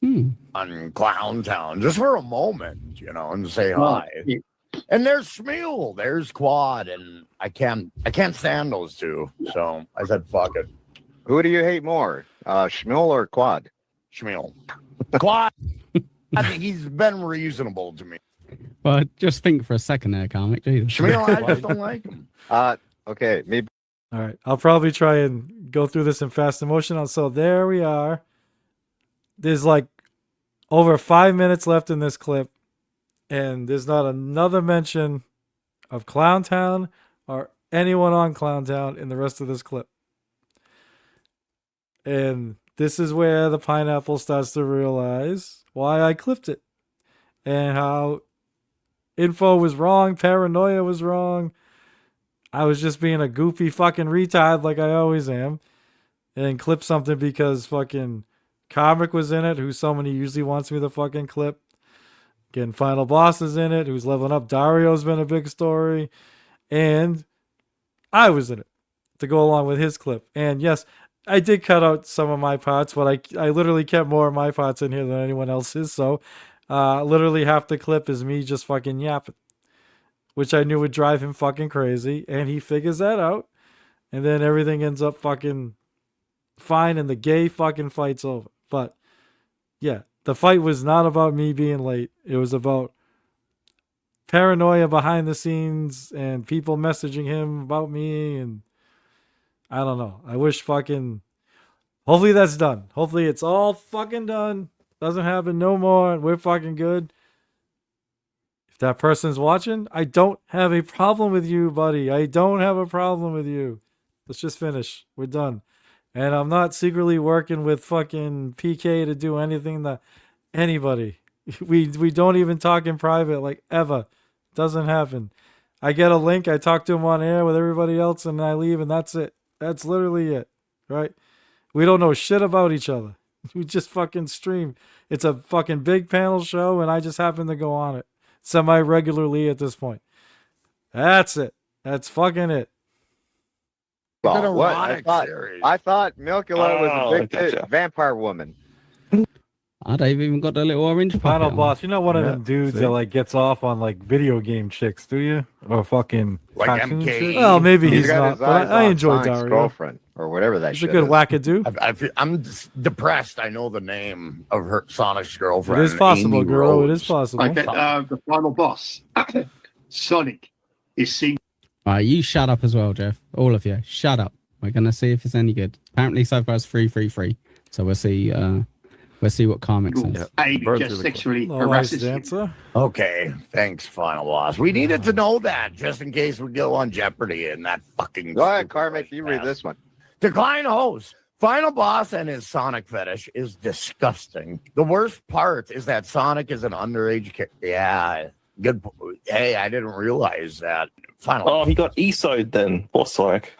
On Clown Town just for a moment, and say hi. And there's Schmeal, there's Quad, and I can't stand those two. So I said, fuck it. Who do you hate more, Schmiel or Quad? Schmeal. Quad, I think he's been reasonable to me. Well, just think for a second there, comic. Jesus. Schmeal, I just don't like him. Okay, me. All right, I'll probably try and go through this in fast motion. So there we are. There's like over 5 minutes left in this clip, and there's not another mention of Clowntown or anyone on Clowntown in the rest of this clip. And this is where the pineapple starts to realize why I clipped it and how info was wrong, paranoia was wrong. I was just being a goofy fucking retard like I always am, and clip something because fucking Comic was in it, who somebody usually wants me to fucking clip. Again, Final Boss is in it, who's leveling up. Dario's been a big story, and I was in it to go along with his clip. And yes, I did cut out some of my parts, but I literally kept more of my parts in here than anyone else's. So literally half the clip is me just fucking yapping, which I knew would drive him fucking crazy, and he figures that out, and then everything ends up fucking fine, and the gay fucking fight's over. But yeah, the fight was not about me being late. It was about paranoia behind the scenes and people messaging him about me, and I don't know. I wish fucking... Hopefully that's done. Hopefully it's all fucking done. Doesn't happen no more, and we're fucking good. If that person's watching, I don't have a problem with you, buddy. I don't have a problem with you. Let's just finish. We're done. And I'm not secretly working with fucking PK to do anything to anybody. We don't even talk in private, like, ever. Doesn't happen. I get a link, I talk to him on air with everybody else, and I leave, and that's it. That's literally it, right? We don't know shit about each other. We just fucking stream. It's a fucking big panel show, and I just happen to go on it semi-regularly at this point. That's it. That's fucking it. Well, what? I thought Milkula was a big vampire woman. They've even got the little orange Final puppet Boss. on. You're not one of them dudes that like gets off on like video game chicks, do you? Or fucking Like cartoon MK. shit? Well, maybe he's got not, his but eyes I on enjoy Sonic's Dario. girlfriend or whatever that He's a shit good is. wackadoo. I'm depressed. I know the name of her Sonic's girlfriend. It is possible, Amy girl. It Rose. is possible. Okay, the final boss, Sonic, is seen. All right, you shut up as well, Jeff. All of you, shut up. We're gonna see if it's any good. Apparently, so far it's 3-3-3. So we'll see. We'll see what Karmic says. Amy just sexually No harasses nice him. answer. Okay, thanks, Final Boss. We needed to know that just in case we go on Jeopardy and that fucking. Go ahead, Carmick. You read this one. Decline host. Final Boss and his Sonic fetish is disgusting. The worst part is that Sonic is an underage kid. Yeah, good. Hey, I didn't realize that. Final. Oh, he got E-side then. Boss Sonic.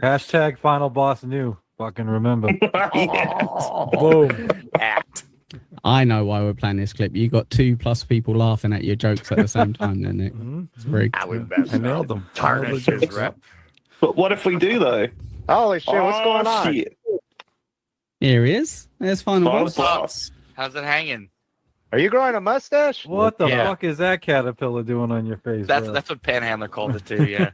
Hashtag Final Boss new. Fucking remember. Oh, Boom. act. I know why we're playing this clip. You got 2+ people laughing at your jokes at the same time, then Nick. It's very I nailed them. Tarnish his rep. But what if we do though? Holy shit, what's going on? Shit. Here he is. There's final Final boss. boss. How's it hanging? Are you growing a mustache? What the Yeah. fuck is that caterpillar doing on your face? That's bro? that's what Panhandler called it too. Yeah.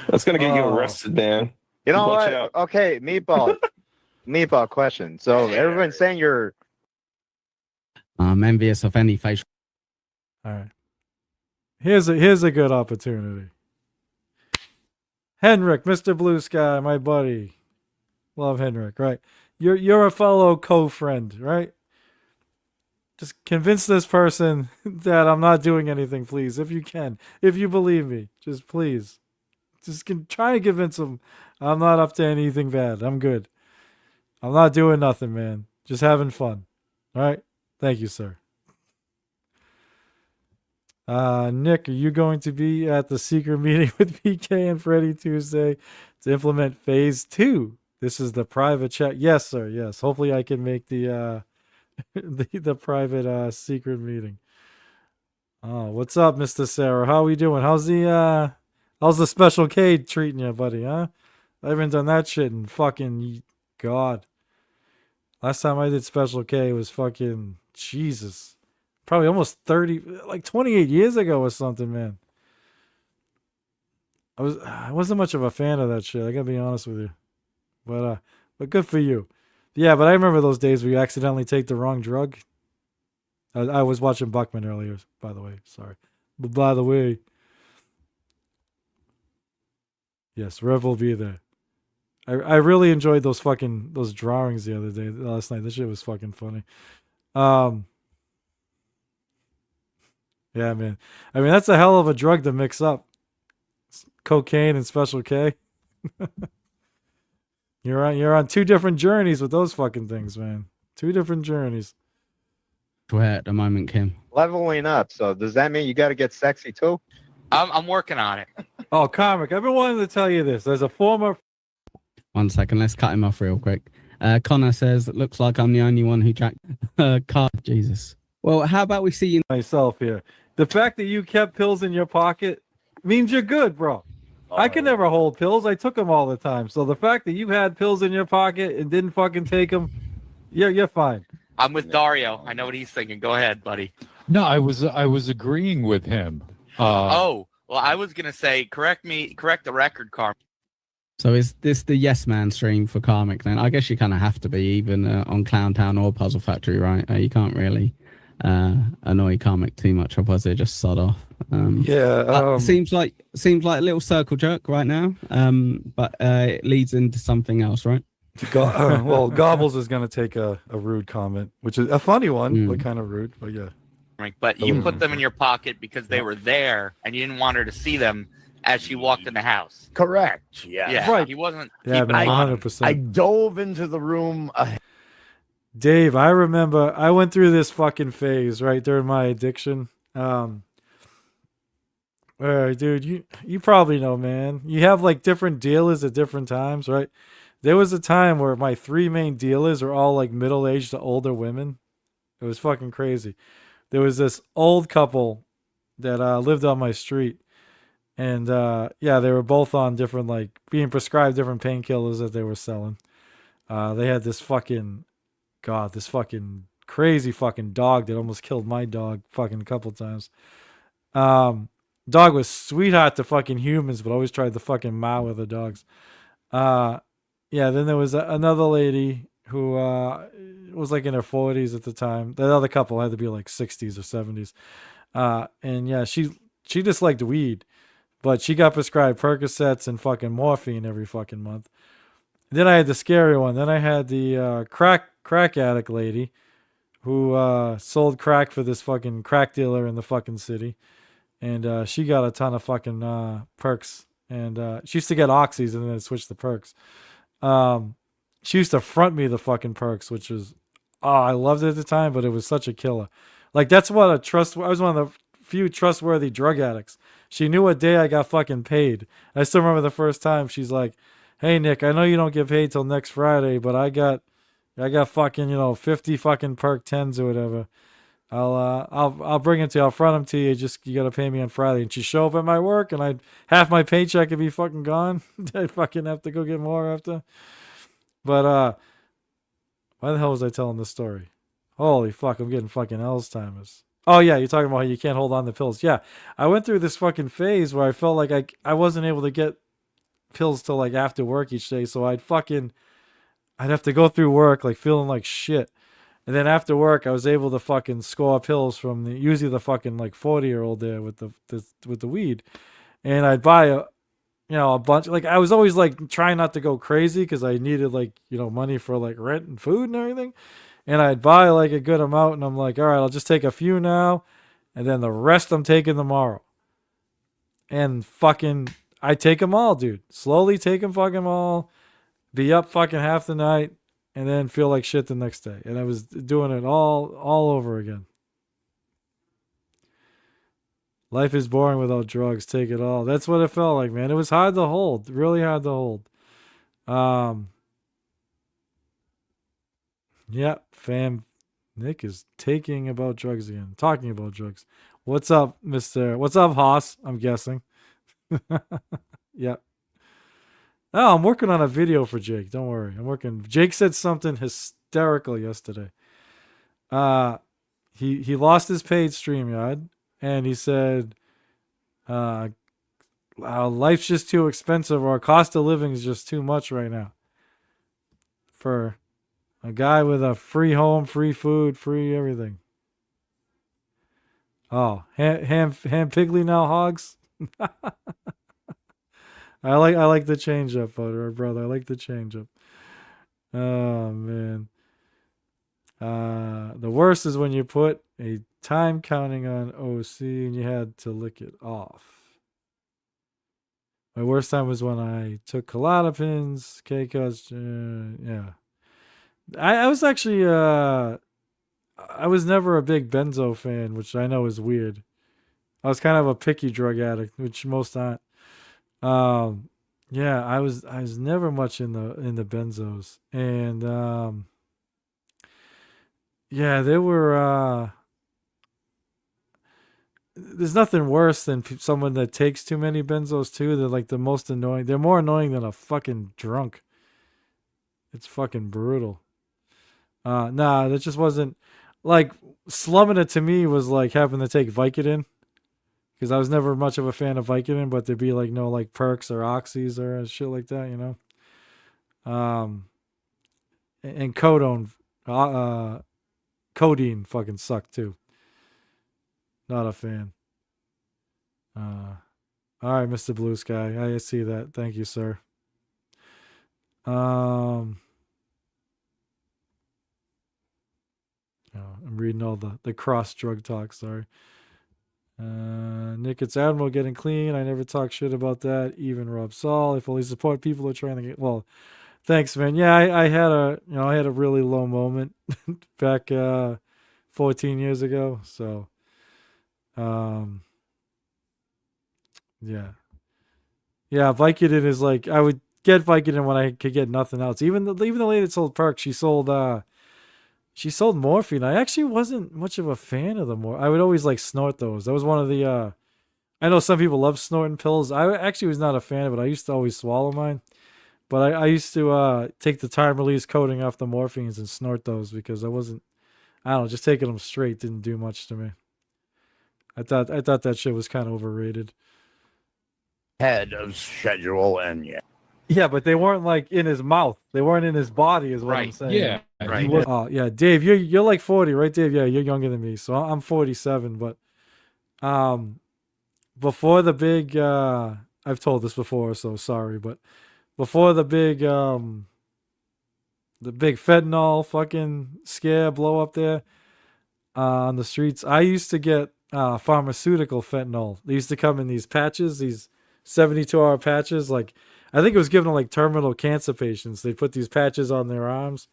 That's gonna get you Oh. arrested, man. You know Watch what? out. Okay, meatball. Meatball question. So everyone's saying you're I'm envious of any facial. All right. Here's a good opportunity. Henrik, Mr. Blue Sky, my buddy. Love Henrik, right? You're a fellow co-friend, right? Just convince this person that I'm not doing anything, please, if you can. If you believe me, just please. Just try and convince them I'm not up to anything bad. I'm good. I'm not doing nothing, man. Just having fun. All right? Thank you, sir. Nick, are you going to be at the secret meeting with PK and Freddy Tuesday to implement phase 2? This is the private chat. Yes, sir. Yes. Hopefully I can make the the private secret meeting. Oh, what's up, Mr. Sarah? How are we doing? How's the special K treating you, buddy, huh? I haven't done that shit in fucking God. Last time I did special K was fucking Jesus. Probably almost 30, like 28 years ago or something, man. I wasn't much of a fan of that shit. I gotta be honest with you. But good for you. Yeah, but I remember those days where you accidentally take the wrong drug. I was watching Buckman earlier, by the way. Sorry. But by the way, yes, Rev will be there. I really enjoyed those drawings the other day, last night. This shit was fucking funny. Yeah, man. I mean, that's a hell of a drug to mix up. Cocaine and Special K. You're on two different journeys with those fucking things, man. Two different journeys. Where at the moment, Kim? leveling up. So does that mean you got to get sexy too? I'm working on it. Oh, Comic, I've been wanting to tell you this. There's a former... 1 second, let's cut him off real quick. Connor says, it looks like I'm the only one who jacked card. Jesus. Well, how about we see you myself here? The fact that you kept pills in your pocket means you're good, bro. I can never hold pills. I took them all the time. So the fact that you had pills in your pocket and didn't fucking take them, you're fine. I'm with Dario. I know what he's thinking. Go ahead, buddy. No, I was agreeing with him. Well, I was gonna say, correct the record, Carmen. So is this the Yes Man stream for Karmic then? I guess you kind of have to be, even on Clown Town or Puzzle Factory, right? You can't really annoy Karmic too much, otherwise they just sod off. Seems like a little circle jerk right now, but it leads into something else, right? Well, Gobbles is going to take a rude comment, which is a funny one, but kind of rude. But yeah. But you put them in your pocket because they were there, and you didn't want her to see them as she walked in the house. Correct. Yeah. Yeah. Right. He wasn't. Yeah, keeping an eye on him. 100%. I dove into the room. Dave, I remember I went through this fucking phase right during my addiction. Dude, you probably know, man. You have like different dealers at different times, right? There was a time where my 3 main dealers were all like middle-aged to older women. It was fucking crazy. There was this old couple that lived on my street. And yeah, they were both on different, like, being prescribed different painkillers that they were selling. They had this fucking crazy fucking dog that almost killed my dog fucking a couple times. Dog was sweetheart to fucking humans, but always tried to fucking mow with the dogs. Yeah, then there was another lady who was like in her 40s at the time. That other couple had to be like 60s or 70s. And yeah, she just liked weed. But she got prescribed Percocets and fucking morphine every fucking month. Then I had the scary one. Then I had the crack addict lady who sold crack for this fucking crack dealer in the fucking city. And she got a ton of fucking perks. And she used to get oxys and then switch to perks. She used to front me the fucking perks, which was, I loved it at the time, but it was such a killer. Like, that's what I was one of the few trustworthy drug addicts. She knew what day I got fucking paid. I still remember the first time she's like, "Hey Nick, I know you don't get paid till next Friday, but I got I got fucking, 50 fucking perk 10s or whatever. I'll bring it to you. I'll front them to you. Just, you got to pay me on Friday. And she show up at my work and half my paycheck would be fucking gone. I'd fucking have to go get more after. But, why the hell was I telling this story? Holy fuck, I'm getting fucking Alzheimer's. Oh yeah, you're talking about how you can't hold on to pills. Yeah, I went through this fucking phase where I felt like I wasn't able to get pills till like after work each day, so I'd have to go through work like feeling like shit. And then after work, I was able to fucking score pills from usually the fucking like 40-year-old there with the weed. And I'd buy a bunch. Like I was always like trying not to go crazy because I needed like, money for like rent and food and everything. And I'd buy like a good amount and I'm like, all right, I'll just take a few now. And then the rest I'm taking tomorrow. And fucking, I take them all, dude. Slowly take them fucking all. Be up fucking half the night. And then feel like shit the next day. And I was doing it all over again. Life is boring without drugs. Take it all. That's what it felt like, man. It was hard to hold. Really hard to hold. Yeah, fam. Nick is talking about drugs again. What's up, Mr. What's up, Haas? I'm guessing. Yep. Oh, I'm working on a video for Jake. Don't worry. Jake said something hysterical yesterday. He lost his paid StreamYard, and he said, life's just too expensive, or cost of living is just too much right now. For a guy with a free home, free food, free everything. Oh, ham piggly now, hogs. I like the change up, brother. I like the change up. Oh man. The worst is when you put a time counting on OC and you had to lick it off. My worst time was when I took Klonopins, K-Cuts, yeah. I was actually I was never a big benzo fan, which I know is weird. I was kind of a picky drug addict, which most aren't. Yeah, I was never much in the benzos. And yeah, there were there's nothing worse than someone that takes too many benzos too. They're like the most annoying. They're more annoying than a fucking drunk. It's fucking brutal. Nah, that just wasn't like slumming it to me was like having to take Vicodin. Because I was never much of a fan of Vicodin, but there'd be like no like perks or oxys or shit like that, And codeine fucking sucked too. Not a fan. All right, Mr. Blue Sky, I see that. Thank you, sir. I'm reading all the cross drug talk. Sorry. Nick, it's Admiral getting clean. I never talk shit about that. Even Rob Saul. I fully support people who are trying to get. Well, thanks, man. Yeah, I had a really low moment back 14 years ago. So, yeah. Vicodin is like I would get Vicodin when I could get nothing else. Even the lady that sold perks, she sold morphine. I actually wasn't much of a fan of the morphine. I would always like snort those. That was one of the I know some people love snorting pills. I actually was not a fan of it. I used to always swallow mine. But I used to take the time release coating off the morphines and snort those because I don't know, just taking them straight didn't do much to me. I thought that shit was kind of overrated. Head of schedule and yeah. Yeah, but they weren't like in his mouth. They weren't in his body, is what I'm saying. Yeah. Right. Oh yeah, Dave, you're like 40, right, Dave? Yeah, you're younger than me, so I'm 47. But before the big, I've told this before, so sorry, but before the big fentanyl fucking scare blow up there on the streets, I used to get pharmaceutical fentanyl. They used to come in these patches, these 72-hour patches, like. I think it was given to like terminal cancer patients. They'd put these patches on their arms,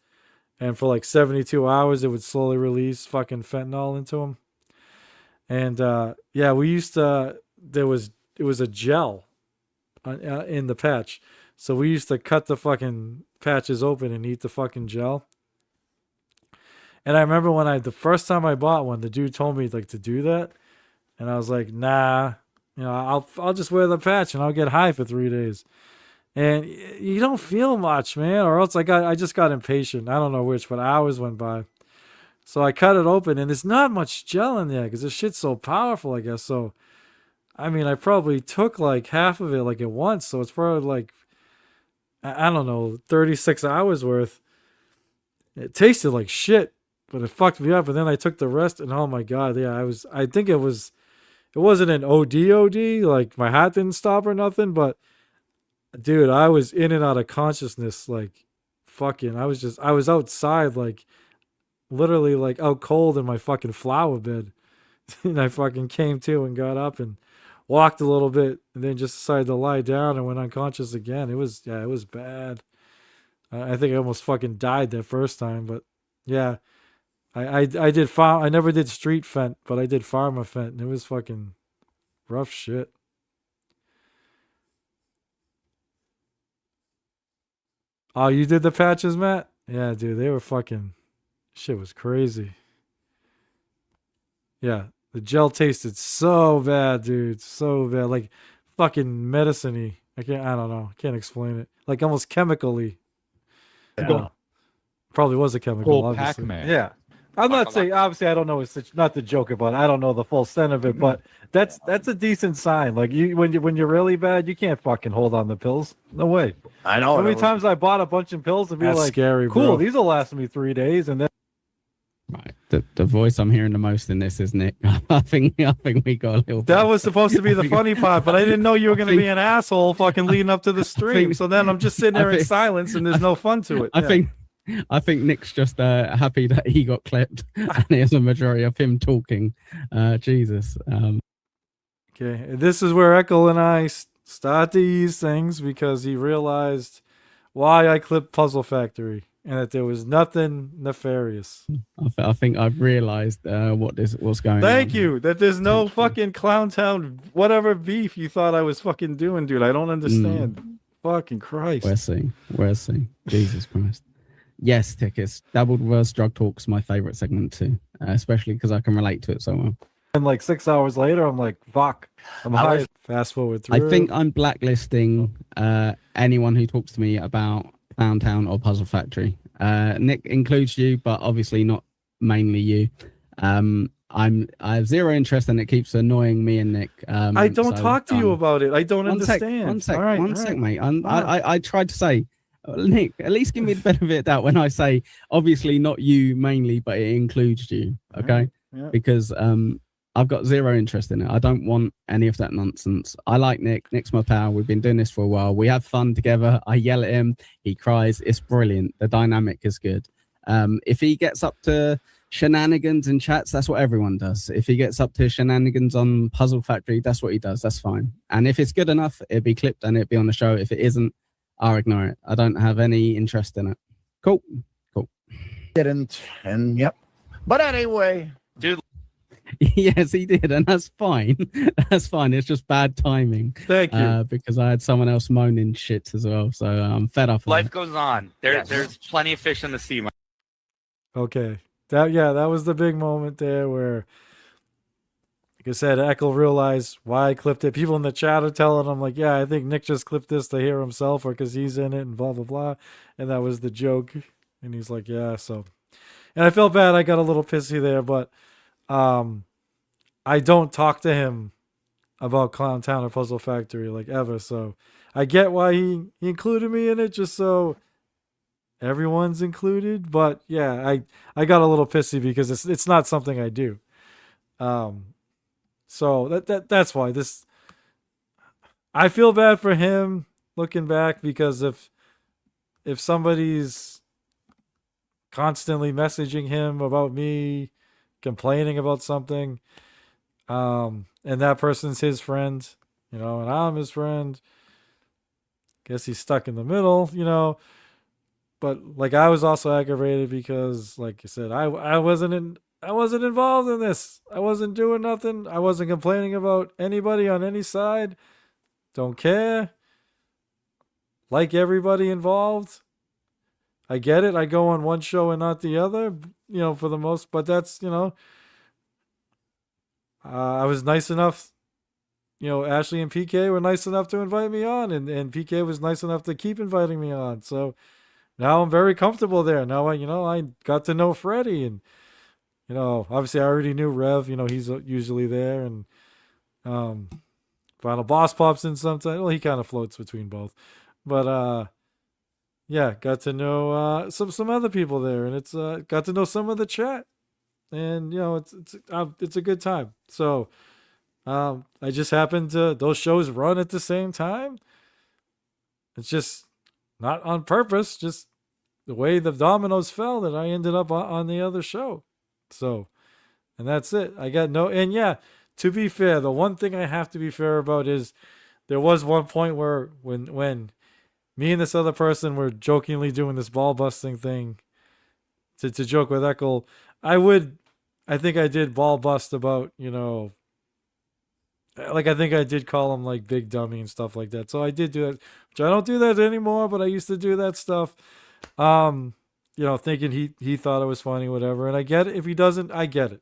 and for like 72 hours, it would slowly release fucking fentanyl into them. And yeah, we used to. It was a gel in the patch, so we used to cut the fucking patches open and eat the fucking gel. And I remember when the first time I bought one, the dude told me like to do that, and I was like, nah, I'll just wear the patch and I'll get high for 3 days. And you don't feel much, man. Or else I just got impatient. I don't know which, but hours went by. So I cut it open, and there's not much gel in there because this shit's so powerful, I guess. So, I mean, I probably took like half of it like at once. So it's probably like, I don't know, 36 hours worth. It tasted like shit, but it fucked me up. And then I took the rest, and oh my God, yeah, I think it wasn't an OD, like my heart didn't stop or nothing, but dude, I was in and out of consciousness, like fucking, I was outside, like literally like out cold in my fucking flower bed. And I fucking came to and got up and walked a little bit and then just decided to lie down and went unconscious again. It was bad. I think I almost fucking died that first time, but yeah, I did I never did street fent, but I did pharma fent, and it was fucking rough shit. Oh, you did the patches, Matt? Yeah, dude, they were fucking, shit was crazy. Yeah, the gel tasted so bad, dude, so bad, like fucking medicine-y. I don't know, can't explain it. Like almost chemically. Yeah. Probably was a chemical, obviously. Pac-Man. Yeah. I'm not saying, obviously, I don't know. It's not the joke about it. I don't know the full extent of it, but that's a decent sign. Like when you're really bad, you can't fucking hold on the pills. No way. I know. How many times I bought a bunch of pills and be That's like, scary, cool, bro. these will last me 3 days, and then Right. The voice I'm hearing the most in this is Nick. I think we got a little. that was supposed to be the funny part, but I didn't know you were going to think- be an asshole fucking leading up to the stream. So then I'm just sitting there in silence, and there's no fun to it. I think Nick's just happy that he got clipped, and here's a majority of him talking. Jesus. Okay, this is where Ekul and I start to ease things because he realized why I clipped Puzzle Factory and that there was nothing nefarious. I think I've realized what's going on. Thank you. That there's no fucking Clowntown whatever beef you thought I was fucking doing, dude. I don't understand. Fucking Christ. We're seeing. Jesus Christ. Yes, tickets. Dabbled Reverse Drug Talk's my favorite segment too, especially because I can relate to it so well. And like 6 hours later, I'm like, fuck. I'm high. Fast forward through. I think I'm blacklisting anyone who talks to me about Clowntown or Puzzle Factory. Nick includes you, but obviously not mainly you. I have zero interest, and it keeps annoying me and Nick. I don't talk to you about it. I don't understand. One sec, All right, one sec, mate. I tried to say, Nick, at least give me the benefit of the doubt when I say, obviously not you mainly, but it includes you. Okay, Yeah. because I've got zero interest in it. I don't want any of that nonsense. I like Nick. Nick's my pal. We've been doing this for a while. We have fun together. I yell at him. He cries. It's brilliant. The dynamic is good. If he gets up to shenanigans in chats, that's what everyone does. If he gets up to shenanigans on Puzzle Factory, that's what he does. That's fine. And if it's good enough, it'll be clipped and it'll be on the show. If it isn't, I'll ignore it. I don't have any interest in it. Cool. Didn't, and yep. But anyway, dude. Yes, he did, and that's fine. That's fine. It's just bad timing. Thank you. Because I had someone else moaning shit as well, so I'm fed up. Life goes on. There's plenty of fish in the sea. Okay. That was the big moment there where, like I said, Ekul realized why I clipped it. People in the chat are telling him, like, yeah, I think Nick just clipped this to hear himself or because he's in it and blah, blah, blah. And that was the joke. And he's like, yeah, so. And I felt bad. I got a little pissy there, but I don't talk to him about Clowntown or Puzzle Factory, like, ever. So I get why he included me in it just so everyone's included. But yeah, I got a little pissy because it's not something I do. So that's why this. I feel bad for him looking back because if somebody's constantly messaging him about me complaining about something, and that person's his friend, and I'm his friend, guess he's stuck in the middle, but like I was also aggravated because, like I said, I wasn't involved in this. I wasn't doing nothing. I wasn't complaining about anybody on any side. Don't care. Like everybody involved. I get it. I go on one show and not the other. for the most. But that's I was nice enough. Ashley and PK were nice enough to invite me on, and PK was nice enough to keep inviting me on. So now I'm very comfortable there. Now I got to know Freddie, and obviously I already knew Rev. He's usually there, and Final Boss pops in sometimes. Well, he kind of floats between both, but yeah, got to know some other people there, and it's got to know some of the chat, and it's a good time. So I just happened to those shows run at the same time. It's just not on purpose, just the way the dominoes fell that I ended up on the other show. So, and that's it. I got no, and yeah, to be fair, the one thing I have to be fair about is there was one point where when me and this other person were jokingly doing this ball busting thing to joke with Ekul, I think I did ball bust about, like I think I did call him like big dummy and stuff like that. So I did do that, which I don't do that anymore, but I used to do that stuff. Thinking he thought it was funny, whatever. And I get it. If he doesn't, I get it.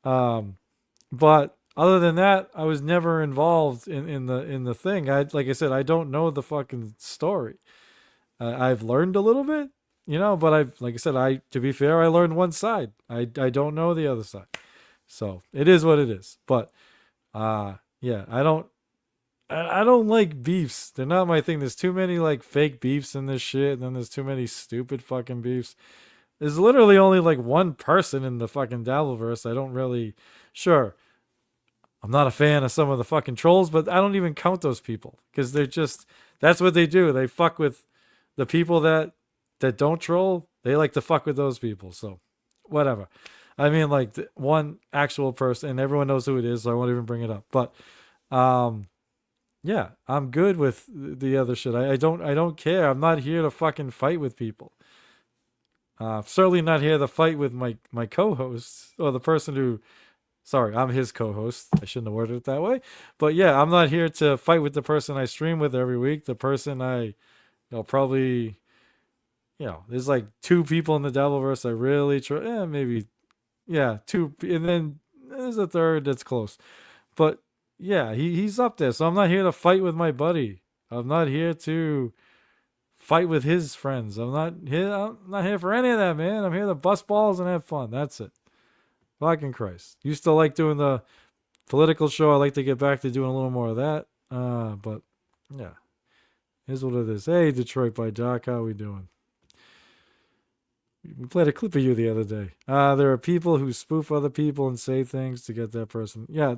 But other than that, I was never involved in the thing. Like I said, I don't know the fucking story. I've learned a little bit, but like I said, to be fair, I learned one side. I don't know the other side. So it is what it is. But yeah, I don't like beefs. They're not my thing. There's too many like fake beefs in this shit, and then there's too many stupid fucking beefs. There's literally only like one person in the fucking Dabbleverse. I don't really I'm not a fan of some of the fucking trolls, but I don't even count those people because that's what they do. They fuck with the people that don't troll. They like to fuck with those people. So whatever. I mean, like one actual person, and everyone knows who it is, so I won't even bring it up. But yeah, I'm good with the other shit. I don't care. I'm not here to fucking fight with people. Certainly not here to fight with my co-host or the person who. Sorry, I'm his co-host. I shouldn't have worded it that way. But yeah, I'm not here to fight with the person I stream with every week. The person I, probably, there's like 2 people in the Dabbleverse I really try. Maybe, yeah, 2, and then there's a third that's close. But yeah, he's up there. So I'm not here to fight with my buddy. I'm not here to fight with his friends. I'm not here for any of that, man. I'm here to bust balls and have fun. That's it. Fucking Christ. Used to like doing the political show. I like to get back to doing a little more of that. But yeah, here's what it is. Hey, Detroit by Doc, how we doing? We played a clip of you the other day. There are people who spoof other people and say things to get that person. Yeah,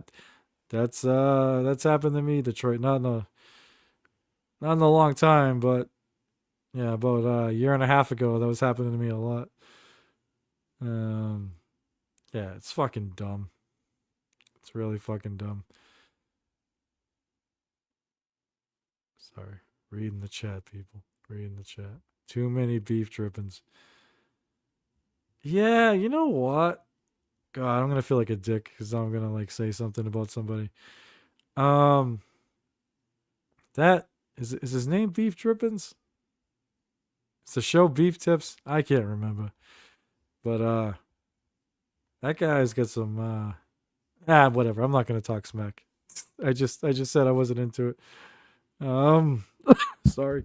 that's happened to me, Detroit. Not in a long time, but yeah, about a year and a half ago, that was happening to me a lot. Yeah, it's fucking dumb. It's really fucking dumb. Sorry. Reading the chat, people. Reading the chat. Too many beef drippings. Yeah, you know what? God, I'm gonna feel like a dick because I'm gonna like say something about somebody. That is his name Beef Drippings? It's the show Beef Tips? I can't remember. But that guy's got some whatever. I'm not gonna talk smack. I just said I wasn't into it. Sorry.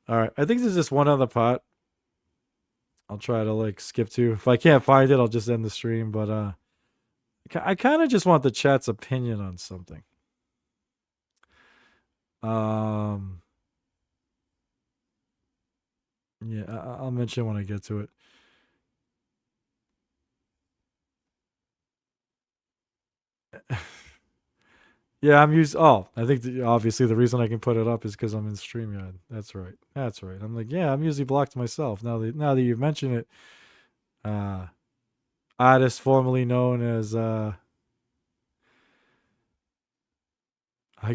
All right. I think there's just one other part I'll try to like skip to. If I can't find it, I'll just end the stream. But I kind of just want the chat's opinion on something. Yeah, I'll mention when I get to it. Yeah, I'm used. Oh, I think obviously the reason I can put it up is because I'm in StreamYard. That's right. That's right. I'm like, yeah, I'm usually blocked myself. Now that you've mentioned it, artist formerly known as I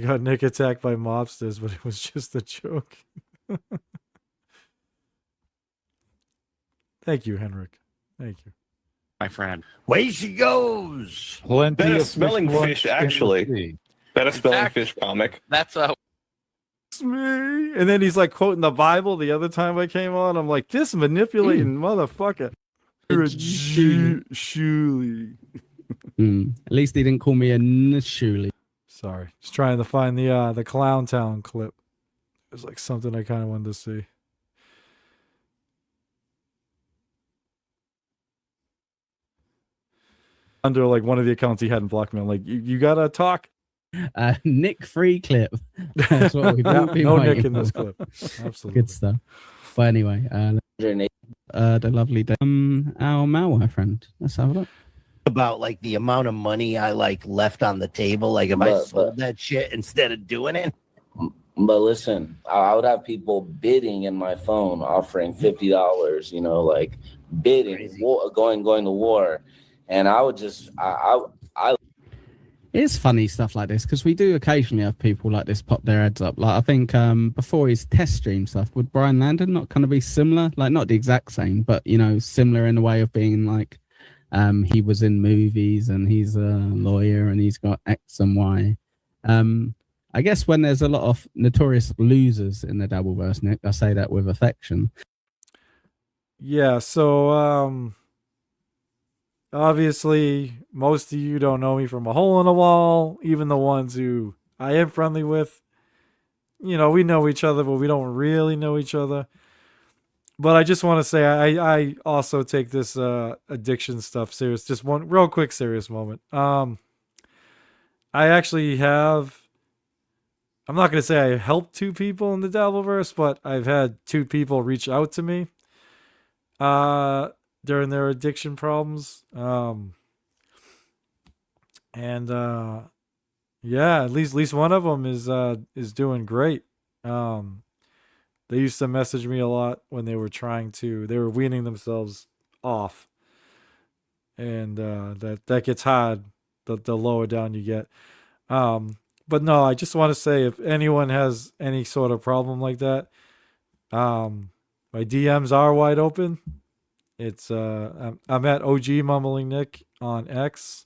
got Nick attacked by mobsters, but it was just a joke. Thank you, Henrik. Thank you, my friend. Way she goes. Plenty Better of smelling fish, actually. Better spelling fish comic. That's It's me. And then he's like quoting the Bible the other time I came on. I'm like, this manipulating motherfucker. You're a Shuli. At least he didn't call me a Shuli. Sorry. Just trying to find the Clown Town clip. It was like something I kind of wanted to see. Under like one of the accounts he hadn't blocked me. I'm like, you gotta talk. Nick free clip. That's what we've all been no waiting Nick in for. this clip. Absolutely. Good stuff. But anyway, the lovely day. Our malware friend. Let's have a look. About like the amount of money I like left on the table, like if I sold that shit instead of doing it. But listen, I would have people bidding in my phone, offering $50. You know, like bidding, going to war, and I would just, It's funny stuff like this because we do occasionally have people like this pop their heads up. Like I think before his test stream stuff, would Brian Landon not kind of be similar? Like not the exact same, but you know, similar in the way of being like, he was in movies and he's a lawyer and he's got X and Y. I guess when there's a lot of notorious losers in the Dabbleverse, Nick, I say that with affection. Yeah, so obviously most of you don't know me from a hole in the wall, even the ones who I am friendly with. You know, we know each other, but we don't really know each other. But I just want to say I also take this addiction stuff serious. Just one real quick serious moment. I actually have, I'm not going to say I helped 2 people in the Dabbleverse, but I've had 2 people reach out to me during their addiction problems. Yeah, at least one of them is doing great. They used to message me a lot when they were weaning themselves off. And that gets hard the lower down you get. But no, I just want to say if anyone has any sort of problem like that, my DMs are wide open. It's I'm at OG Mumbling Nick on X.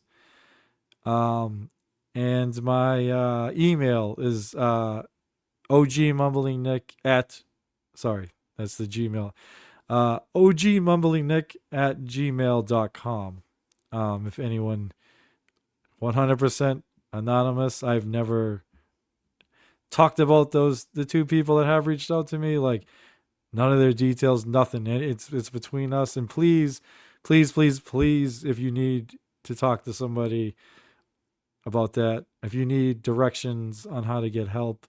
And my email is ogmumblingnick at, sorry, that's the Gmail. ogmumblingnick@gmail.com. If anyone, 100% anonymous. I've never talked about the 2 people that have reached out to me. Like none of their details, nothing. It's between us. And please, if you need to talk to somebody about that, if you need directions on how to get help,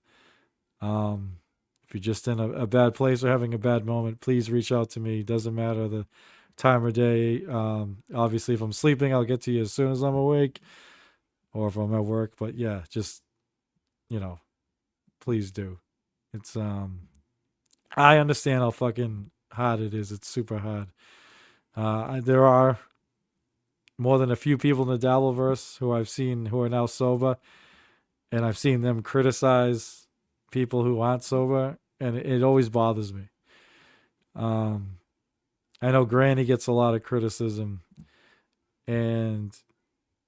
if you're just in a bad place or having a bad moment, please reach out to me. Doesn't matter the time or day. Obviously, if I'm sleeping, I'll get to you as soon as I'm awake, or if I'm at work. But yeah, just, you know, please do. It's I understand how fucking hard it is. It's super hard. There are more than a few people in the Dabbleverse who I've seen who are now sober, and I've seen them criticize people who aren't sober, and it always bothers me. I know Granny gets a lot of criticism, and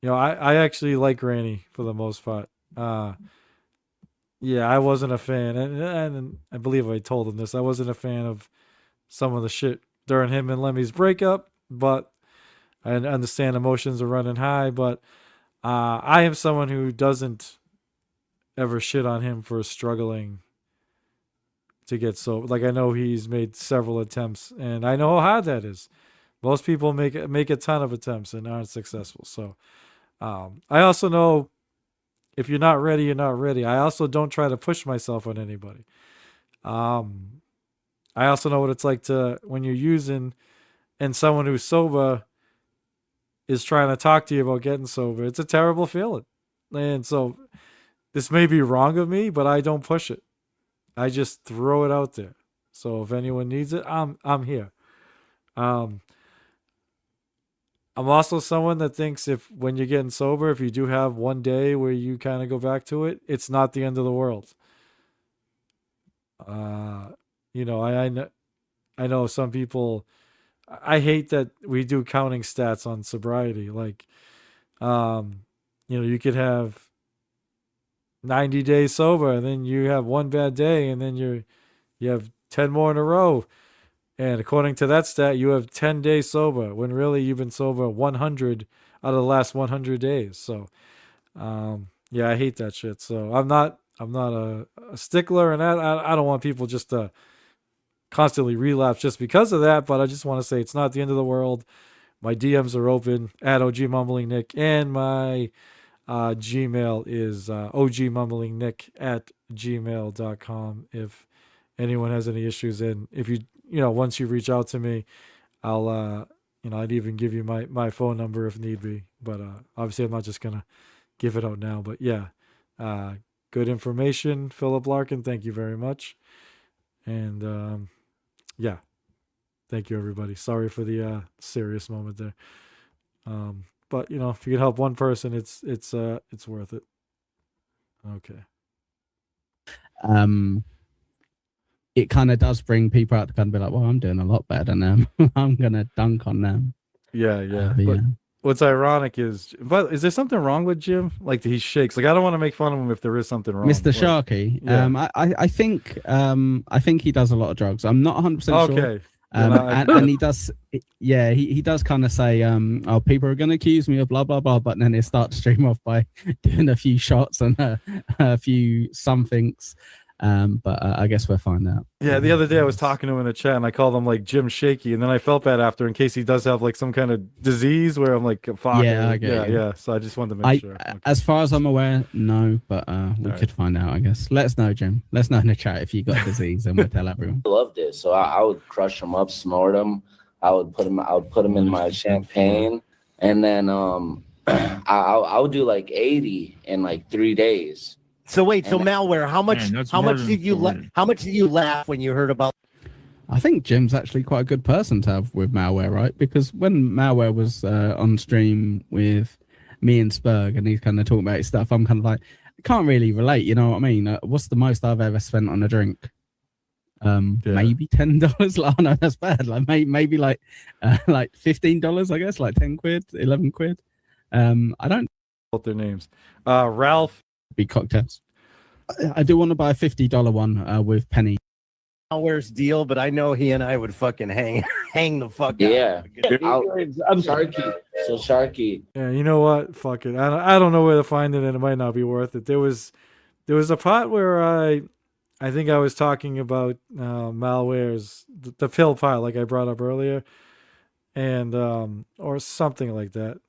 you know, I actually like Granny for the most part. Yeah, I wasn't a fan, and I believe I told him this. I wasn't a fan of some of the shit during him and Lemmy's breakup, but I understand emotions are running high. But I am someone who doesn't ever shit on him for struggling to get sober. Like I know he's made several attempts, and I know how hard that is. Most people make a ton of attempts and aren't successful. So I also know if you're not ready, you're not ready. I also don't try to push myself on anybody. I also know what it's like to when you're using and someone who's sober is trying to talk to you about getting sober. It's a terrible feeling. And so this may be wrong of me, but I don't push it. I just throw it out there. So if anyone needs it, I'm here. I'm also someone that thinks if when you're getting sober, if you do have one day where you kind of go back to it, it's not the end of the world. You know, I know some people, I hate that we do counting stats on sobriety. Like, you know, you could have 90 days sober, and then you have one bad day, and then you have 10 more in a row. And according to that stat, you have 10 days sober, when really you've been sober 100 out of the last 100 days. So, yeah, I hate that shit. So I'm not a stickler, and I don't want people just to constantly relapse just because of that. But I just want to say it's not the end of the world. My DMs are open at OG Mumbling Nick, and my Gmail is ogmumblingnick@gmail.com. If anyone has any issues, and if once you reach out to me, I'll I'd even give you my phone number if need be. But obviously I'm not just gonna give it out now. But yeah, good information, Philip Larkin. Thank you very much. And yeah, thank you everybody. Sorry for the serious moment there. But if you can help one person, it's worth it. Okay. It kind of does bring people out to kind of be like, well, I'm doing a lot better than them. I'm gonna dunk on them. Yeah. But But yeah. what's ironic is there something wrong with Jim? Like he shakes. Like I don't want to make fun of him if there is something wrong. Mr. Like, Sharky, yeah. I think he does a lot of drugs. I'm not 100% sure. Okay. And he does, yeah, he does kind of say, oh, people are going to accuse me of blah, blah, blah, but then they start to stream off by doing a few shots and a few somethings. But I guess we'll find out. Yeah, the other day I was talking to him in a chat and I called him like Jim Shaky, and then I felt bad after in case he does have like some kind of disease where I'm like, fuck. Yeah, I get you. Yeah. So I just wanted to make sure. Okay. As far as I'm aware, no, but we could find out, I guess. Let us know, Jim. Let us know in the chat if you got disease, and we'll tell everyone. I loved it. So I would crush them up, snort them. I would put them in my champagne, and then I would do like 80 in like 3 days. So wait, so Malware, how much did you laugh when you heard about? I think Jim's actually quite a good person to have with Malware, right? Because when Malware was on stream with me and Spurg, and he's kind of talking about his stuff, I'm kind of like, I can't really relate. You know what I mean? What's the most I've ever spent on a drink? Maybe $10. Like, oh no, that's bad. Like maybe like $15, I guess, like 10 quid, 11 quid. I don't know their names. Ralph. Be cocktails. I do want to buy a $50 one with Penny. Malware's deal, but I know he and I would fucking hang the fuck out. Yeah. I'm Sharky. So Sharky. Yeah, you know what? Fuck it. I don't know where to find it, and it might not be worth it. There was a pot where I think I was talking about Malware's the pill pot, like I brought up earlier, and or something like that.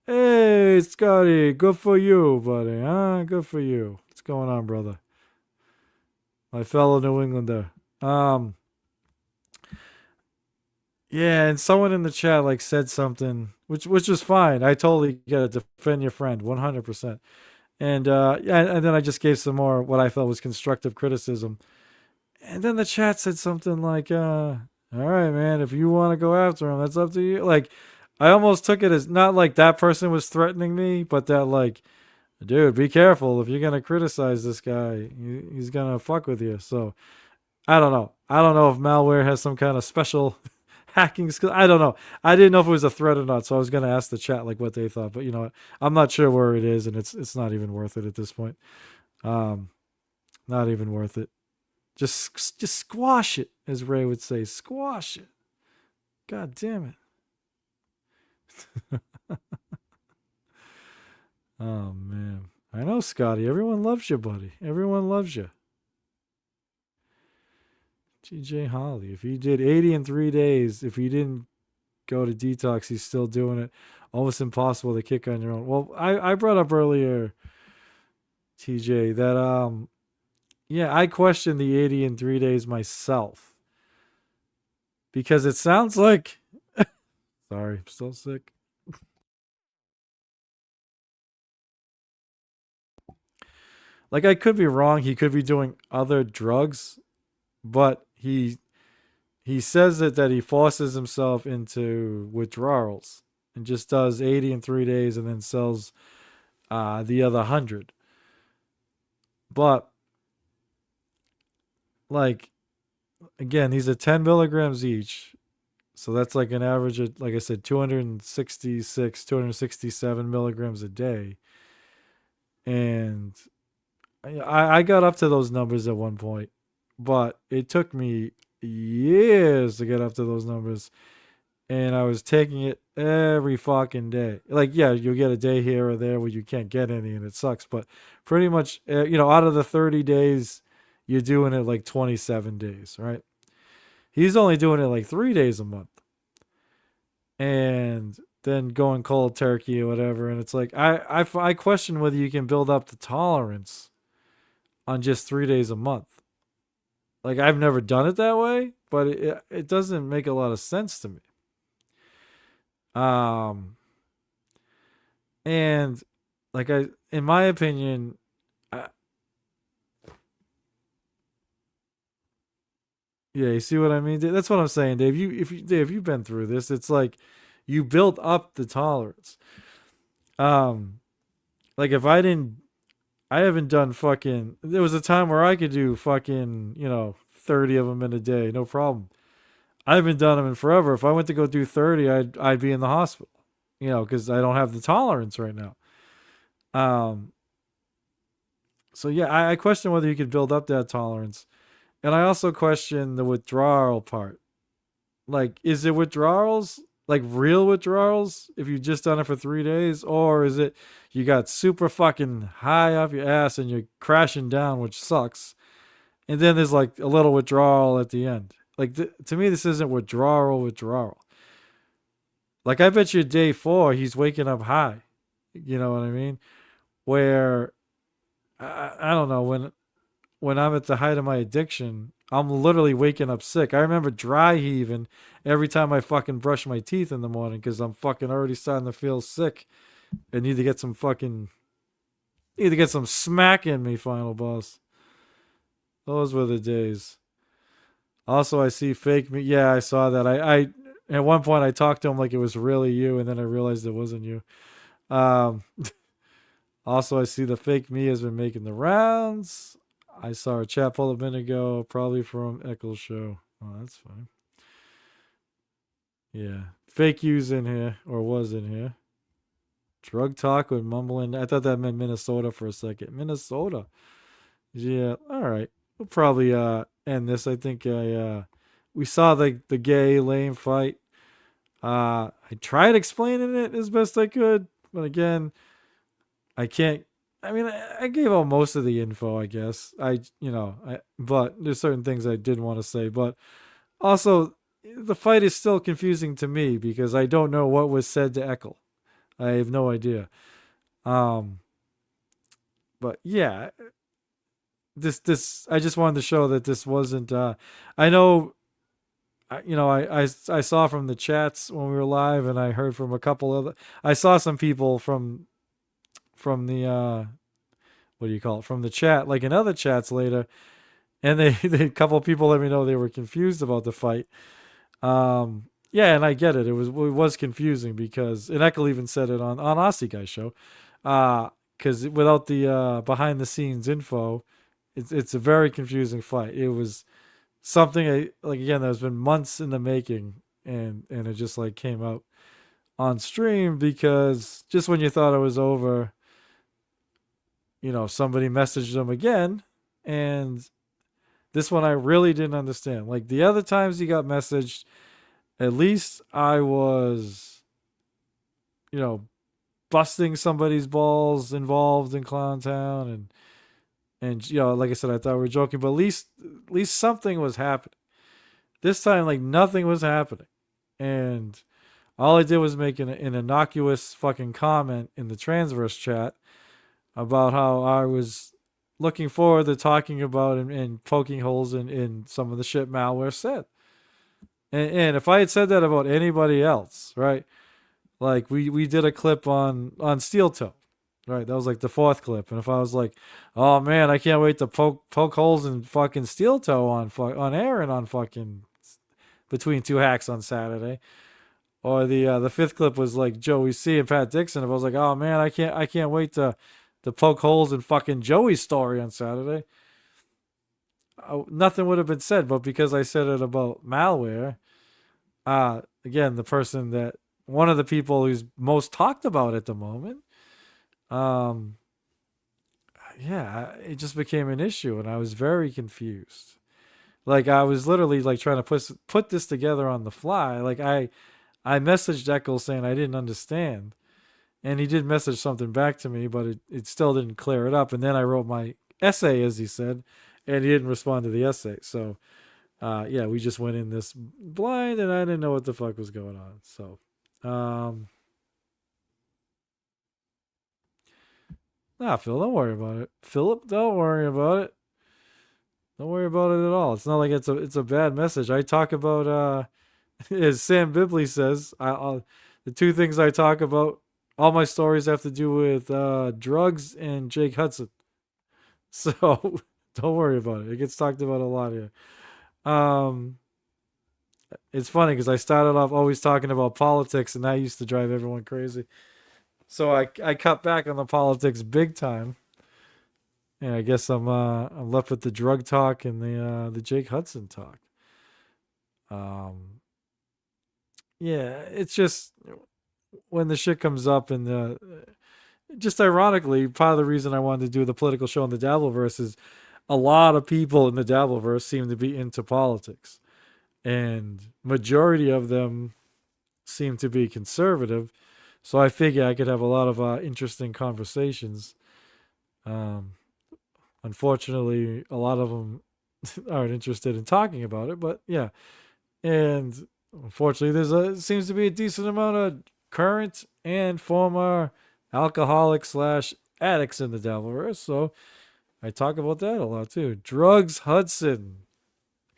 Hey, Scotty, good for you, buddy. Huh? Good for you. What's going on, brother? My fellow New Englander. Yeah, and someone in the chat like said something, which was fine. I totally get it. Defend your friend, 100%. And and then I just gave some more what I felt was constructive criticism. And then the chat said something like, all right, man, if you want to go after him, that's up to you. Like, I almost took it as not like that person was threatening me, but that like, dude, be careful. If you're going to criticize this guy, he's going to fuck with you. So I don't know. I don't know if Malware has some kind of special hacking skill. I don't know. I didn't know if it was a threat or not. So I was going to ask the chat like what they thought, but you know what? I'm not sure where it is, and it's not even worth it at this point. Not even worth it. Just squash it, as Ray would say. Squash it. God damn it. Oh man, I know, Scotty. Everyone loves you, buddy. Everyone loves you. TJ Holly, if he did 80 in 3 days, if he didn't go to detox, he's still doing it. Almost impossible to kick on your own. Well, I brought up earlier, TJ, that yeah, I questioned the 80 in 3 days myself, because it sounds like sorry, I'm still sick. Like, I could be wrong. He could be doing other drugs, but he says that he forces himself into withdrawals and just does 80 in 3 days and then sells the other 100. But like, again, these are 10 milligrams each. So that's like an average of, like I said, 267 milligrams a day. And I got up to those numbers at one point, but it took me years to get up to those numbers, and I was taking it every fucking day. Like, yeah, you'll get a day here or there where you can't get any, and it sucks. But pretty much, out of the 30 days, you're doing it like 27 days, right? He's only doing it like 3 days a month, and then going cold turkey or whatever. And it's like I question whether you can build up the tolerance on just 3 days a month. Like, I've never done it that way, but it doesn't make a lot of sense to me. And like, in my opinion, yeah, you see what I mean? That's what I'm saying, Dave. Dave, you've been through this. It's like you built up the tolerance. Like, if I haven't done fucking. There was a time where I could do fucking 30 of them in a day, no problem. I haven't done them in forever. If I went to go do 30, I'd be in the hospital, because I don't have the tolerance right now. So yeah, I question whether you could build up that tolerance. And I also question the withdrawal part. Like, is it withdrawals, like real withdrawals, if you've just done it for 3 days? Or is it you got super fucking high off your ass and you're crashing down, which sucks. And then there's like a little withdrawal at the end. Like, to me, this isn't withdrawal. Like, I bet you day 4, he's waking up high. You know what I mean? Where, I don't know, when I'm at the height of my addiction, I'm literally waking up sick. I remember dry heaving every time I fucking brush my teeth in the morning because I'm fucking already starting to feel sick. I need to get some smack in me, final boss. Those were the days. Also, I see fake me. Yeah, I saw that. I at one point I talked to him like it was really you, and then I realized it wasn't you. Also, I see the fake me has been making the rounds. I saw a chat full of minute ago, probably from Ekul's show. Oh, that's fine. Yeah. Fake you's in here, or was in here. Drug talk with mumbling. I thought that meant Minnesota for a second. Minnesota. Yeah, all right. We'll probably end this. I think we saw the gay lame fight. I tried explaining it as best I could, but again, I can't. I mean, I gave out most of the info, I guess. But there's certain things I didn't want to say. But also, the fight is still confusing to me because I don't know what was said to Ekul. I have no idea. But yeah, this I just wanted to show that this wasn't. I know. I saw from the chats when we were live, and I heard from a couple of. I saw some people from the what do you call it, from the chat, like in other chats later, and they a couple of people let me know they were confused about the fight. Yeah, and I get it. It was confusing because, and Ekul even said it on Aussie Guy's show, because without the behind the scenes info, it's a very confusing fight. It was something like, again, that's been months in the making, and it just like came out on stream because just when you thought it was over, somebody messaged them again, and this one I really didn't understand. Like the other times he got messaged, at least I was, busting somebody's balls involved in Clown Town, and like I said, I thought we were joking, but at least something was happening. This time, like, nothing was happening, and all I did was make an innocuous fucking comment in the Transverse chat about how I was looking forward to talking about and poking holes in some of the shit Malware said. And if I had said that about anybody else, right? Like we did a clip on Steel Toe, right? That was like the 4th clip. And if I was like, oh man, I can't wait to poke holes in fucking Steel Toe on Aaron on fucking Between Two Hacks on Saturday. Or the 5th clip was like Joey C and Pat Dixon. If I was like, oh man, I can't wait to poke holes in fucking Joey's story on Saturday, nothing would have been said. But because I said it about Malware, again, one of the people who's most talked about at the moment, yeah, it just became an issue, and I was very confused. Like I was literally like trying to put this together on the fly. Like I messaged Eccles saying I didn't understand, and he did message something back to me, but it still didn't clear it up. And then I wrote my essay, as he said, and he didn't respond to the essay. So, yeah, we just went in this blind, and I didn't know what the fuck was going on. So, nah, Phil, don't worry about it. Philip, don't worry about it. Don't worry about it at all. It's not like it's a bad message. I talk about as Sam Bibley says, the two things I talk about, all my stories have to do with drugs and Jake Hudson. So don't worry about it. It gets talked about a lot here. It's funny because I started off always talking about politics, and that used to drive everyone crazy. So I cut back on the politics big time. And I guess I'm left with the drug talk and the Jake Hudson talk. Yeah, it's just when the shit comes up, and just ironically, part of the reason I wanted to do the political show in the Dabbleverse is a lot of people in the Dabbleverse seem to be into politics, and majority of them seem to be conservative. So I figure I could have a lot of interesting conversations. Unfortunately, a lot of them aren't interested in talking about it, but yeah. And unfortunately, seems to be a decent amount of current and former alcoholics / addicts in the Dabbleverse, so I talk about that a lot too. Drugs Hudson.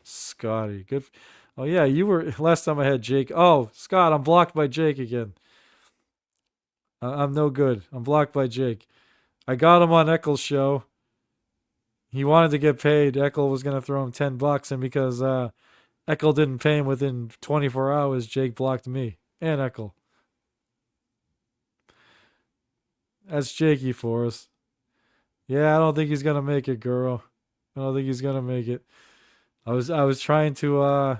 Scotty. Good. Oh, yeah, you were last time I had Jake. Oh, Scott, I'm blocked by Jake again. I'm no good. I'm blocked by Jake. I got him on Eccles' show. He wanted to get paid. Eckel was going to throw him $10, and because Eckel didn't pay him within 24 hours, Jake blocked me and Eckel. That's Jakey for us. Yeah, I don't think he's gonna make it, girl. I don't think he's gonna make it. I was trying to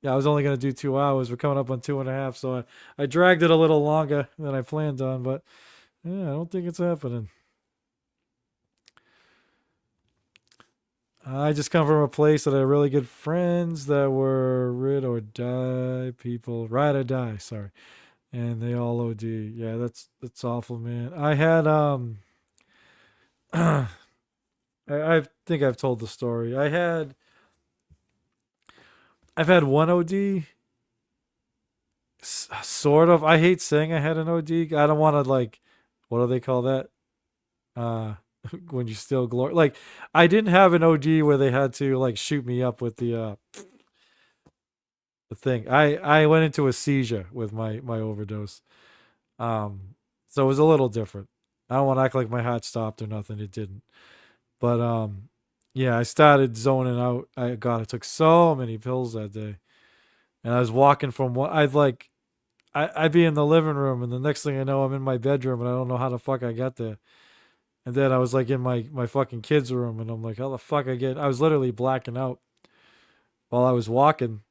yeah, I was only gonna do 2 hours. We're coming up on 2.5, so I dragged it a little longer than I planned on, but yeah, I don't think it's happening. I just come from a place that I had really good friends that were ride or die people. Ride or die, sorry. And they all OD. Yeah, that's awful, man. I had I think I've told the story. I've had one OD. Sort of. I hate saying I had an OD. I don't want to, like, what do they call that? When you steal glory. Like, I didn't have an OD where they had to, like, shoot me up with the thing. I went into a seizure with my overdose. So it was a little different. I don't want to act like my heart stopped or nothing. It didn't. But yeah, I started zoning out. I took so many pills that day. And I was walking from one, I'd be in the living room, and the next thing I know, I'm in my bedroom, and I don't know how the fuck I got there. And then I was like in my fucking kid's room, and I'm like, how the fuck I was literally blacking out while I was walking.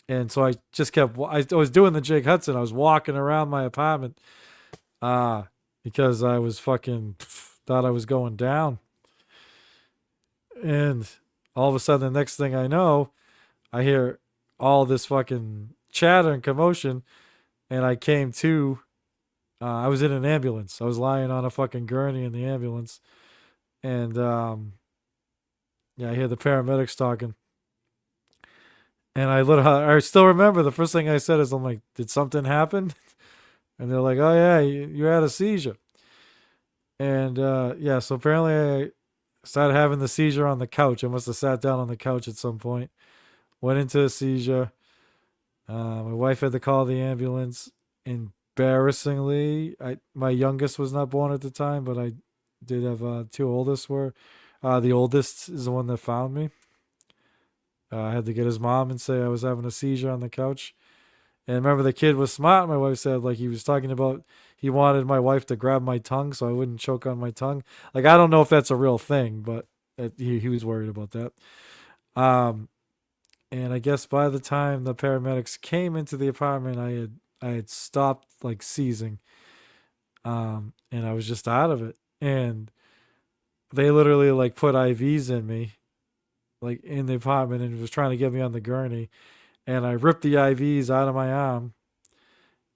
And so I just kept, I was doing the Jake Hudson. I was walking around my apartment because I was fucking, thought I was going down. And all of a sudden, the next thing I know, I hear all this fucking chatter and commotion, and I came to, I was in an ambulance. I was lying on a fucking gurney in the ambulance, and yeah, I hear the paramedics talking, and I still remember the first thing I said is, I'm like, did something happen? And they're like, oh yeah, you had a seizure. And yeah, so apparently I started having the seizure on the couch. I must have sat down on the couch at some point. Went into a seizure. My wife had to call the ambulance. Embarrassingly, my youngest was not born at the time, but I did have two oldest were. The oldest is the one that found me. I had to get his mom and say I was having a seizure on the couch. And remember, the kid was smart. My wife said, like, he was talking about, he wanted my wife to grab my tongue so I wouldn't choke on my tongue. Like, I don't know if that's a real thing, but he was worried about that. And I guess by the time the paramedics came into the apartment, I had stopped, like, seizing. And I was just out of it. And they literally like put IVs in me, like in the apartment, and was trying to get me on the gurney. And I ripped the IVs out of my arm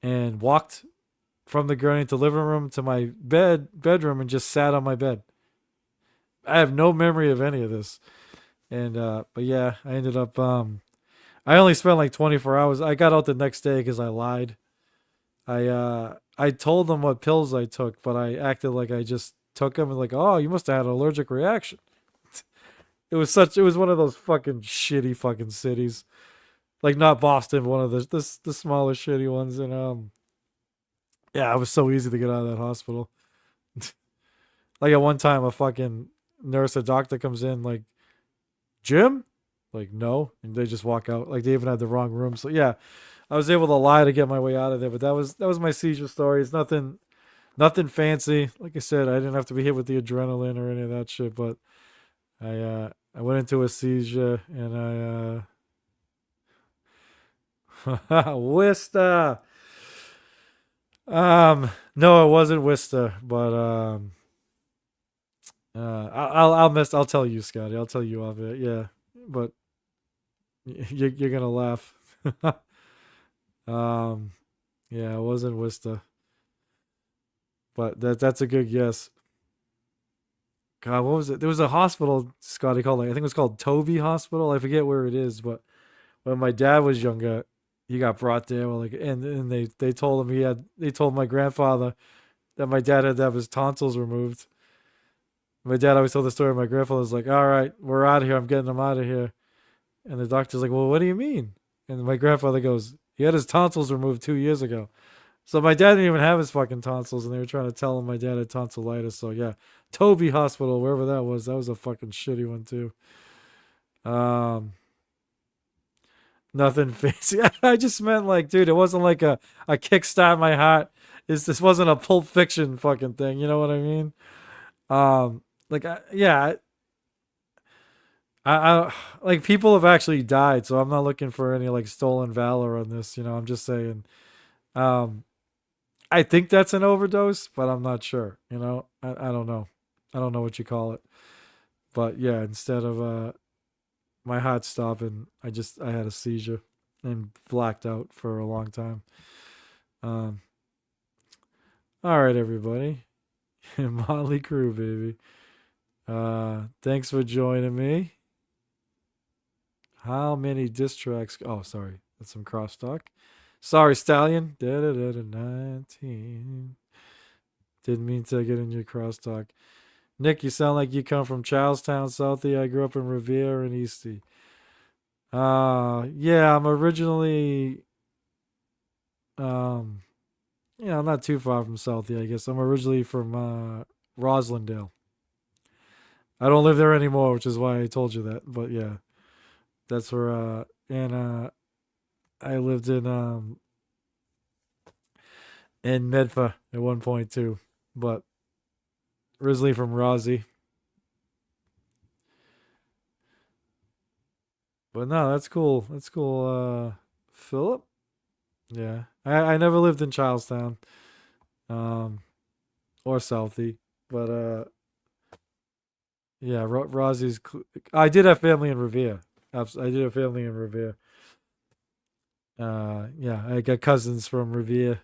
and walked from the gurney to the living room to my bedroom and just sat on my bed. I have no memory of any of this. And but yeah, I ended up I only spent like 24 hours. I got out the next day because I lied. I told them what pills I took, but I acted like I just took them and like, oh, you must have had an allergic reaction. It was one of those fucking shitty fucking cities. Like not Boston, one of the smaller shitty ones. And yeah, it was so easy to get out of that hospital. Like at one time a fucking nurse or doctor comes in like, Jim? Like, no. And they just walk out. Like they even had the wrong room. So yeah, I was able to lie to get my way out of there. But that was my seizure story. It's nothing fancy. Like I said, I didn't have to be hit with the adrenaline or any of that shit. But I went into a seizure and Wista. No, it wasn't Wista, but I'll tell you, Scotty. I'll tell you of it. Yeah, but you're gonna laugh. Yeah, it wasn't Wista, but that's a good guess. God, what was it? There was a hospital, Scotty, called like I think it was called Toby Hospital. I forget where it is, but when my dad was younger, he got brought there. Well, like, and they told him they told my grandfather that my dad had to have his tonsils removed. My dad always told the story. My grandfather was like, "All right, we're out of here. I'm getting him out of here." And the doctor's like, "Well, what do you mean?" And my grandfather goes, "He had his tonsils removed 2 years ago." So my dad didn't even have his fucking tonsils, and they were trying to tell him my dad had tonsillitis. So yeah, Toby Hospital, wherever that was a fucking shitty one too. Nothing fancy. I just meant like, dude, it wasn't like a kickstart my heart. This wasn't a Pulp Fiction fucking thing. You know what I mean? Like, I like people have actually died, so I'm not looking for any like stolen valor on this. You know, I'm just saying. I think that's an overdose, but I'm not sure. You know, I don't know. I don't know what you call it. But yeah, instead of my heart stopping, I had a seizure and blacked out for a long time. All right, everybody. Motley Crue, baby. Thanks for joining me. How many diss tracks? Oh, sorry. That's some crosstalk. Sorry, Stallion. 19. Didn't mean to get in your crosstalk. Nick, you sound like you come from Charlestown, Southie. I grew up in Revere and Eastie. Yeah, I'm originally, I'm not too far from Southie, I guess. I'm originally from Roslindale. I don't live there anymore, which is why I told you that. But yeah, that's where, I lived in Medford at one point too, but originally from Rossi. But no, that's cool. That's cool. Philip? Yeah. I never lived in Charlestown. Or Southie. But yeah, Rossi's I did have family in Revere. I did have family in Revere. Yeah, I got cousins from Revere.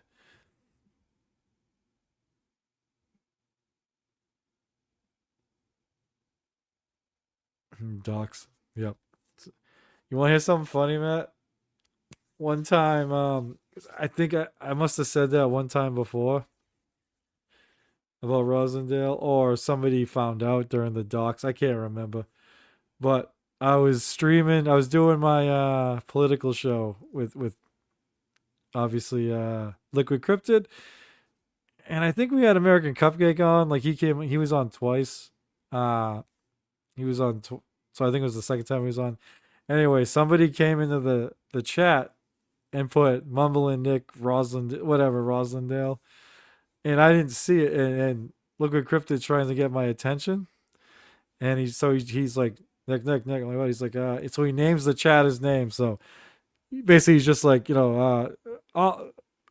Docs. Yep. You want to hear something funny, Matt? One time, I think I must have said that one time before about Rosendale, or somebody found out during the docs. I can't remember. But I was streaming. I was doing my political show with obviously Liquid Cryptid, and I think we had American Cupcake on. Like he was on twice. He was on, so I think it was the second time he was on. Anyway, somebody came into the chat and put Mumbling Nick Roslindale, and I didn't see it. And Liquid Cryptid trying to get my attention, and he's like Nick. I'm like, what? He's like, so he names the chat his name. So basically, he's just like, all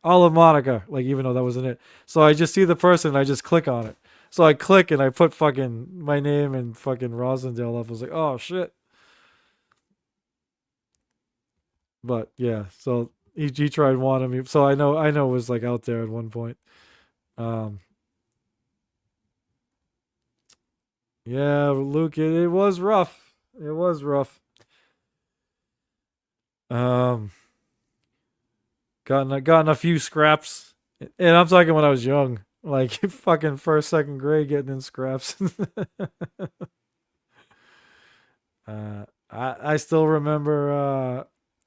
of Monica, like, even though that wasn't it. So I just see the person and I just click on it. So I click and I put fucking my name and fucking Rosendale up. I was like, oh shit. But yeah, so he tried wanting me. So I know it was like out there at one point. Yeah, Luke, it was rough. It was rough. Gotten a few scraps, and I'm talking when I was young, like fucking first, second grade, getting in scraps. I still remember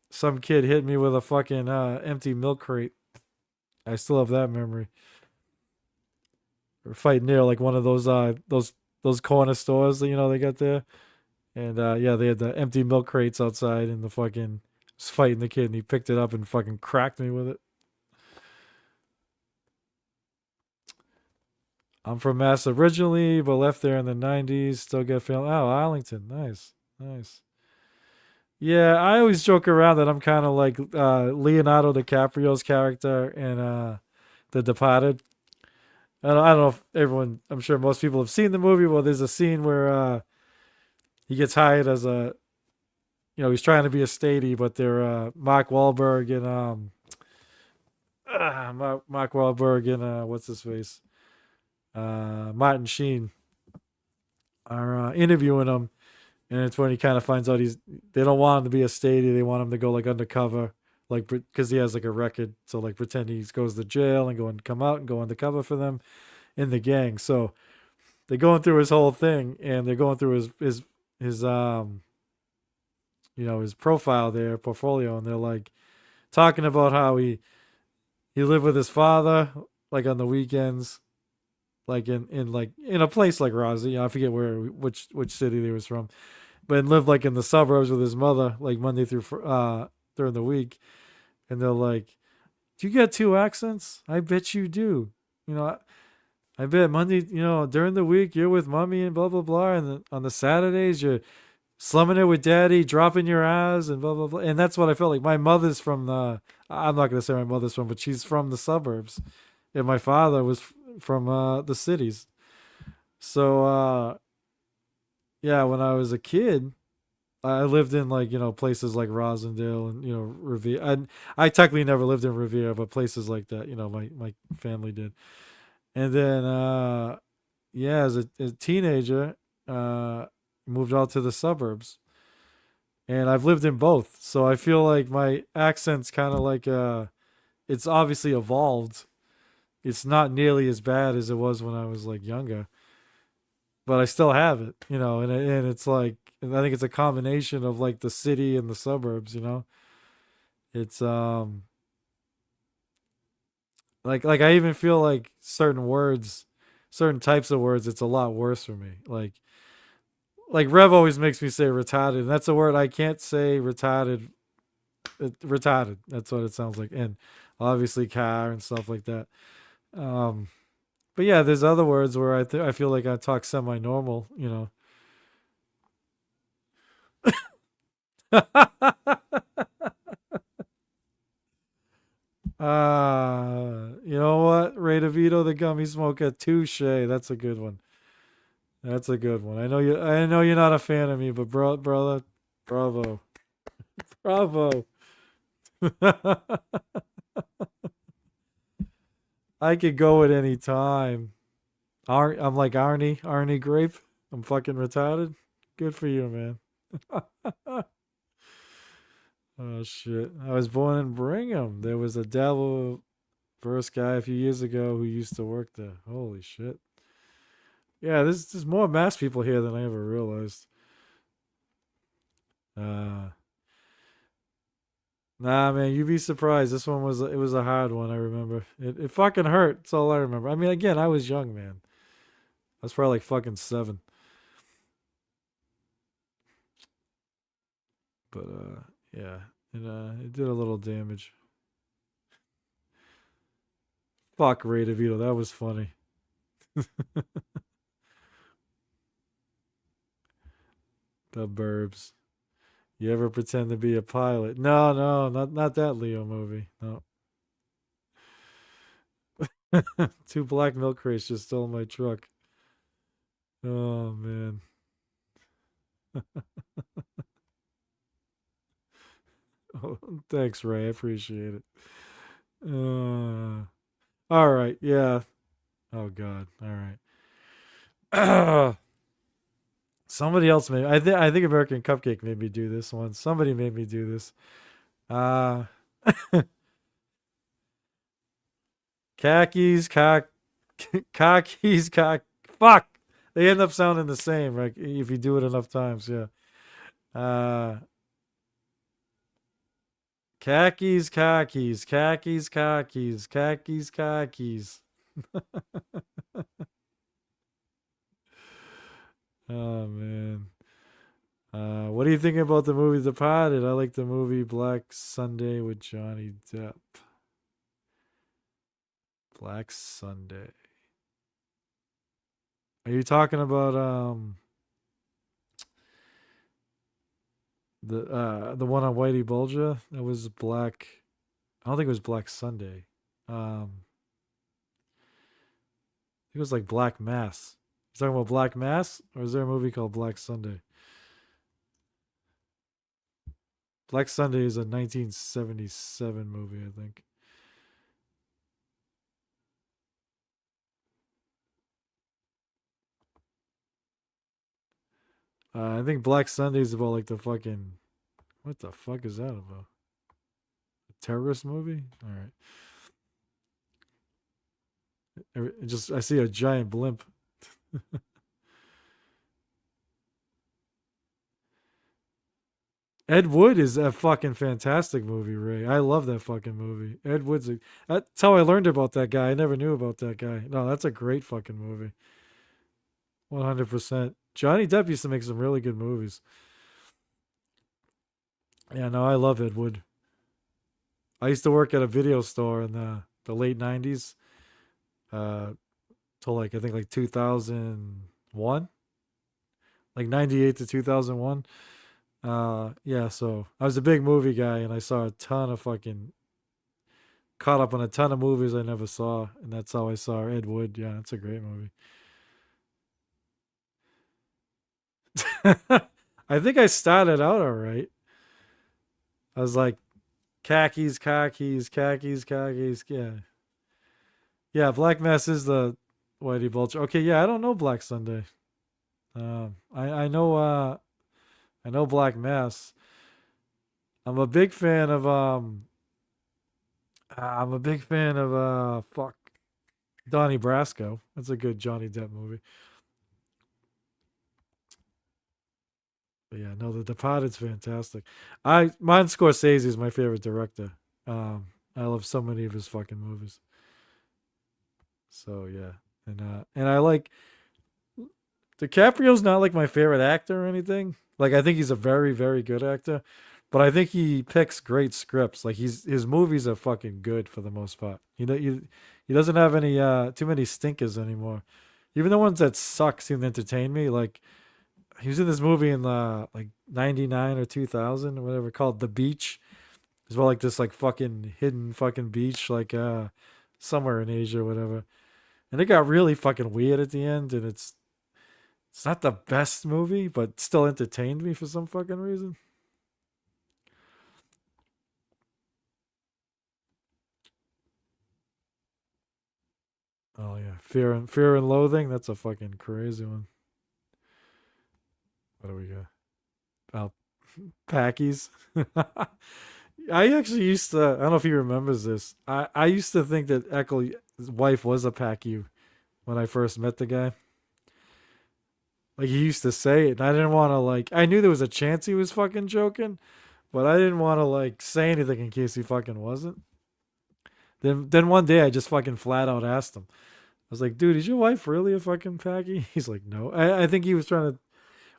some kid hit me with a fucking empty milk crate. I still have that memory. We're fighting near like one of those corner stores that they got there, and yeah, they had the empty milk crates outside, and the fucking was fighting the kid, and he picked it up and fucking cracked me with it. I'm from Mass originally, but left there in the 90s. Still get family. Oh, Arlington. Nice. Nice. Yeah, I always joke around that I'm kind of like Leonardo DiCaprio's character in The Departed. I don't know if everyone, I'm sure most people have seen the movie. Well, there's a scene where he gets hired as he's trying to be a statey, but they're Mark Wahlberg and Mark Wahlberg and what's his face? Martin Sheen are interviewing him, and it's when he kind of finds out they don't want him to be a statey. They want him to go like undercover, like because he has like a record. So like pretend he goes to jail and come out and go undercover for them in the gang. So they're going through his whole thing, and they're going through his his profile there, portfolio, and they're like talking about how he lived with his father like on the weekends, like in a place like Rossi. I forget which city he was from, but lived like in the suburbs with his mother, like Monday through during the week. And they're like, "Do you get two accents? I bet you do. I bet Monday, during the week you're with mommy and blah blah blah, and on the Saturdays you're slumming it with daddy, dropping your ass and blah blah blah." And that's what I felt like. My mother's from I'm not gonna say my mother's from, but she's from the suburbs, and my father was from the cities. So yeah, when I was a kid, I lived in places like Rosendale and Revere. And I technically never lived in Revere, but places like that, my family did. And then yeah, as a teenager, moved out to the suburbs, and I've lived in both. So I feel like my accent's kind of like it's obviously evolved. It's not nearly as bad as it was when I was like younger, but I still have it, and it's like, and I think it's a combination of like the city and the suburbs, It's like I even feel like certain types of words, it's a lot worse for me. Like Rev always makes me say retarded, and that's a word I can't say retarded. Retarded. That's what it sounds like, and obviously car and stuff like that. But yeah, there's other words where I feel like I talk semi-normal, You know what? Ray DeVito, the gummy smoker, touche. That's a good one. That's a good one. I know you're not a fan of me, but brother, bravo. Bravo. I could go at any time. I'm like Arnie Grape. I'm fucking retarded. Good for you, man. Oh shit! I was born in Brigham. There was a devil first guy a few years ago who used to work there. Holy shit! Yeah, there's more mass people here than I ever realized. Nah, man, you'd be surprised. This one was a hard one. I remember it fucking hurt. That's all I remember. I mean, again, I was young, man. I was probably like fucking 7. But yeah, it did a little damage. Fuck Ray DeVito, that was funny. The Burbs. You ever pretend to be a pilot? No, not that Leo movie. No. 2 black milk crates just stole my truck. Oh man. Oh, thanks, Ray. I appreciate it. All right. Yeah. Oh God. All right. Somebody else made. I think American Cupcake made me do this one. Somebody made me do this. Khakis, khakis, fuck. They end up sounding the same, right? If you do it enough times, yeah. Khakis, khakis, khakis, khakis, khakis, khakis. Oh man. What do you think about the movie Departed? I like the movie Black Sunday with Johnny Depp. Black Sunday. Are you talking about the one on Whitey Bulger? That was Black. I don't think it was Black Sunday. I think it was like Black Mass. You talking about Black Mass, or is there a movie called Black Sunday? Black Sunday is a 1977 movie, I think. I think Black Sunday is about like the fucking. What the fuck is that about? A terrorist movie? All right. I see a giant blimp. Ed Wood is a fucking fantastic movie, Ray. I love that fucking movie. Ed Wood's that's how I learned about that guy. I never knew about that guy. No, that's a great fucking movie. 100%. Johnny Depp used to make some really good movies. Yeah, no, I love Ed Wood. I used to work at a video store in the late 90s. Till like I think like 2001. Like 98 to 2001. Yeah, so I was a big movie guy and I saw a ton of fucking caught up on a ton of movies I never saw, and that's how I saw Ed Wood. Yeah, it's a great movie. I think I started out all right. I was like khakis, khakis, khakis, khakis. Yeah. Yeah, Black Mass is the Whitey Bulger. Okay, yeah, I don't know Black Sunday. I know Black Mass. I'm a big fan of fuck Donnie Brasco. That's a good Johnny Depp movie. But yeah, no, The Departed's fantastic. Martin Scorsese is my favorite director. I love so many of his fucking movies. So yeah, and I like DiCaprio's not like my favorite actor or anything. Like I think he's a very very good actor, but I think he picks great scripts. Like his movies are fucking good for the most part. He doesn't have any too many stinkers anymore. Even the ones that suck seem to entertain me. Like he was in this movie in like 99 or 2000 or whatever called The Beach. It's about like this like fucking hidden fucking beach like somewhere in Asia or whatever. And it got really fucking weird at the end, and it's not the best movie, but still entertained me for some fucking reason. Oh yeah, Fear and Loathing. That's a fucking crazy one. What do we got? Oh, Packies. I actually used to. I don't know if he remembers this. I used to think that Ekul's wife was a Packy when I first met the guy. Like he used to say it, and I didn't want to like. I knew there was a chance he was fucking joking, but I didn't want to like say anything in case he fucking wasn't. Then one day I just fucking flat out asked him. I was like, dude, is your wife really a fucking Packy? He's like, no. I think he was trying to.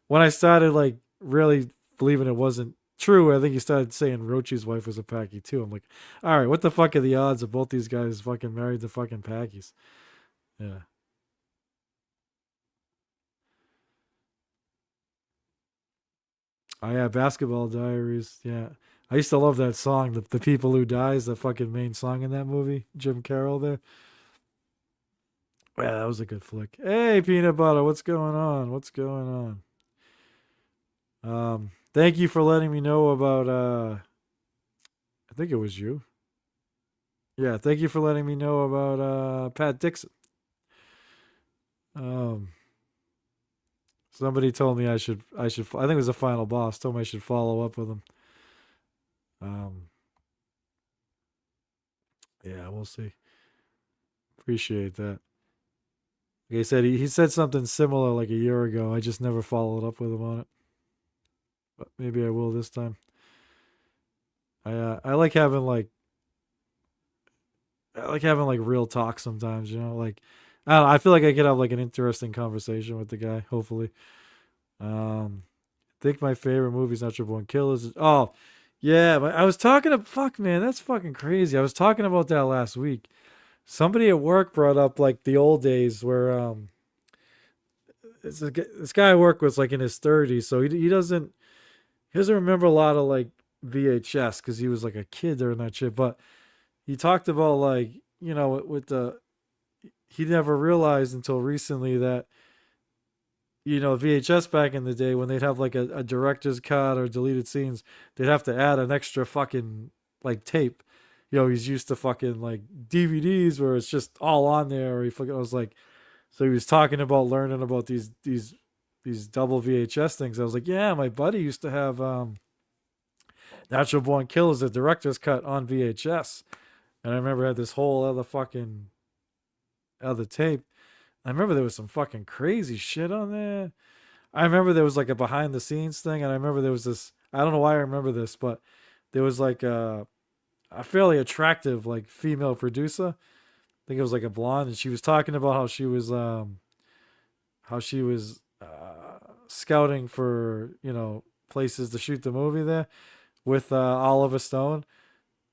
When I started like really believing it wasn't true, I think he started saying Rochi's wife was a Packy too. I'm like, all right, what the fuck are the odds of both these guys fucking married to fucking Packies? Yeah. Oh yeah, Basketball Diaries. Yeah, I used to love that song, "The People Who Dies," the fucking main song in that movie. Jim Carroll there. Yeah, that was a good flick. Hey, Peanut Butter, what's going on? What's going on? Thank you for letting me know about I think it was you. Yeah, thank you for letting me know about Pat Dixon. Um Somebody told me I think it was the final boss, told me I should follow up with him. Yeah, we'll see. Appreciate that. Like I said, he said something similar like a year ago. I just never followed up with him on it. But maybe I will this time. I like having real talk sometimes, you know, like I don't know, I feel like I could have like an interesting conversation with the guy, hopefully. I think my favorite movie is Natural Born Killers. Oh, yeah, but I was talking to fuck man, that's fucking crazy. I was talking about that last week. Somebody at work brought up like the old days where this guy I work with like in his 30s, so he doesn't remember a lot of like VHS because he was like a kid during that shit. But he talked about like with the he never realized until recently that VHS back in the day when they'd have like a director's cut or deleted scenes, they'd have to add an extra fucking like tape. He's used to fucking like DVDs where it's just all on there. Or I was like, so he was talking about learning about these double VHS things. I was like, yeah, my buddy used to have Natural Born Killers, the director's cut on VHS, and I remember I had this whole other tape. I remember there was some fucking crazy shit on there. I remember there was like a behind the scenes thing, and I remember there was this. I don't know why I remember this, but there was like a fairly attractive like female producer. I think it was like a blonde, and she was talking about how she was scouting for places to shoot the movie there with Oliver Stone,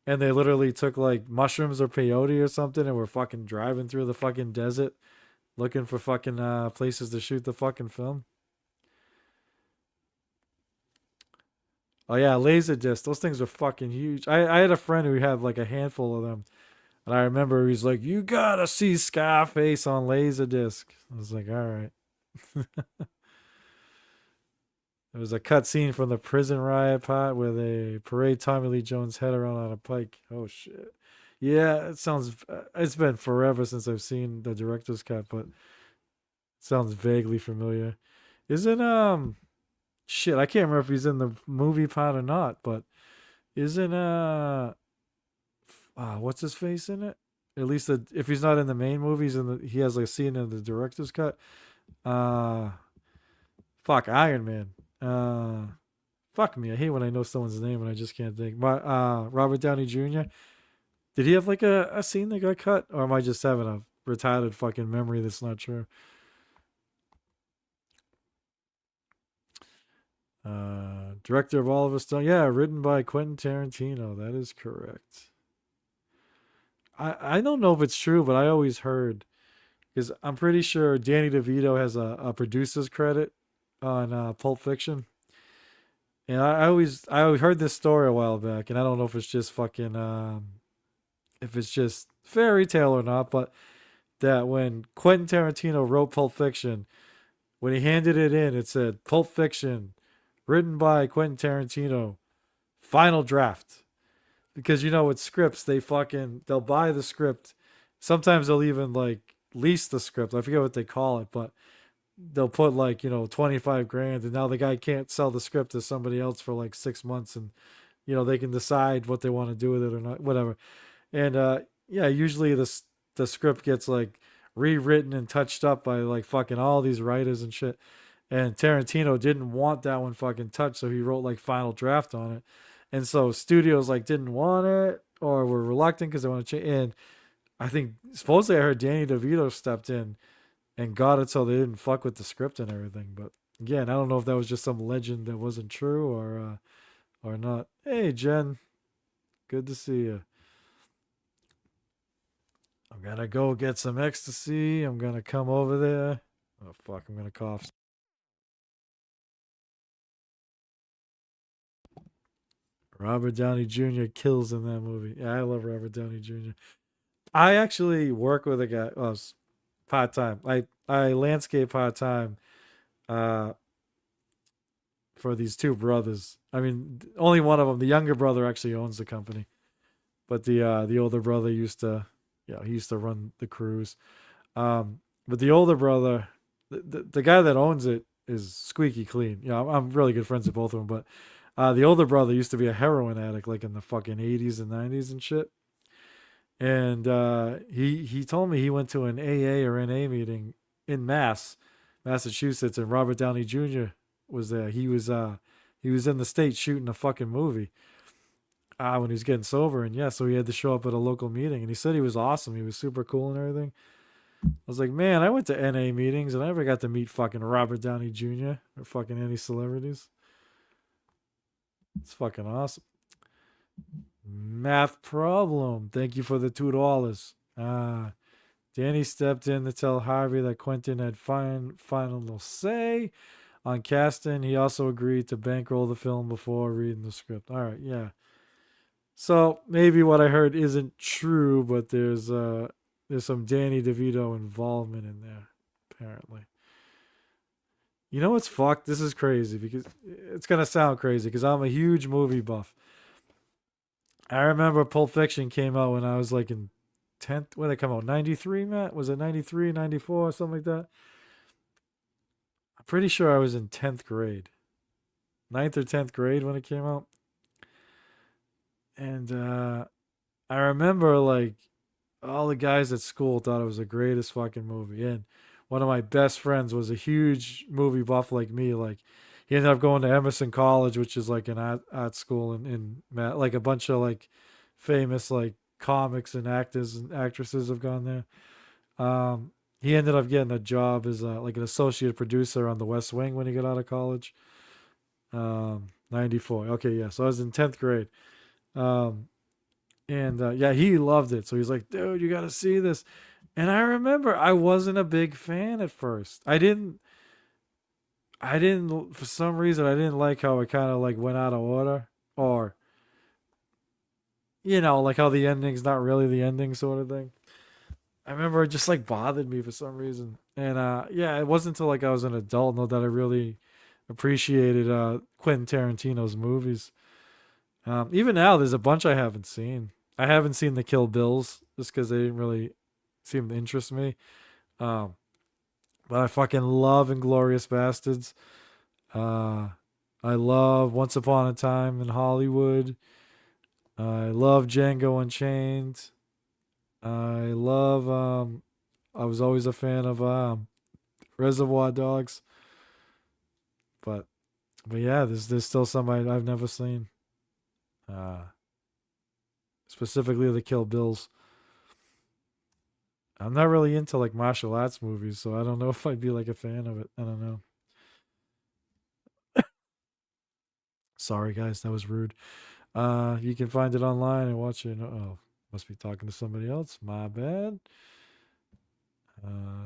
and they literally took like mushrooms or peyote or something, and were fucking driving through the fucking desert looking for fucking places to shoot the fucking film. Oh yeah, Laserdisc. Those things are fucking huge. I had a friend who had like a handful of them. And I remember he's like, "You gotta see Scarface on Laserdisc." I was like, "All right." There was a cut scene from the prison riot part where they parade Tommy Lee Jones' head around on a pike. Oh shit. Yeah, it sounds. It's been forever since I've seen the director's cut, but it sounds vaguely familiar. Isn't shit? I can't remember if he's in the movie part or not, but isn't what's his face in it? At least if he's not in the main movies and he has like a scene in the director's cut. Fuck Iron Man. Fuck me. I hate when I know someone's name and I just can't think. Robert Downey Jr. Did he have like a scene that got cut, or am I just having a retarded fucking memory that's not true? Director of Oliver Stone. Yeah, written by Quentin Tarantino. That is correct. I don't know if it's true, but I always heard, because I'm pretty sure Danny DeVito has a producer's credit on Pulp Fiction. And I always heard this story a while back, and I don't know if it's just fucking if it's just fairy tale or not, but that when Quentin Tarantino wrote Pulp Fiction, when he handed it in, it said Pulp Fiction, written by Quentin Tarantino, final draft. Because with scripts, they'll buy the script. Sometimes they'll even like lease the script. I forget what they call it, but they'll put like, 25 grand, and now the guy can't sell the script to somebody else for like 6 months, and they can decide what they want to do with it or not, whatever. And yeah, usually the script gets like rewritten and touched up by like fucking all these writers and shit. And Tarantino didn't want that one fucking touched, so he wrote like final draft on it. And so studios like didn't want it or were reluctant because they want to change. And I think supposedly I heard Danny DeVito stepped in and got it so they didn't fuck with the script and everything. But again, I don't know if that was just some legend that wasn't true or not. Hey Jen, good to see you. I'm gonna go get some ecstasy. I'm gonna come over there. Oh fuck, I'm gonna cough. Robert Downey Jr. kills in that movie. Yeah, I love Robert Downey Jr. I actually work with a guy. part time. I landscape part time for these two brothers. I mean, only one of them, the younger brother, actually owns the company, but the older brother used to, he used to run the crews. But the older brother, the guy that owns it is squeaky clean. I'm really good friends with both of them, but the older brother used to be a heroin addict, like in the fucking 80s and 90s and shit. And he told me he went to an AA or NA meeting in Massachusetts, and Robert Downey Jr. was there. He was in the States shooting a fucking movie when he was getting sober, and so he had to show up at a local meeting, and he said he was awesome. He was super cool and everything. I was like, man, I went to NA meetings and I never got to meet fucking Robert Downey Jr. or fucking any celebrities. It's fucking awesome. Math problem. Thank you for the $2. Danny stepped in to tell Harvey that Quentin had final say on casting. He also agreed to bankroll the film before reading the script. All right, yeah. So maybe what I heard isn't true, but there's some Danny DeVito involvement in there, apparently. You know what's fucked? This is crazy because it's gonna sound crazy because I'm a huge movie buff. I remember Pulp Fiction came out when I was like in 10th. When did it come out? 93, Matt? Was it 93, 94, something like that? I'm pretty sure I was in 10th grade. 9th or 10th grade when it came out. And I remember like all the guys at school thought it was the greatest fucking movie. And one of my best friends was a huge movie buff like me. Like he ended up going to Emerson College, which is like an art school in like a bunch of like famous like comics and actors and actresses have gone there. He ended up getting a job as like an associate producer on The West Wing when he got out of college. 94. Okay, yeah. So I was in 10th grade. He loved it. So he's like, dude, you got to see this. And I remember I wasn't a big fan at first. I didn't, for some reason, I didn't like how it kind of like went out of order, or, like how the ending's not really the ending sort of thing. I remember it just like bothered me for some reason. And it wasn't until like I was an adult that I really appreciated Quentin Tarantino's movies. Even now, there's a bunch I haven't seen. I haven't seen the Kill Bills just because they didn't really seem to interest me. But I fucking love Inglourious Bastards. I love Once Upon a Time in Hollywood. I love Django Unchained. I love. I was always a fan of Reservoir Dogs. But yeah, there's still some I've never seen. Specifically the Kill Bills. I'm not really into like martial arts movies, so I don't know if I'd be like a fan of it. I don't know. Sorry guys, that was rude. You can find it online and watch it. Oh, must be talking to somebody else. My bad.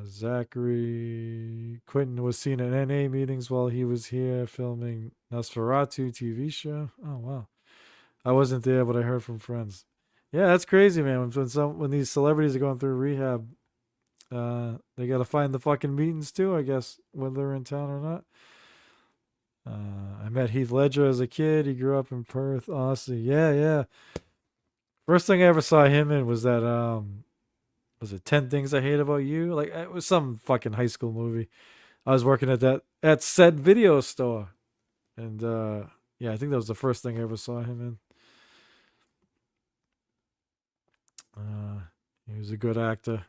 Zachary Quentin was seen at NA meetings while he was here filming Nosferatu TV show. Oh wow. I wasn't there, but I heard from friends. Yeah, that's crazy, man. When these celebrities are going through rehab, they got to find the fucking meetings too, I guess, whether they're in town or not. I met Heath Ledger as a kid. He grew up in Perth, Aussie. Yeah. First thing I ever saw him in was that was it 10 Things I Hate About You? Like it was some fucking high school movie. I was working at said video store, and I think that was the first thing I ever saw him in. He was a good actor.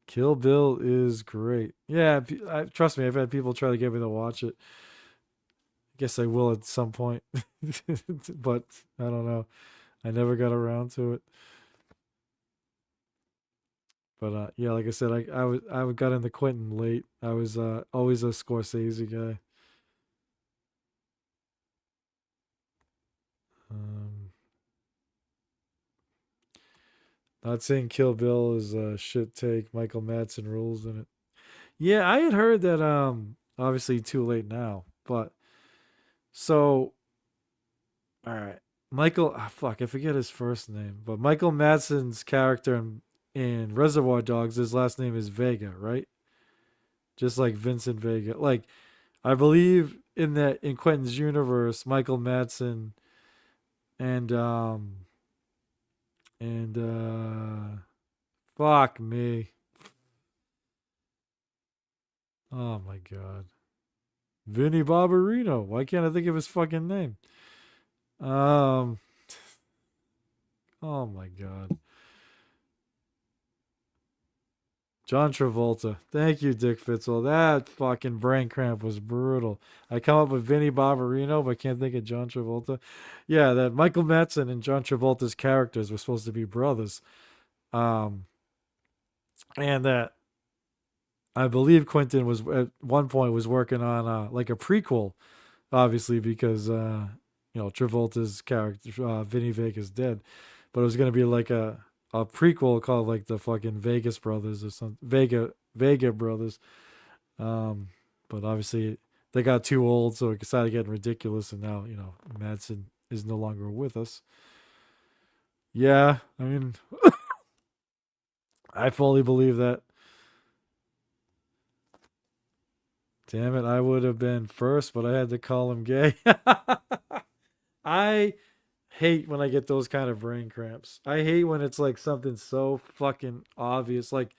Kill Bill is great. Yeah, trust me, I've had people try to get me to watch it. I guess I will at some point, but I don't know. I never got around to it. But like I said, I got into Quentin late. I was always a Scorsese guy. Not saying Kill Bill is a shit take. Michael Madsen rules in it. Yeah, I had heard that. Obviously too late now, but so. All right, Michael. I forget his first name, but Michael Madsen's character in in Reservoir Dogs, his last name is Vega, right? Just like Vincent Vega. Like, I believe in Quentin's universe, Michael Madsen and and fuck me. Oh my god. Vinny Barbarino. Why can't I think of his fucking name? Oh my god. John Travolta. Thank you, Dick Fitzel. That fucking brain cramp was brutal. I come up with Vinny Barbarino, but can't think of John Travolta. Yeah, that Michael Madsen and John Travolta's characters were supposed to be brothers. And that I believe Quentin was at one point was working on like a prequel, obviously because Travolta's character Vinny Vega's dead, but it was gonna be like a prequel called like the fucking Vegas Brothers or something, Vega Brothers. But obviously they got too old, so it started getting ridiculous, and now Madsen is no longer with us. Yeah, I mean, I fully believe that. Damn it, I would have been first, but I had to call him gay. I hate when I get those kind of brain cramps. I hate when it's like something so fucking obvious. Like,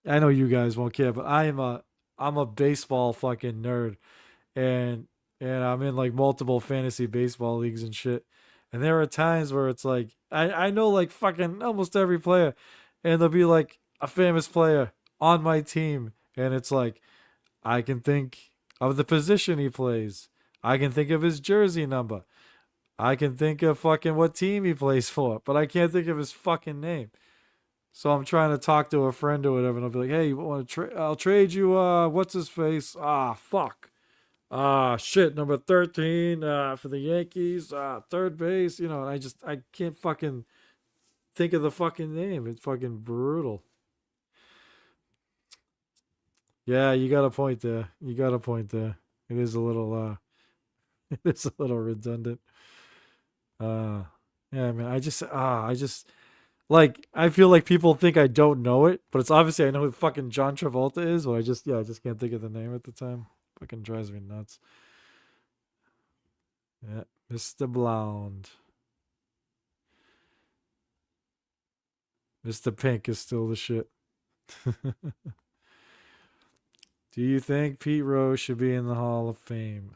I know you guys won't care, but I'm a baseball fucking nerd, and I'm in like multiple fantasy baseball leagues and shit. And there are times where it's like I know like fucking almost every player, and there'll be like a famous player on my team, and it's like I can think of the position he plays. I can think of his jersey number. I can think of fucking what team he plays for, but I can't think of his fucking name. So I'm trying to talk to a friend or whatever, and I'll be like, "Hey, you want to trade? I'll trade you. What's his face? Ah, fuck. Ah, shit. Number 13. For the Yankees. Third base. And I can't fucking think of the fucking name. It's fucking brutal. Yeah, you got a point there. You got a point there. It is a little it is a little redundant. Yeah, I mean, I just like I feel like people think I don't know it, but it's obviously I know who fucking John Travolta is, but I just can't think of the name at the time. Fucking drives me nuts. Yeah, Mr. Blonde. Mr. Pink is still the shit. Do you think Pete Rose should be in the Hall of Fame?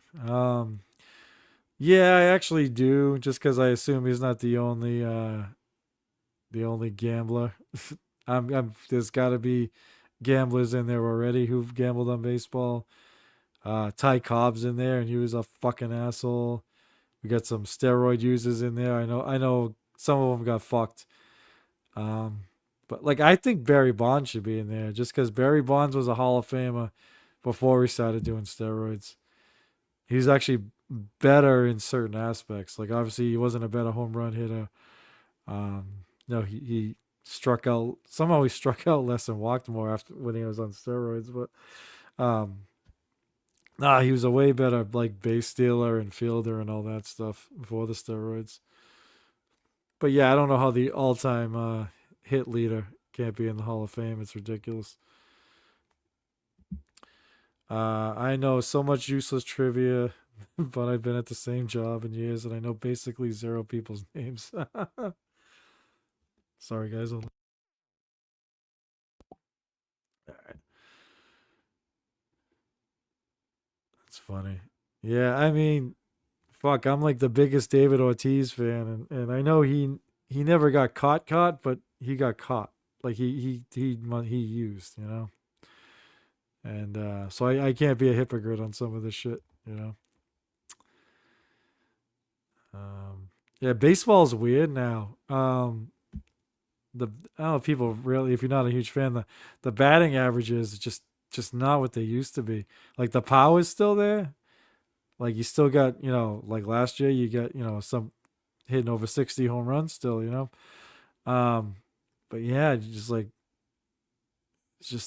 Yeah, I actually do, just because I assume he's not the only gambler. There's got to be gamblers in there already who've gambled on baseball. Ty Cobb's in there, and he was a fucking asshole. We got some steroid users in there. I know some of them got fucked. But like I think Barry Bonds should be in there just because Barry Bonds was a Hall of Famer before we started doing steroids. He's actually better in certain aspects. Like obviously he wasn't a better home run hitter. No, he struck out somehow. He struck out less and walked more after when he was on steroids. But nah, he was a way better like base stealer and fielder and all that stuff before the steroids. But yeah, I don't know how the all-time hit leader can't be in the Hall of Fame. It's ridiculous. I know so much useless trivia, but I've been at the same job in years, and I know basically zero people's names. Sorry, guys. All right. That's funny. Yeah, I mean, fuck, I'm like the biggest David Ortiz fan, and I know he never got caught, but he got caught. Like he used, And so I can't be a hypocrite on some of this shit. Yeah, baseball's weird now. I don't know if people really, if you're not a huge fan, the batting averages just not what they used to be. Like the power is still there. Like you still got, like last year you got, some hitting over 60 home runs still. But yeah, it's just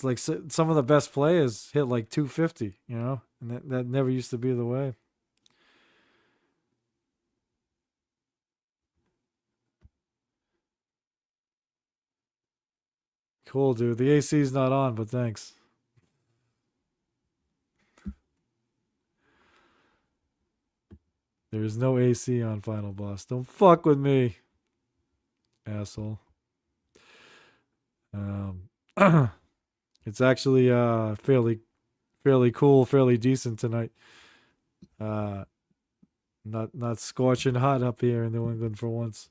like some of the best players hit like 250, and that never used to be the way. Cool, dude. The AC's not on, but thanks. There is no AC on Final Boss. Don't fuck with me, asshole. It's actually fairly cool, fairly decent tonight. Not scorching hot up here in New England for once.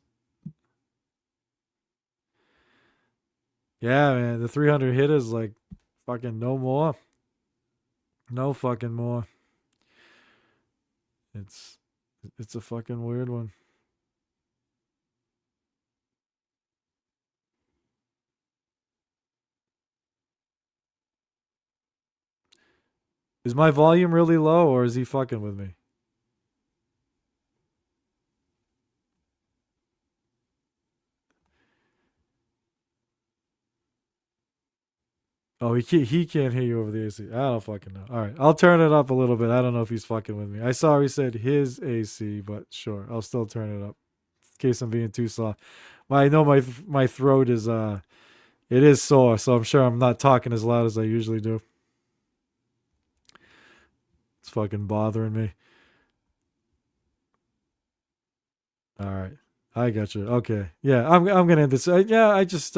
Yeah, man, the 300 hit is like fucking no more. No fucking more. It's a fucking weird one. Is my volume really low or is he fucking with me? Oh, he can't hear you over the AC. I don't fucking know. All right, I'll turn it up a little bit. I don't know if he's fucking with me. I saw he said his AC, but sure, I'll still turn it up in case I'm being too soft. I know my throat is it is sore, so I'm sure I'm not talking as loud as I usually do. It's fucking bothering me. All right, I got you. Okay, yeah, I'm gonna end this. Yeah, I just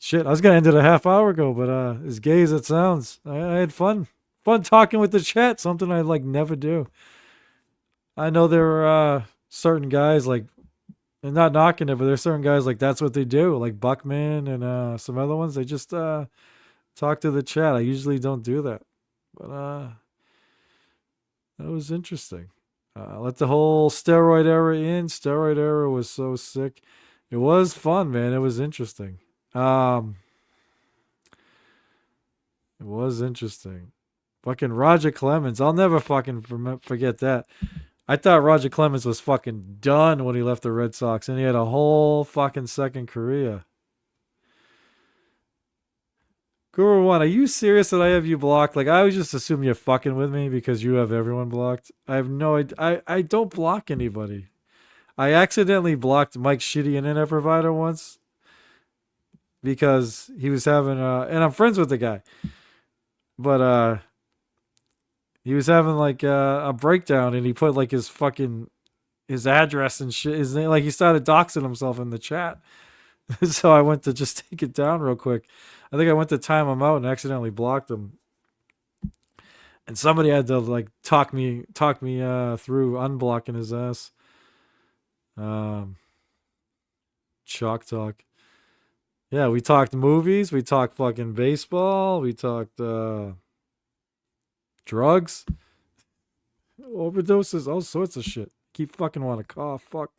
shit, I was gonna end it a half hour ago, but as gay as it sounds, I had fun talking with the chat. Something I like never do. I know there are certain guys like, and not knocking it, but there's certain guys like that's what they do, like Buckman and some other ones. They just talk to the chat. I usually don't do that, but that was interesting. Let the whole steroid era in. Steroid era was so sick. It was fun, man. It was interesting. It was interesting. Fucking Roger Clemens. I'll never fucking forget that. I thought Roger Clemens was fucking done when he left the Red Sox, and he had a whole fucking second career. Guru One, are you serious that I have you blocked? Like, I always just assume you're fucking with me because you have everyone blocked. I have no idea. I don't block anybody. I accidentally blocked Mike Shitty Internet Provider once because he was having and I'm friends with the guy, but he was having like a breakdown, and he put like his address and shit, his name, like he started doxing himself in the chat. So I went to just take it down real quick. I think I went to time him out and accidentally blocked him. And somebody had to like talk me through unblocking his ass. Chalk talk. Yeah, we talked movies, we talked fucking baseball, we talked drugs, overdoses, all sorts of shit. Keep fucking want to cough. Fuck.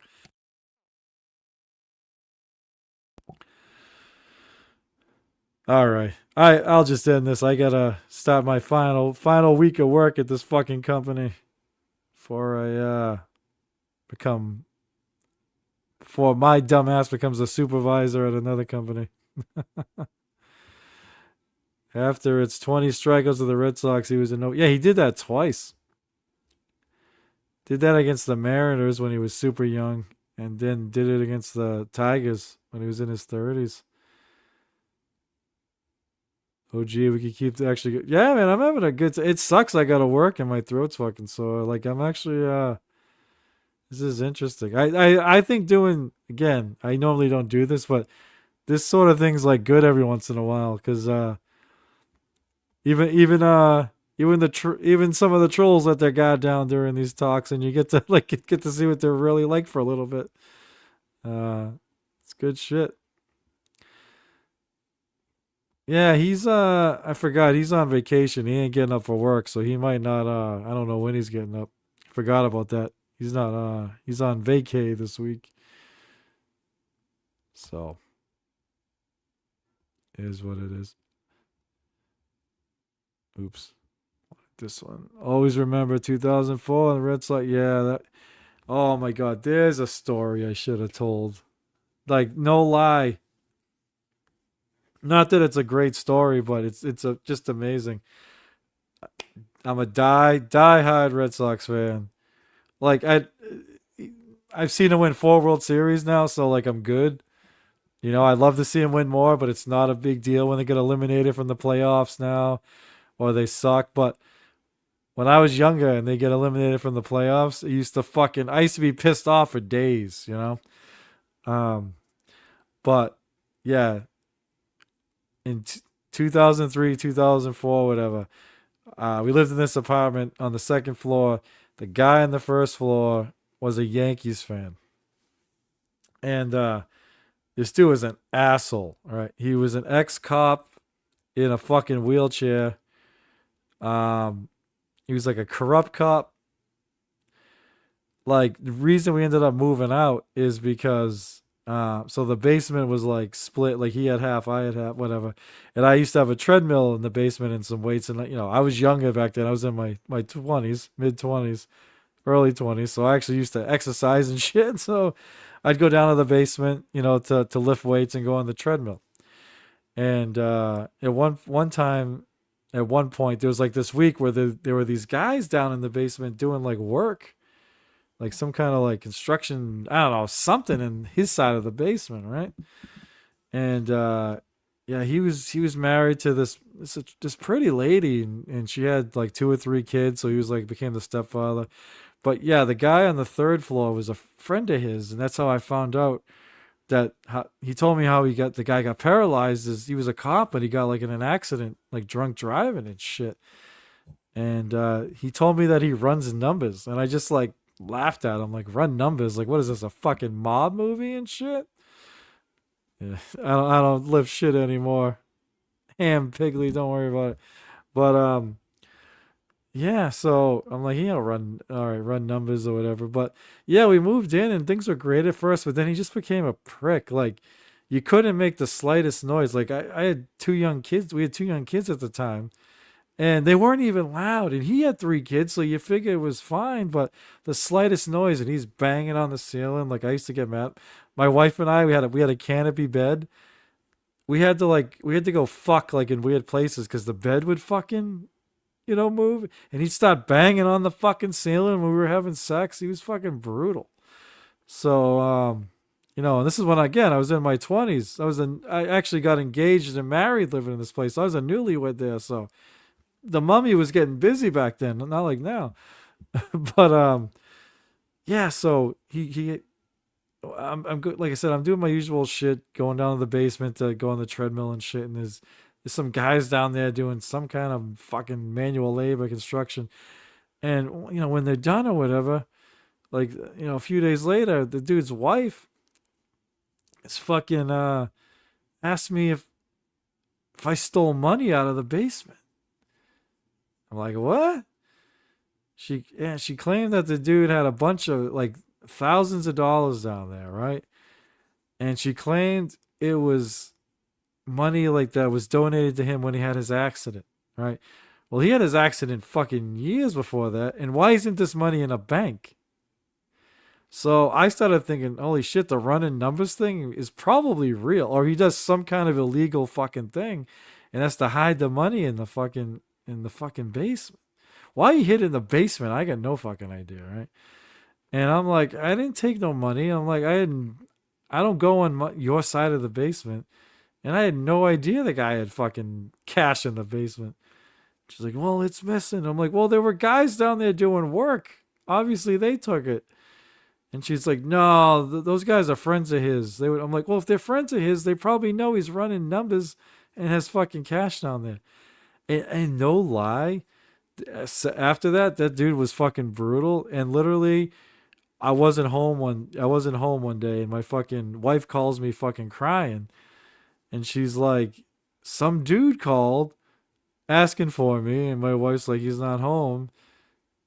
All right. I'll just end this. I gotta start my final week of work at this fucking company before my dumb ass becomes a supervisor at another company. After its 20 strikeouts of the Red Sox, he was yeah, he did that twice. Did that against the Mariners when he was super young, and then did it against the Tigers when he was in his 30s. Oh, gee, we could keep actually. Yeah, man, I'm having a good. It sucks. I gotta work and my throat's fucking sore. Like I'm actually. This is interesting. I think doing again. I normally don't do this, but this sort of thing's like good every once in a while because even some of the trolls let their guard down during these talks, and you get to get to see what they're really like for a little bit. It's good shit. Yeah, he's I forgot he's on vacation. He ain't getting up for work, so he might not I don't know when he's getting up. Forgot about that. He's not he's on vacay this week. So it is what it is. Oops. This one. Always remember 2004 the Red Sox. Yeah, that. Oh my God, there's a story I should have told. Like no lie. Not that it's a great story, but it's just amazing. I'm a die-hard Red Sox fan. Like I've seen them win 4 World Series now, so like I'm good. You know, I'd love to see them win more, but it's not a big deal when they get eliminated from the playoffs now or they suck. But when I was younger and they get eliminated from the playoffs, I used to be pissed off for days, you know? But yeah, in 2003, 2004, whatever, we lived in this apartment on the second floor. The guy on the first floor was a Yankees fan. And this dude was an asshole, right? He was an ex-cop in a fucking wheelchair. He was like a corrupt cop. Like, the reason we ended up moving out is because so the basement was like split, like he had half, I had half, whatever. And I used to have a treadmill in the basement and some weights, and you know, I was younger back then. I was in my 20s, mid 20s, early 20s, so I actually used to exercise and shit. So I'd go down to the basement, you know, to lift weights and go on the treadmill. And at one time, at one point, there was like this week where there were these guys down in the basement doing like work, like some kind of like construction, I don't know, something in his side of the basement, right? And yeah, he was married to this pretty lady, and she had like 2 or 3 kids, so he was like became the stepfather. But yeah, the guy on the third floor was a friend of his, and that's how I found out that he told me how the guy got paralyzed. Is he was a cop, but he got like in an accident, like drunk driving and shit. And he told me that he runs numbers, and I just like laughed at him, like, run numbers, like, what is this, a fucking mob movie and shit? Yeah, I don't live shit anymore. Ham Pigley, don't worry about it. But yeah, so I'm like, run numbers or whatever. But yeah, we moved in and things were great at first, but then he just became a prick. Like, you couldn't make the slightest noise. Like, I had 2 young kids. We had 2 young kids at the time, and they weren't even loud. And he had 3 kids, so you figure it was fine. But the slightest noise, and he's banging on the ceiling. Like, I used to get mad. My wife and I, we had a canopy bed. We had to go fuck like in weird places because the bed would fucking, you know, move, and he'd start banging on the fucking ceiling when we were having sex. He was fucking brutal. So, you know, and this is when, again, I was in my 20s. I actually got engaged and married living in this place. I was a newlywed there, so the mummy was getting busy back then, not like now. But yeah, so I'm good. Like I said, I'm doing my usual shit, going down to the basement to go on the treadmill and shit, and there's some guys down there doing some kind of fucking manual labor construction. And, you know, when they're done or whatever, like, you know, a few days later, the dude's wife is fucking asked me if I stole money out of the basement. I'm like, what? She claimed that the dude had a bunch of like thousands of dollars down there, right? And she claimed it was money like that was donated to him when he had his accident, right? Well, he had his accident fucking years before that, and why isn't this money in a bank? So I started thinking, holy shit, the running numbers thing is probably real, or he does some kind of illegal fucking thing, and has to hide the money in the fucking basement. Why he hid in the basement? I got no fucking idea, right? And I'm like, I didn't take no money. I'm like, I don't go on your side of the basement. And I had no idea the guy had fucking cash in the basement. She's like, well, it's missing. I'm like, well, there were guys down there doing work. Obviously, they took it. And she's like, no, those guys are friends of his. I'm like, well, if they're friends of his, they probably know he's running numbers and has fucking cash down there. And no lie, after that dude was fucking brutal. And literally, I wasn't home one day, and my fucking wife calls me fucking crying, and she's like, some dude called asking for me, and my wife's like, he's not home,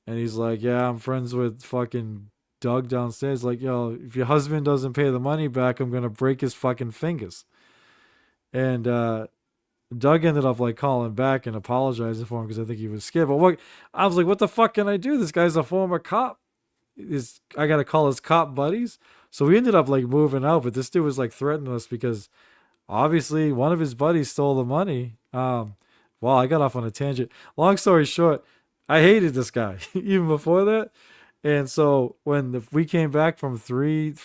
and he's like, yeah, I'm friends with fucking Doug downstairs. Like, yo, if your husband doesn't pay the money back, I'm gonna break his fucking fingers. And Doug ended up like calling back and apologizing for him because I think he was scared. But I was like, what the fuck can I do? This guy's a former cop. I gotta call his cop buddies. So we ended up like moving out, but this dude was like threatening us because obviously one of his buddies stole the money. Well, I got off on a tangent. Long story short, I hated this guy even before that. And so when we came back from 3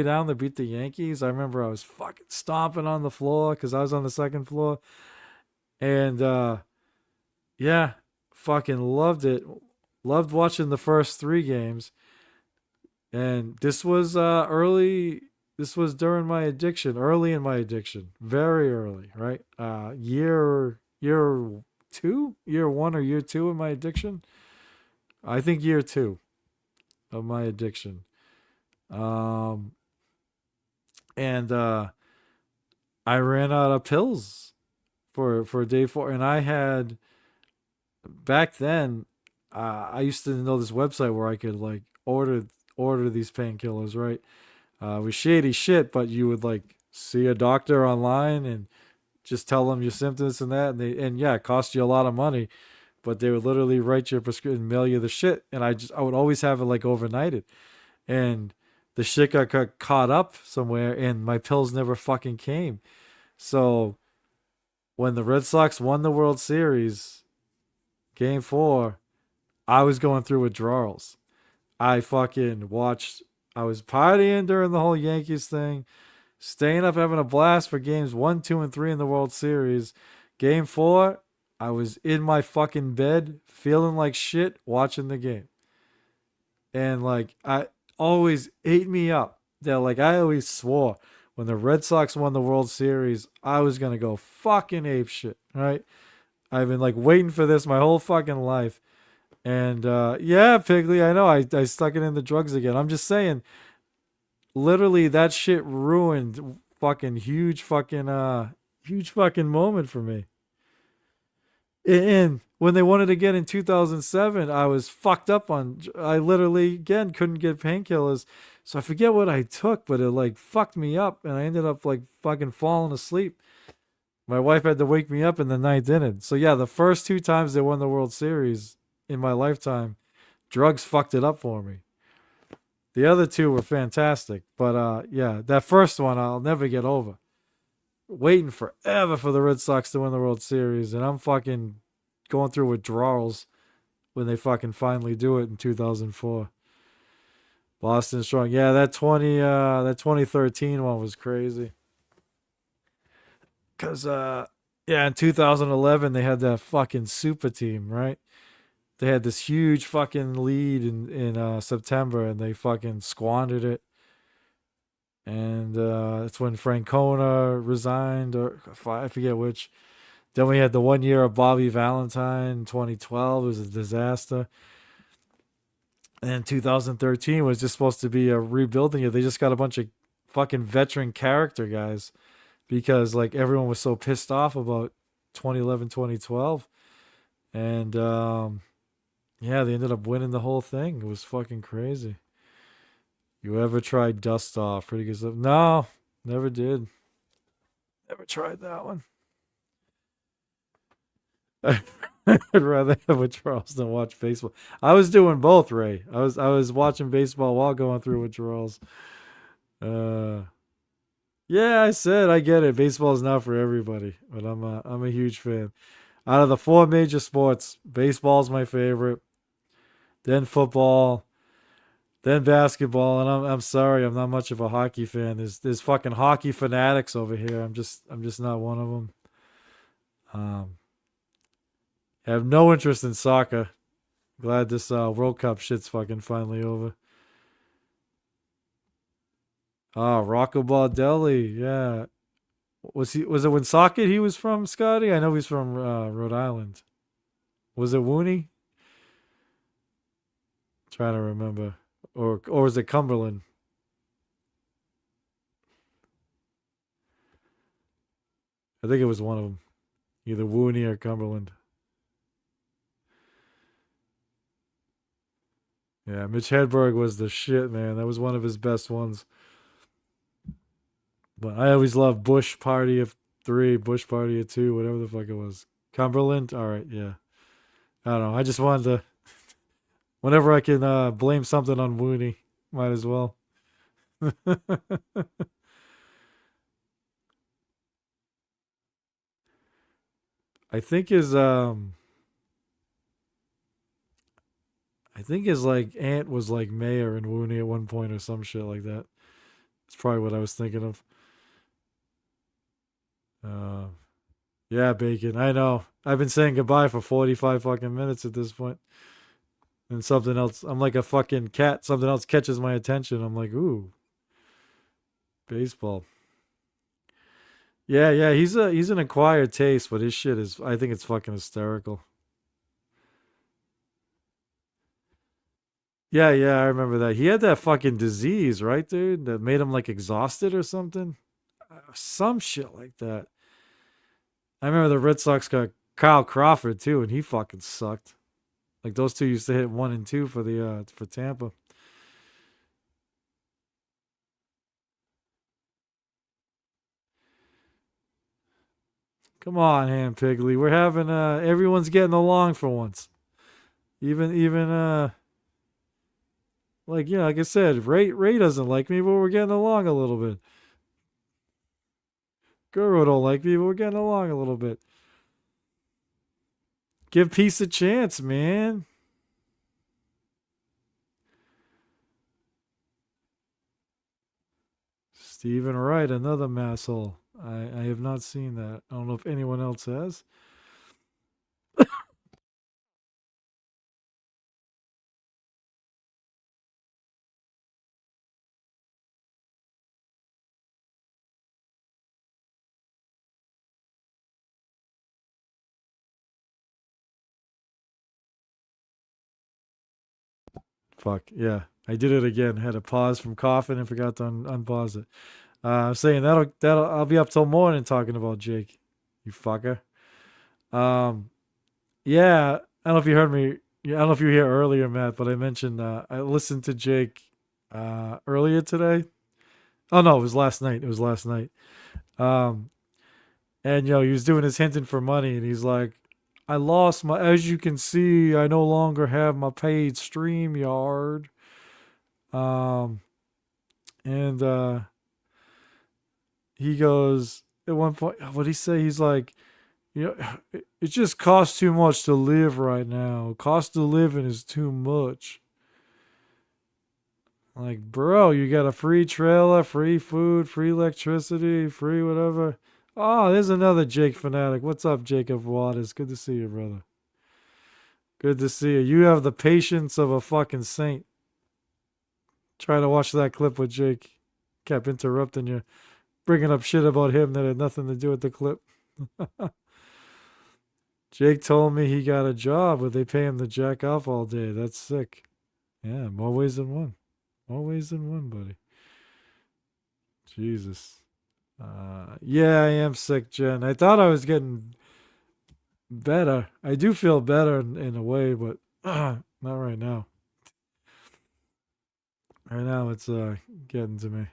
down to beat the Yankees, I remember I was fucking stomping on the floor because I was on the second floor. And yeah, fucking loved it. Loved watching the first 3 games. And this was early. This was during my addiction, early in my addiction, very early, right? Year 2, year 1 or year 2 of my addiction. I think year 2 of my addiction. And I ran out of pills for day 4, and I had back then. I used to know this website where I could like order these painkillers, right? It was shady shit, but you would like see a doctor online and just tell them your symptoms and that, and yeah, it cost you a lot of money, but they would literally write your prescription, mail you the shit, and I would always have it like overnighted, and the shit got caught up somewhere, and my pills never fucking came. So when the Red Sox won the World Series, Game 4, I was going through withdrawals. I fucking watched. I was partying during the whole Yankees thing, staying up having a blast for games 1, 2, and 3 in the World Series. Game 4, I was in my fucking bed feeling like shit watching the game. And like I always ate me up. That like I always swore when the Red Sox won the World Series, I was gonna go fucking ape shit, right? I've been like waiting for this my whole fucking life. And yeah, Piggly, I know I stuck it in the drugs again. I'm just saying, literally that shit ruined fucking huge fucking moment for me. And when they won it again in 2007, I was fucked up on. I literally again couldn't get painkillers, so I forget what I took, but it like fucked me up, and I ended up like fucking falling asleep. My wife had to wake me up in the 9th inning. So yeah, the first 2 times they won the World Series in my lifetime, drugs fucked it up for me. The other 2 were fantastic, but yeah, that first one I'll never get over. Waiting forever for the Red Sox to win the World Series, and I'm fucking going through withdrawals when they fucking finally do it in 2004. Boston strong. Yeah, that 2013 one was crazy. Cause yeah, in 2011 they had that fucking super team, right? They had this huge fucking lead in September, and they fucking squandered it. And it's when Francona resigned, or I forget which. Then we had the 1 year of Bobby Valentine in 2012. It was a disaster. And 2013 was just supposed to be a rebuilding year. They just got a bunch of fucking veteran character guys because like everyone was so pissed off about 2011, 2012. And yeah, they ended up winning the whole thing. It was fucking crazy. You ever tried Dust Off? Pretty good stuff. No, never did. Never tried that one. I'd rather have withdrawals than watch baseball. I was doing both, Ray. I was watching baseball while going through withdrawals. Yeah, I said I get it. Baseball is not for everybody, but I'm a huge fan. Out of the 4 major sports, baseball's my favorite. Then football, then basketball, and I'm sorry, I'm not much of a hockey fan. There's fucking hockey fanatics over here. I'm just not one of them. I have no interest in soccer. Glad this World Cup shit's fucking finally over. Oh, Rocco Baldelli, yeah. Was it Woonsocket he was from, Scotty? I know he's from Rhode Island. Was it Wooney? Trying to remember. Or was it Cumberland? I think it was one of them. Either Wooney or Cumberland. Yeah, Mitch Hedberg was the shit, man. That was one of his best ones. But I always loved Bush Party of 3, Bush Party of 2, whatever the fuck it was. Cumberland? All right, yeah. I don't know. I just wanted to... Whenever I can blame something on Wooney, might as well. I think think his like aunt was like mayor in Wooney at one point or some shit like that. That's probably what I was thinking of. Yeah, Bacon. I know. I've been saying goodbye for 45 fucking minutes at this point. And something else. I'm like a fucking cat. Something else catches my attention. I'm like, ooh. Baseball. Yeah, he's an acquired taste, but his shit is, I think it's fucking hysterical. Yeah, I remember that. He had that fucking disease, right, dude? That made him like exhausted or something. Some shit like that. I remember the Red Sox got Kyle Crawford too, and he fucking sucked. Like those two used to hit 1 and 2 for Tampa. Come on, Ham Pigley. We're having everyone's getting along for once. Even like, you know, like I said, Ray doesn't like me, but we're getting along a little bit. Guru don't like me, but we're getting along a little bit. Give peace a chance, man. Stephen Wright, another masshole. I have not seen that. I don't know if anyone else has. Fuck, yeah. I did it again. Had to pause from coughing and forgot to unpause it. I'm saying that'll I'll be up till morning talking about Jake. You fucker. Yeah, I don't know if you heard me. Yeah, I don't know if you were here earlier, Matt, but I mentioned I listened to Jake earlier today. Oh no, it was last night. It was last night. And he was doing his hinting for money, and he's like, I lost my, as you can see, I no longer have my paid StreamYard. And he goes, at one point, what'd he say? He's like, it just costs too much to live right now. Cost of living is too much. Like, bro, you got a free trailer, free food, free electricity, free whatever. Oh, there's another Jake fanatic. What's up, Jacob Waters? Good to see you, brother. Good to see you. You have the patience of a fucking saint. Try to watch that clip with Jake. Kept interrupting you, bringing up shit about him that had nothing to do with the clip. Jake told me he got a job where they pay him to jack off all day. That's sick. Yeah, more ways than one. More ways than one, buddy. Jesus. Yeah, I am sick, Jen. I thought I was getting better. I do feel better in a way, but not right now. Right now, it's getting to me.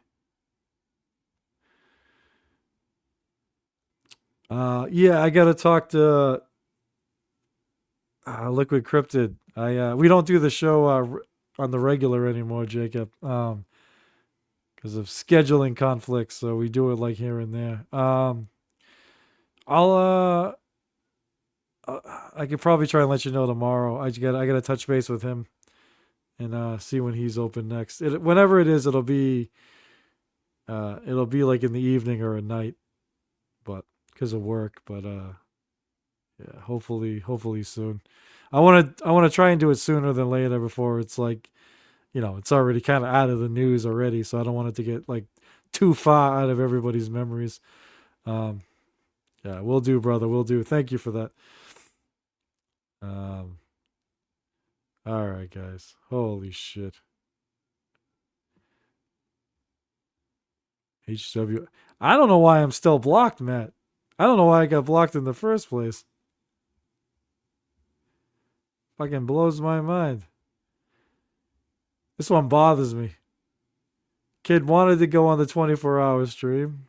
Yeah, I gotta talk to Liquid Cryptid. We don't do the show on the regular anymore, Jacob, because of scheduling conflicts. So we do it like here and there. I could probably try and let you know tomorrow. I gotta touch base with him and see when he's open next. Whenever it is, it'll be like in the evening or at night, but because of work. But yeah, hopefully soon. I want to try and do it sooner than later before it's like, it's already kind of out of the news already. So I don't want it to get like too far out of everybody's memories. Yeah, we'll do, brother. We'll do. Thank you for that. All right, guys. Holy shit. HW. I don't know why I'm still blocked, Matt. I don't know why I got blocked in the first place. Fucking blows my mind. This one bothers me. Kid wanted to go on the 24-hour stream.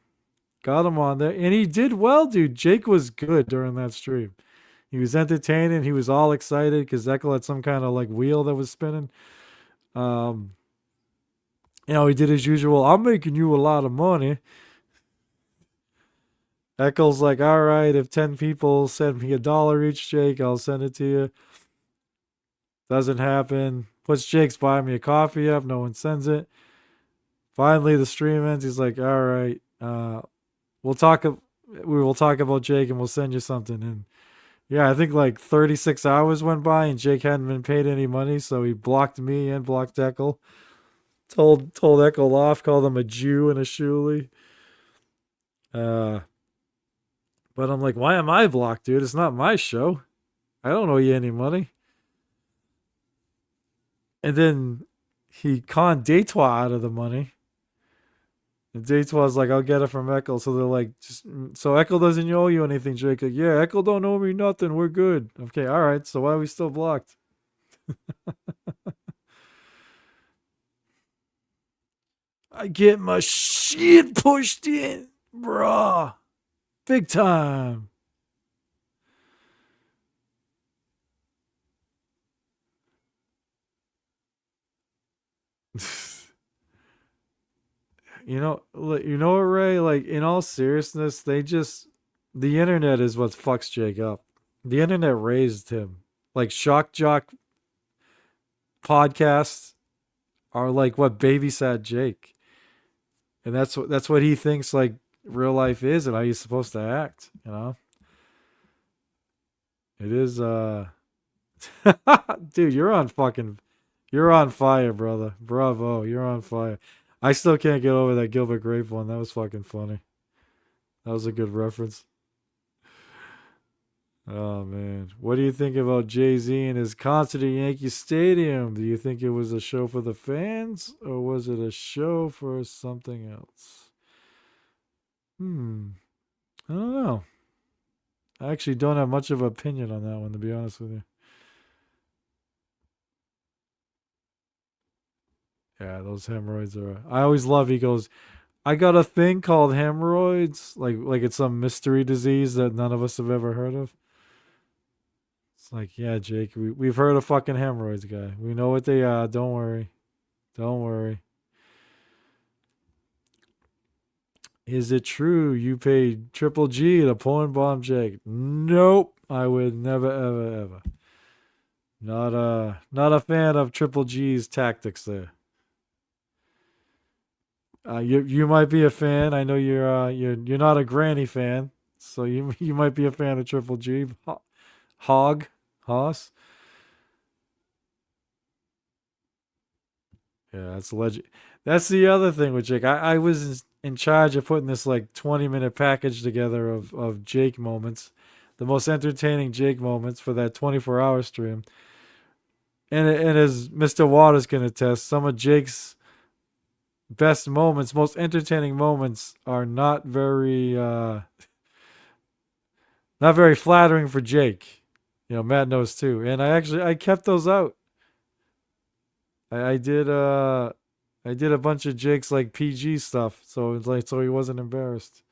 Got him on there. And he did well, dude. Jake was good during that stream. He was entertaining. He was all excited because Ekul had some kind of like wheel that was spinning. He did his usual, I'm making you a lot of money. Ekul's like, all right, if 10 people send me $1 each, Jake, I'll send it to you. Doesn't happen. Puts Jake's buy me a coffee up. No one sends it. Finally, the stream ends. He's like, all right, we'll talk. We will talk about Jake and we'll send you something. And yeah, I think like 36 hours went by and Jake hadn't been paid any money. So he blocked me and blocked Ekul. Told Ekul off, called him a Jew and a Shuli. But I'm like, why am I blocked, dude? It's not my show. I don't owe you any money. And then he conned Daytwa out of the money. And Daytwa's like, I'll get it from Ekul. So they're like, so Ekul doesn't owe you anything, Jake. Like, yeah, Ekul don't owe me nothing. We're good. Okay, all right. So why are we still blocked? I get my shit pushed in, bruh. Big time. You know what, Ray? Like, in all seriousness, the internet is what fucks Jake up. The internet raised him. Like, Shock Jock podcasts are like what babysat Jake. And that's what he thinks like real life is and how he's supposed to act, you know? It is dude, you're on fire, brother. Bravo, you're on fire. I still can't get over that Gilbert Grape one. That was fucking funny. That was a good reference. Oh man, what do you think about Jay-Z and his concert at Yankee Stadium? Do you think it was a show for the fans or was it a show for something else? I don't know. I actually don't have much of an opinion on that one, to be honest with you. Yeah, those hemorrhoids are. I always love. He goes, I got a thing called hemorrhoids, like it's some mystery disease that none of us have ever heard of. It's like, yeah, Jake, we've heard of fucking hemorrhoids, guy. We know what they are. Don't worry. Don't worry. Is it true you paid Triple G to porn bomb Jake? Nope. I would never, ever, ever. Not a fan of Triple G's tactics there. You might be a fan. I know you're not a granny fan, so you might be a fan of Triple G. Hoss. Yeah, that's legend. That's the other thing with Jake. I was in charge of putting this like 20-minute package together of Jake moments, the most entertaining Jake moments for that 24-hour stream. And as Mr. Waters can attest, some of Jake's best moments, most entertaining moments, are not very flattering for Jake. You know, Matt knows too. And I kept those out. I did a bunch of Jake's like PG stuff, so it's like so he wasn't embarrassed.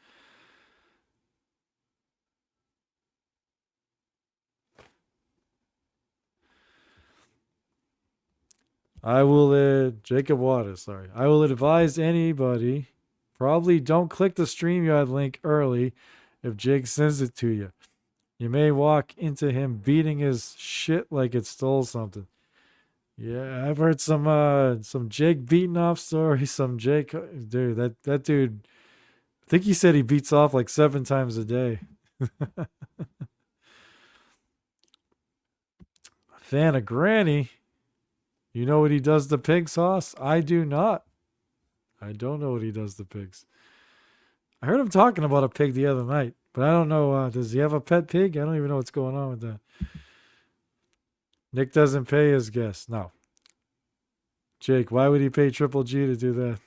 Jacob Waters, sorry. I will advise anybody, probably don't click the StreamYard link early if Jake sends it to you. You may walk into him beating his shit like it stole something. Yeah, I've heard some Jake beating off stories. Some Jake, dude, that dude, I think he said he beats off like 7 times a day. Fan of Granny. You know what he does to pigs, Sauce? I do not. I don't know what he does to pigs. I heard him talking about a pig the other night, but I don't know. Does he have a pet pig? I don't even know what's going on with that. Nick doesn't pay his guests. No. Jake, why would he pay Triple G to do that?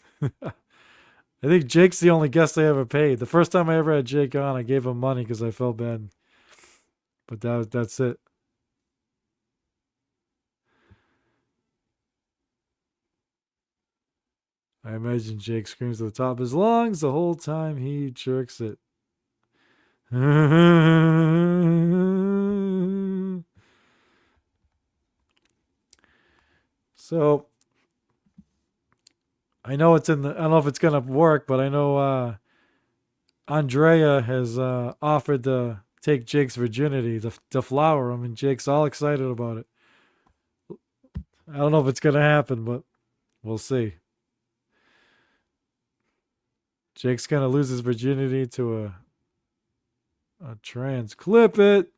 I think Jake's the only guest I ever paid. The first time I ever had Jake on, I gave him money because I felt bad. But that's it. I imagine Jake screams at the top of his lungs the whole time he jerks it. So, I know it's I don't know if it's going to work, but I know Andrea has offered to take Jake's virginity, to flower him, and Jake's all excited about it. I don't know if it's gonna happen, but we'll see. Jake's gonna lose his virginity to a trans. Clip it.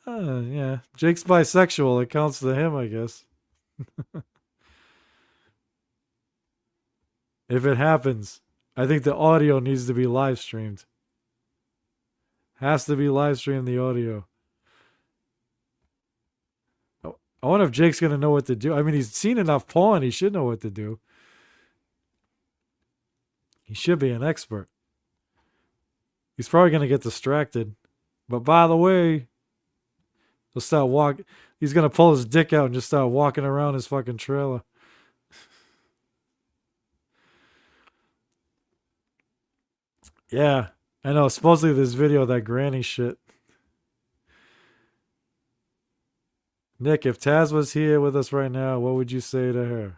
Yeah. Jake's bisexual. It counts to him, I guess. If it happens, I think the audio needs to be live streamed. Has to be live streamed, the audio. I wonder if Jake's going to know what to do. I mean, he's seen enough porn. He should know what to do. He should be an expert. He's probably going to get distracted. But by the way, he'll start walking. He's going to pull his dick out and just start walking around his fucking trailer. Yeah, I know. Supposedly this video of that granny shit. Nick, if Taz was here with us right now, what would you say to her?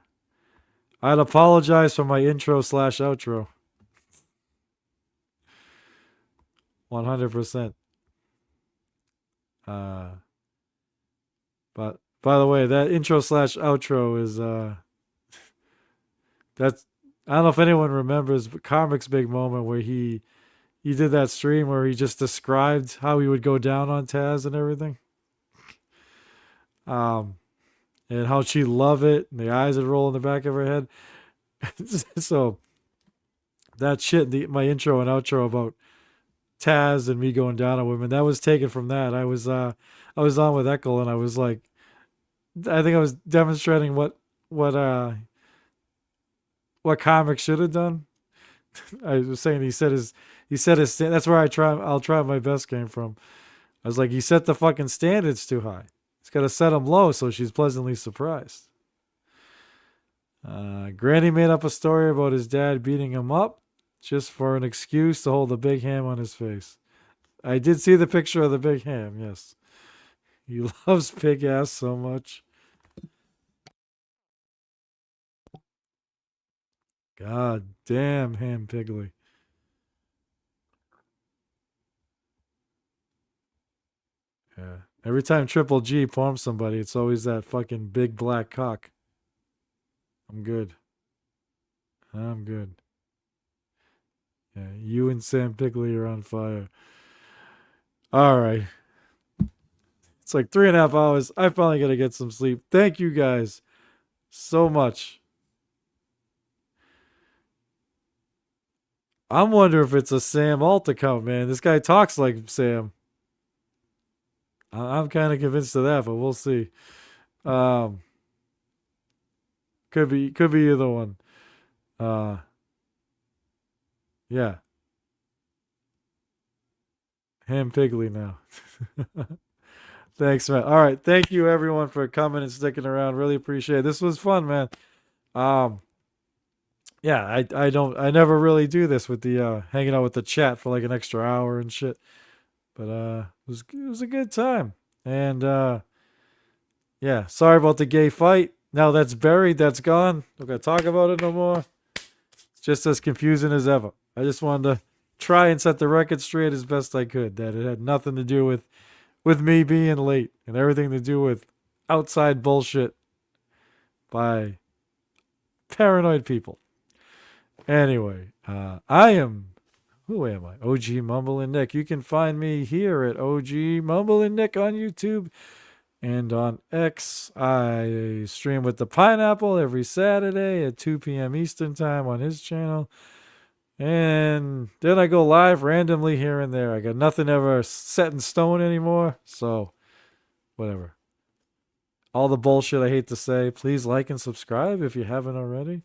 I'd apologize for my intro/outro. 100%. But by the way, that intro/outro is that's, I don't know if anyone remembers Karmic's big moment where he did that stream where he just described how he would go down on Taz and everything. And how she'd love it, and the eyes would roll in the back of her head. So that shit, my intro and outro about Taz and me going down on women, that was taken from that. I was on with Ekul, and I was like, I think I was demonstrating what Comic should have done. I was saying he said his that's where I'll try my best came from. I was like, he set the fucking standards too high. He's got to set them low so she's pleasantly surprised. Granny made up a story about his dad beating him up just for an excuse to hold a big ham on his face. I did see the picture of the big ham, yes. He loves pig ass so much. God damn, Ham Piggly. Yeah. Every time Triple G palms somebody, it's always that fucking big black cock. I'm good. I'm good. Yeah, you and Sam Pigley are on fire. All right. It's like 3.5 hours. I finally got to get some sleep. Thank you guys so much. I'm wondering if it's a Sam alt account, man. This guy talks like Sam. I'm kind of convinced of that, but we'll see. Could be either one. Yeah. Ham Pigley now. Thanks, man. All right. Thank you everyone for coming and sticking around. Really appreciate it. This was fun, man. Yeah, I never really do this with the hanging out with the chat for like an extra hour and shit. But it was a good time. And yeah, sorry about the gay fight. Now that's buried, that's gone. Not gonna talk about it no more. It's just as confusing as ever. I just wanted to try and set the record straight as best I could. That it had nothing to do with me being late and everything to do with outside bullshit by paranoid people. Anyway, who am I? OG Mumble and Nick. You can find me here at OG Mumble and Nick on YouTube and on X. I stream with the Pineapple every Saturday at 2 p.m. Eastern time on his channel. And then I go live randomly here and there. I got nothing ever set in stone anymore. So, whatever. All the bullshit I hate to say. Please like and subscribe if you haven't already.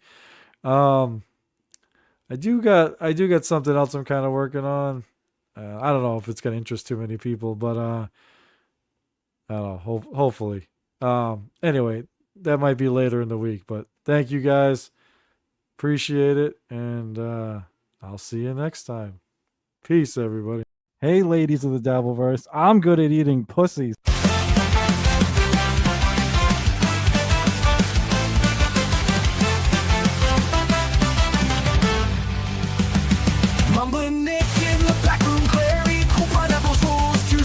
I do got something else I'm kind of working on. I don't know if it's going to interest too many people, but I don't know. Hopefully. Anyway, that might be later in the week. But thank you guys. Appreciate it, and I'll see you next time. Peace, everybody. Hey, ladies of the Dabbleverse. I'm good at eating pussies. Mumbling Nick in the back room, Clary, cool pineapples rolls to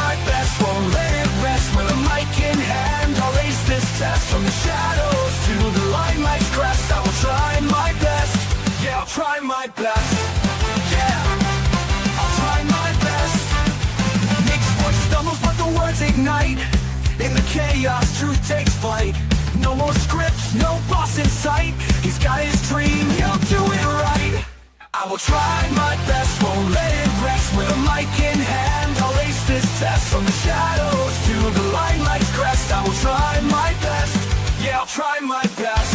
my best, won't let it rest. With a mic in hand, I'll ace this test. From the shadows to the limelight's crest, I will try my best. Yeah, I'll try my best. Yeah, I'll try my best. Nick's voice stumbles, but the words ignite. In the chaos, truth takes flight. No more scripts, no boss in sight. He's got his dream, he'll do it right. I will try my best, won't let it rest. With a mic in hand, I'll ace this test. From the shadows to the limelight's crest, I will try my best. Yeah, I'll try my best.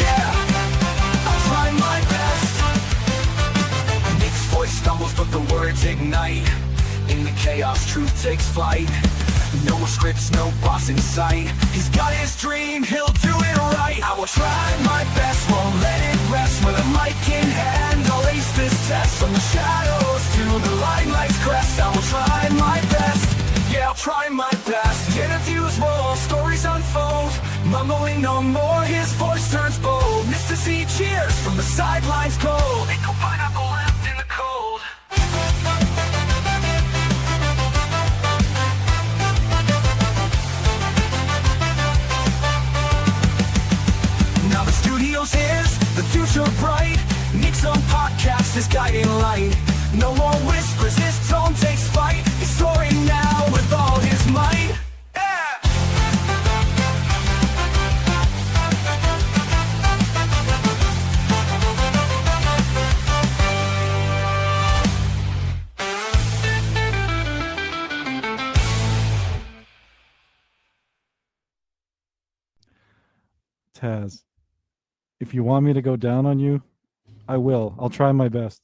Yeah, I'll try my best. Nick's voice stumbles, but the words ignite. In the chaos, truth takes flight. No more scripts, no boss in sight. He's got his dream, he'll do it right. I will try my best, won't let it rest. With a mic in hand, I'll ace this test. From the shadows to the limelight's crest, I will try my best. Yeah, I'll try my best. Interviews roll, stories unfold. Mumbling no more, his voice turns bold. Mr. C cheers from the sidelines cold. Ekul Pineapple left in the cold. Now the studio's his, the future bright. Nick's own podcast is guiding light. No more whispers, his tone takes flight. He's soaring now with all his might. Taz, if you want me to go down on you, I will. I'll try my best.